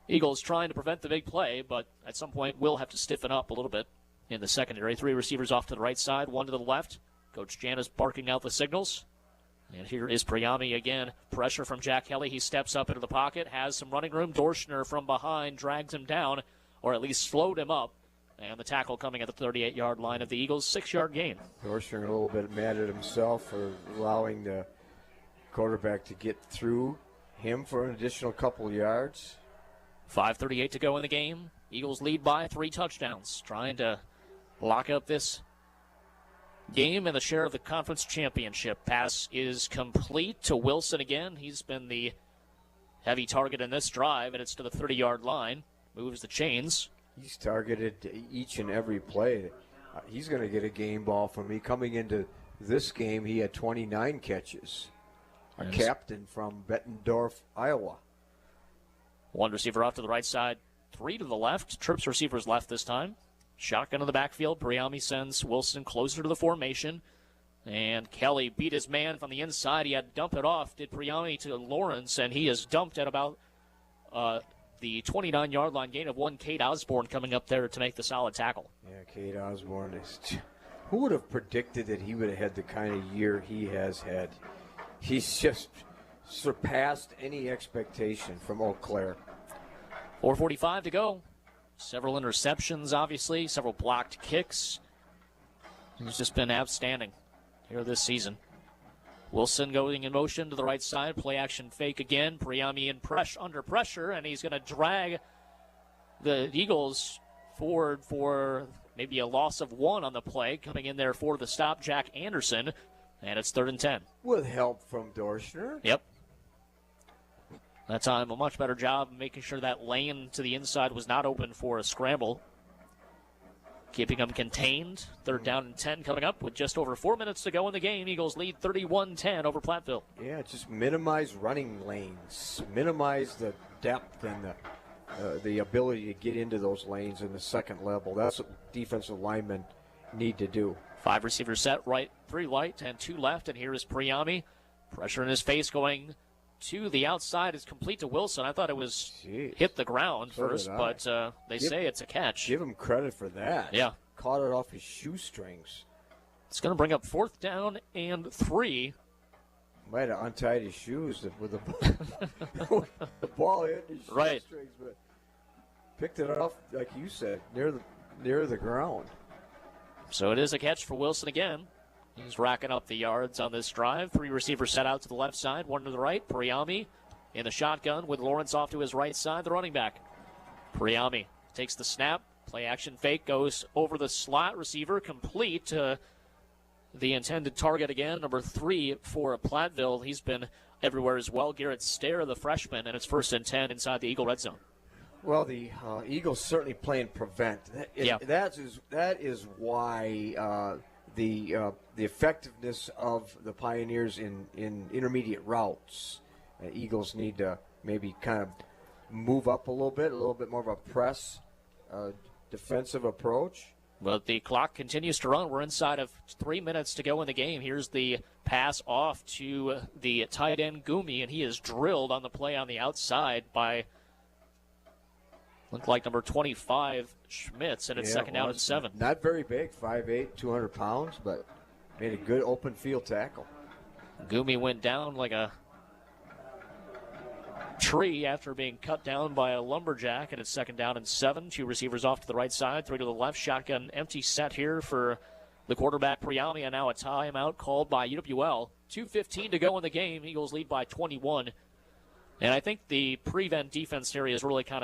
Eagles trying to prevent the big play, but at some point will have to stiffen up a little bit in the secondary. Three receivers off to the right side, one to the left. Coach Janis barking out the signals. And here is Priami again. Pressure from Jack Kelly. He steps up into the pocket, has some running room. Dorschner from behind drags him down, or at least slowed him up. And the tackle coming at the 38-yard line of the Eagles, 6-yard gain. Dorschner a little bit mad at himself for allowing the quarterback to get through him for an additional couple yards. 5:38 to go in the game. Eagles lead by 3 touchdowns, trying to lock up this game and the share of the conference championship. Pass is complete to Wilson again. He's been the heavy target in this drive, and it's to the 30-yard line. Moves the chains. He's targeted each and every play. He's going to get a game ball from me. Coming into this game, he had 29 catches. A captain from Bettendorf, Iowa. One receiver off to the right side, 3 to the left. Trips receivers left this time. Shotgun in the backfield. Priami sends Wilson closer to the formation. And Kelly beat his man from the inside. He had to dump it off. Did Priami to Lawrence, and he is dumped at about the 29-yard line. Gain of 1. Cade Osborne coming up there to make the solid tackle. Yeah, Cade Osborne is. Who would have predicted that he would have had the kind of year he has had? He's just surpassed any expectation from Eau Claire. 4:45 to go. Several interceptions, obviously. Several blocked kicks. He's just been outstanding here this season. Wilson going in motion to the right side. Play action fake again. Priami under pressure, and he's going to drag the Eagles forward for maybe a loss of 1 on the play. Coming in there for the stop, Jack Anderson, and it's 3rd and 10. With help from Dorschner. Yep. That time, a much better job of making sure that lane to the inside was not open for a scramble. Keeping them contained. 3rd down and 10 coming up with just over 4 minutes to go in the game. Eagles lead 31-10 over Platteville. Yeah, just minimize running lanes. Minimize the depth and the ability to get into those lanes in the second level. That's what defensive linemen need to do. 5 receivers set, right, 3 right, and 2 left. And here is Priami. Pressure in his face going to the outside is complete to Wilson. I thought it was hit the ground first, but they say it's a catch. Give him credit for that. Yeah. Caught it off his shoestrings. It's going to bring up 4th down and 3. Might have untied his shoes with the ball hit his shoestrings, but picked it off, like you said, near the ground. So it is a catch for Wilson again. He's racking up the yards on this drive. 3 receivers set out to the left side, 1 to the right. Priami in the shotgun with Lawrence off to his right side, the running back. Priami takes the snap. Play action fake goes over the slot receiver, complete to the intended target again. Number 3 for Platteville. He's been everywhere as well. Garrett Stair, the freshman, and it's 1st and 10 inside the Eagle red zone. Well, the Eagles certainly playing prevent. That is why the effectiveness of the Pioneers in intermediate routes. Eagles need to maybe kind of move up a little bit more of a press defensive approach. But the clock continues to run. We're inside of 3 minutes to go in the game. Here's the pass off to the tight end Gumi, and he is drilled on the play on the outside by looked like number 25 Schmitz, and it's 2nd down and 7. Not very big, 5'8", 200 pounds, but made a good open field tackle. Gumi went down like a tree after being cut down by a lumberjack, and it's 2nd down and 7. 2 receivers off to the right side, 3 to the left. Shotgun empty set here for the quarterback Priami, and now a timeout called by UWL. 2:15 to go in the game. Eagles lead by 21. And I think the prevent defense area is really kind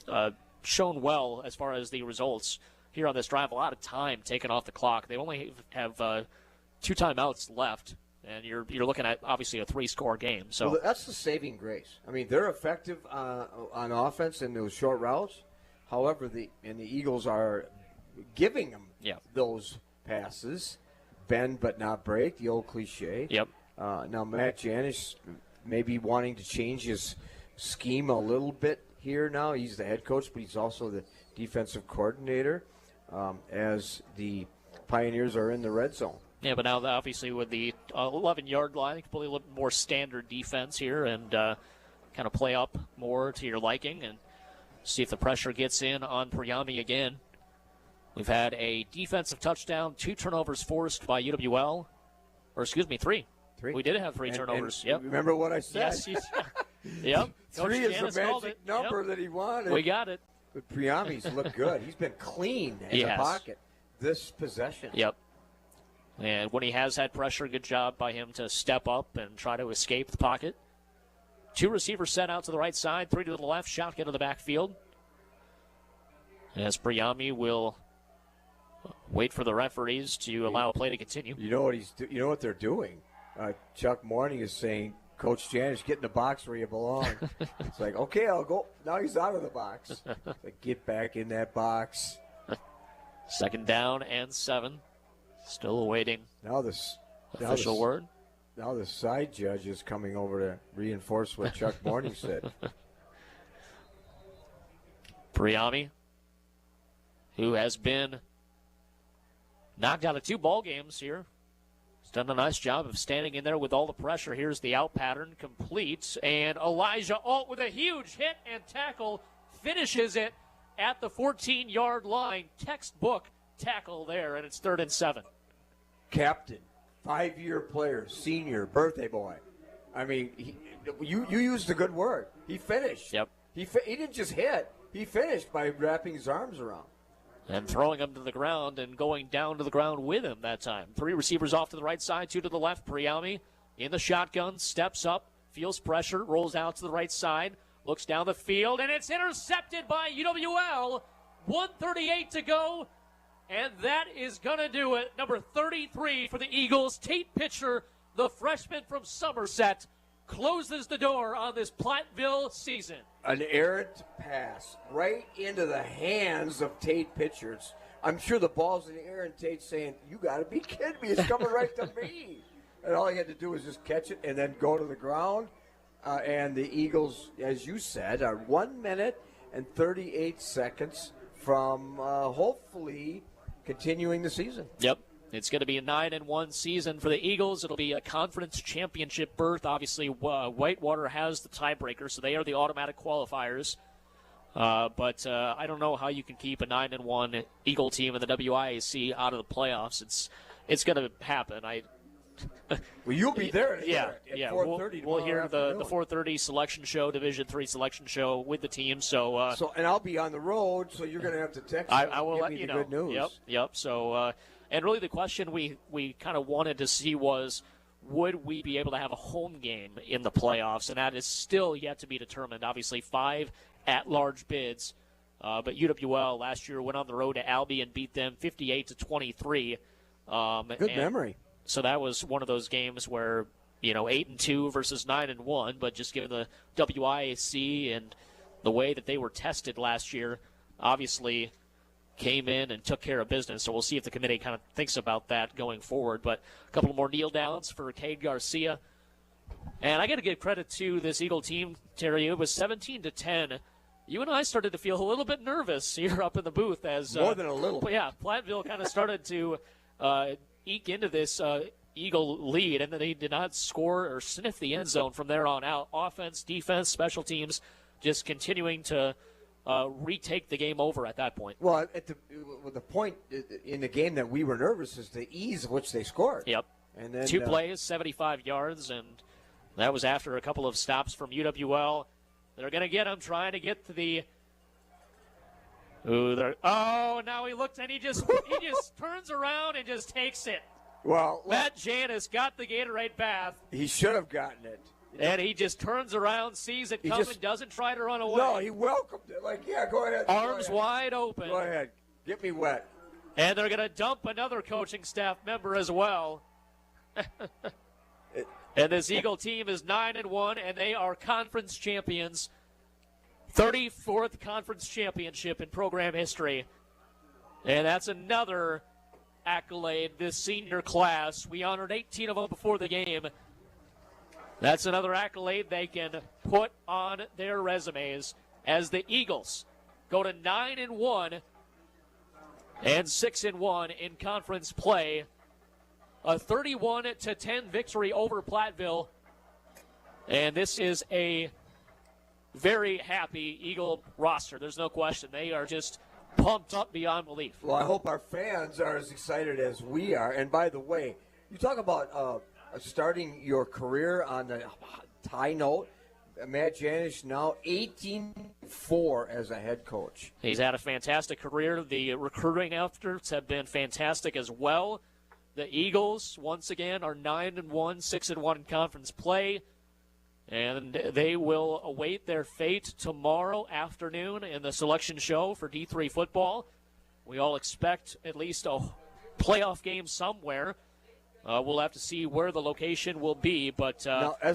of shown well as far as the results here on this drive. A lot of time taken off the clock. They only have 2 timeouts left, and you're looking at obviously a 3-score game. So that's the saving grace. I mean, they're effective on offense in those short routes. However, the Eagles are giving them those passes, bend but not break, the old cliche. Yep. Now Matt Janisch may be wanting to change his scheme a little bit here now. He's the head coach, but he's also the defensive coordinator as the Pioneers are in the red zone. Yeah, but now obviously with the 11-yard line, you can play a little more standard defense here and kind of play up more to your liking and see if the pressure gets in on Priami again. We've had a defensive touchdown, 2 turnovers forced by UWL. Or excuse me, 3. We did have 3 turnovers. Yep. Remember what I said? Yes. Yep. 3 is the magic number that he wanted. We got it. But Priami's looked good. He's been clean in the pocket this possession. Yep. And when he has had pressure, good job by him to step up and try to escape the pocket. 2 receivers set out to the right side, 3 to the left, shotgun to the backfield. As Priami will wait for the referees to allow a play to continue. You know what they're doing? Chuck Morning is saying, Coach Janisch, get in the box where you belong. It's like, okay, I'll go. Now he's out of the box. Like, get back in that box. 2nd down and 7. Still awaiting official word. Now the side judge is coming over to reinforce what Chuck Morning said. Priami, who has been knocked out of 2 ball games here. He's done a nice job of standing in there with all the pressure. Here's the out pattern, complete, and Elijah Alt with a huge hit and tackle finishes it at the 14-yard line. Textbook tackle there, and it's 3rd and 7. Captain, 5-year player, senior, birthday boy. I mean, you used a good word. He finished. Yep. He didn't just hit. He finished by wrapping his arms around. And throwing him to the ground and going down to the ground with him that time. 3 receivers off to the right side, 2 to the left. Priami in the shotgun, steps up, feels pressure, rolls out to the right side, looks down the field, and it's intercepted by UWL. 1:38 to go, and that is going to do it. Number 33 for the Eagles, Tate Pitcher, the freshman from Somerset, closes the door on this Platteville season. An errant pass right into the hands of Tate Pitchers. I'm sure the ball's in the air and Tate's saying, "You got to be kidding me. It's coming right to me." And all he had to do was just catch it and then go to the ground. And the Eagles, as you said, are 1 minute and 38 seconds from hopefully continuing the season. Yep. It's going to be a 9-1 season for the Eagles. It'll be a conference championship berth. Obviously, Whitewater has the tiebreaker, so they are the automatic qualifiers. But I don't know how you can keep a 9-1 Eagle team in the WIAC out of the playoffs. It's going to happen. Well, you'll be there. Yeah. 4:30 We'll hear the afternoon. 4:30 selection show, Division III selection show with the team. So and I'll be on the road, so you're going to have to text. I will give let me you the know. Good news. Yep. So, and really the question we kind of wanted to see was, would we be able to have a home game in the playoffs? And that is still yet to be determined. Obviously, 5 at-large bids, but UWL last year went on the road to Albie and beat them 58-23. Good memory. So that was one of those games where, 8-2 versus 9-1, but just given the WIAC and the way that they were tested last year, obviously came in and took care of business. So we'll see if the committee kind of thinks about that going forward. But a couple more kneel downs for Cade Garcia. And I got to give credit to this Eagle team, Terry. It was 17-10. You and I started to feel a little bit nervous here up in the booth as more than a little. Yeah, Platteville kind of started to eke into this Eagle lead, and then they did not score or sniff the end zone from there on out. Offense, defense, special teams, just continuing to retake the game over at that point. Well, the point in the game that we were nervous is the ease of which they scored. Yep. And then 2 plays, 75 yards, and that was after a couple of stops from UWL. They're going to get him, trying to get to the. Now he looked and he just turns around and just takes it. Well, Matt Janis got the Gatorade bath. He should have gotten it. And he just turns around, sees it coming, doesn't try to run away. No, he welcomed it. Go ahead. Arms wide open. Go ahead. Get me wet. And they're going to dump another coaching staff member as well. And this Eagle team is 9-1, and they are conference champions. 34th conference championship in program history. And that's another accolade this senior class. We honored 18 of them before the game. That's another accolade they can put on their resumes as the Eagles go to 9-1 and 6-1 in conference play. A 31-10 victory over Platteville. And this is a very happy Eagle roster. There's no question. They are just pumped up beyond belief. Well, I hope our fans are as excited as we are. And by the way, you talk about starting your career on the high note. Matt Janis now 18-4 as a head coach. He's had a fantastic career. The recruiting efforts have been fantastic as well. The Eagles, once again, are 9-1, 6-1 in conference play. And they will await their fate tomorrow afternoon in the selection show for D3 football. We all expect at least a playoff game somewhere. We'll have to see where the location will be. But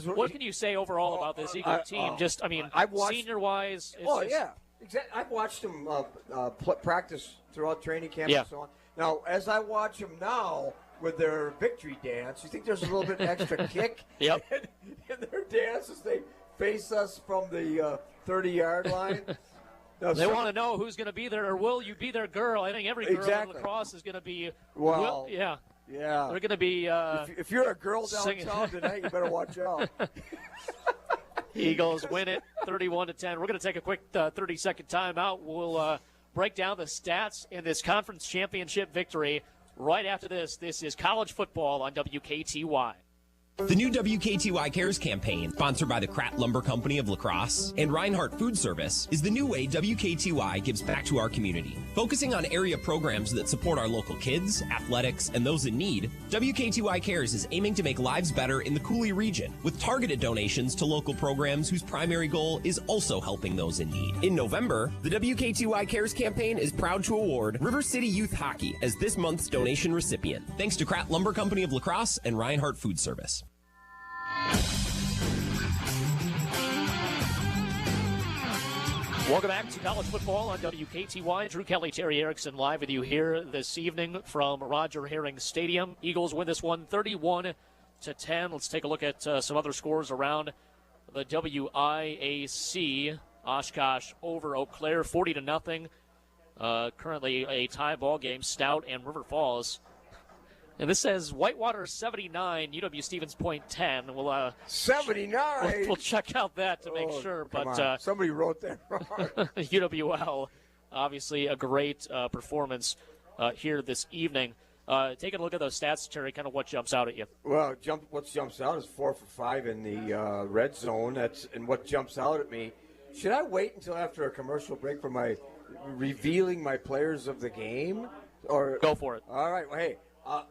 what can you say overall about this Eagle team? Senior-wise. Yeah. Exactly. I've watched them practice throughout training camp and so on. Now, as I watch them now with their victory dance, you think there's a little bit extra kick in their dance as they face us from the 30-yard line? They want to know who's going to be there, or will you be their girl? I think every girl in lacrosse is going to be. Well, yeah. Yeah. They're going to be. If you're a girl downtown tonight, you better watch out. Eagles win it 31-10. We're going to take a quick 30-second timeout. We'll break down the stats in this conference championship victory right after this. This is college football on WKTY. The new WKTY Cares campaign, sponsored by the Kratt Lumber Company of La Crosse and Reinhardt Food Service, is the new way WKTY gives back to our community. Focusing on area programs that support our local kids, athletics, and those in need, WKTY Cares is aiming to make lives better in the Cooley region with targeted donations to local programs whose primary goal is also helping those in need. In November, the WKTY Cares campaign is proud to award River City Youth Hockey as this month's donation recipient, thanks to Kratt Lumber Company of La Crosse and Reinhardt Food Service. Welcome back to college football on WKTY. Drew Kelly, Terry Erickson live with you here this evening from Roger Herring Stadium. Eagles win this one 31-10. Let's take a look at some other scores around the WIAC. Oshkosh over Eau Claire 40-0. Currently a tie ball game. Stout and River Falls. And this says Whitewater 79, UW-Stevens Point 10. We'll 79. We'll check out that to make sure. But somebody wrote that wrong. UWL, obviously a great performance here this evening. Taking a look at those stats, Terry, kind of what jumps out at you? Well, what jumps out is 4 for 5 in the red zone. And what jumps out at me. Should I wait until after a commercial break for my revealing my players of the game? Or go for it. All right. Well, hey.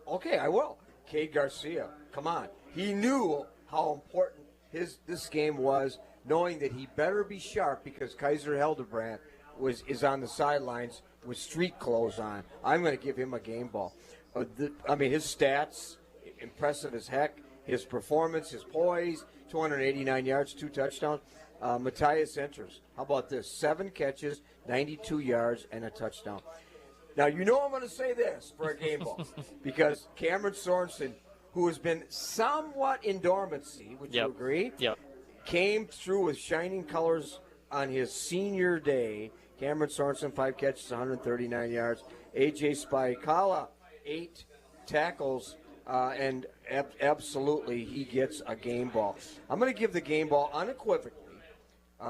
Okay, I will. Cade Garcia, come on. He knew how important this game was, knowing that he better be sharp because Kaiser Hildebrand is on the sidelines with street clothes on. I'm going to give him a game ball. His stats, impressive as heck. His performance, his poise, 289 yards, 2 touchdowns. Matthias Enters, how about this? 7 catches, 92 yards, and a touchdown. Now, you know I'm going to say this for a game ball because Cameron Sorensen, who has been somewhat in dormancy, would you agree? Yep. Came through with shining colors on his senior day. Cameron Sorensen, 5 catches, 139 yards. A.J. Spikala, 8 tackles, and absolutely he gets a game ball. I'm going to give the game ball unequivocally,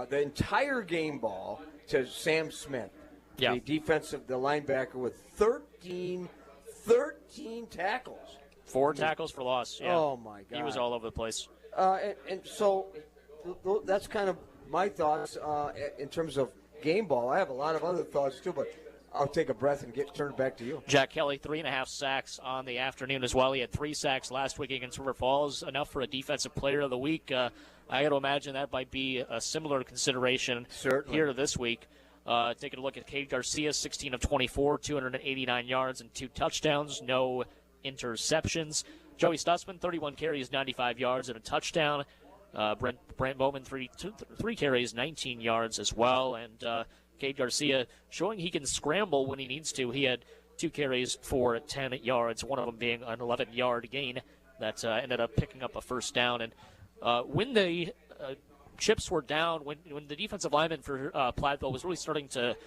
the entire game ball to Sam Smith. Yeah. The linebacker with 13 tackles. 4 tackles for loss. Yeah. Oh, my God. He was all over the place. And so that's kind of my thoughts in terms of game ball. I have a lot of other thoughts, too, but I'll take a breath and turn it back to you. Jack Kelly, 3.5 sacks on the afternoon as well. He had 3 sacks last week against River Falls, enough for a Defensive Player of the Week. I got to imagine that might be a similar consideration here this week. Taking a look at Cade Garcia, 16 of 24, 289 yards and 2 touchdowns, no interceptions. Joey Stutzman, 31 carries, 95 yards and a touchdown. Brent Bowman, 3 carries, 19 yards as well. And Cade Garcia showing he can scramble when he needs to. He had 2 carries for 10 yards, one of them being an 11-yard gain that ended up picking up a first down. And when the chips were down, when the defensive lineman for Platteville was really starting to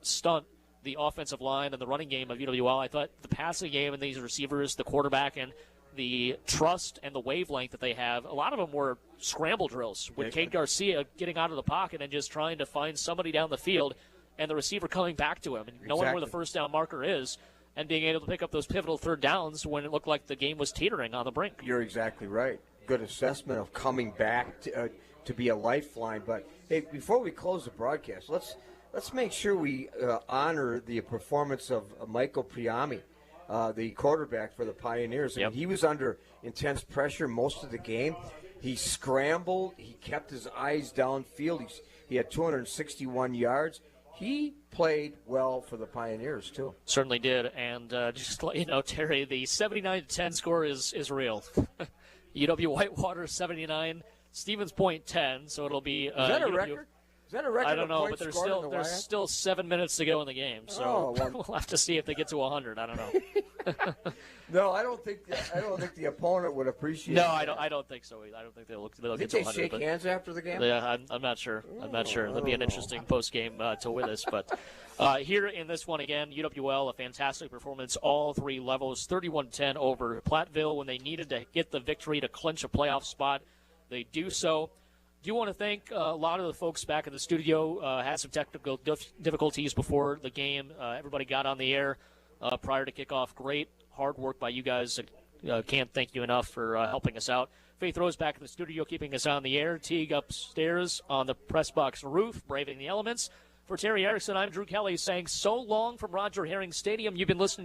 stunt the offensive line and the running game of UWL, I thought the passing game and these receivers, the quarterback, and the trust and the wavelength that they have, a lot of them were scramble drills with Cade Garcia getting out of the pocket and just trying to find somebody down the field and the receiver coming back to him and knowing where the first down marker is and being able to pick up those pivotal third downs when it looked like the game was teetering on the brink. You're exactly right. Good assessment of coming back to be a lifeline. But, hey, before we close the broadcast, let's make sure we honor the performance of Michael Priami, the quarterback for the Pioneers. Yep. He was under intense pressure most of the game. He scrambled. He kept his eyes downfield. He had 261 yards. He played well for the Pioneers, too. Certainly did. And just to let you know, Terry, the 79-10 score is real. UW Whitewater 79, Stevens Point 10, so it'll be... Is that a record? Is that a record? I don't know, of but points scored in the there's WIAC? still 7 minutes to go in the game, so Oh, well. we'll have to see if they get to 100. I don't know. No, I don't think the opponent would appreciate. No, that. I don't think so. I don't think they'll Did get they to 100. shake but- hands after the game? Yeah, I'm not sure. I'm not sure. That'll be an interesting post game to witness. But here in this one again, UWL, a fantastic performance, all three levels, 31-10 over Platteville when they needed to get the victory to clinch a playoff spot. They do so. Do want to thank a lot of the folks back in the studio. Had some technical difficulties before the game. Everybody got on the air prior to kickoff. Great hard work by you guys. Can't thank you enough for helping us out. Faith Rose back in the studio, keeping us on the air. Teague upstairs on the press box roof, braving the elements. For Terry Erickson, I'm Drew Kelly saying so long from Roger Herring Stadium. You've been listening to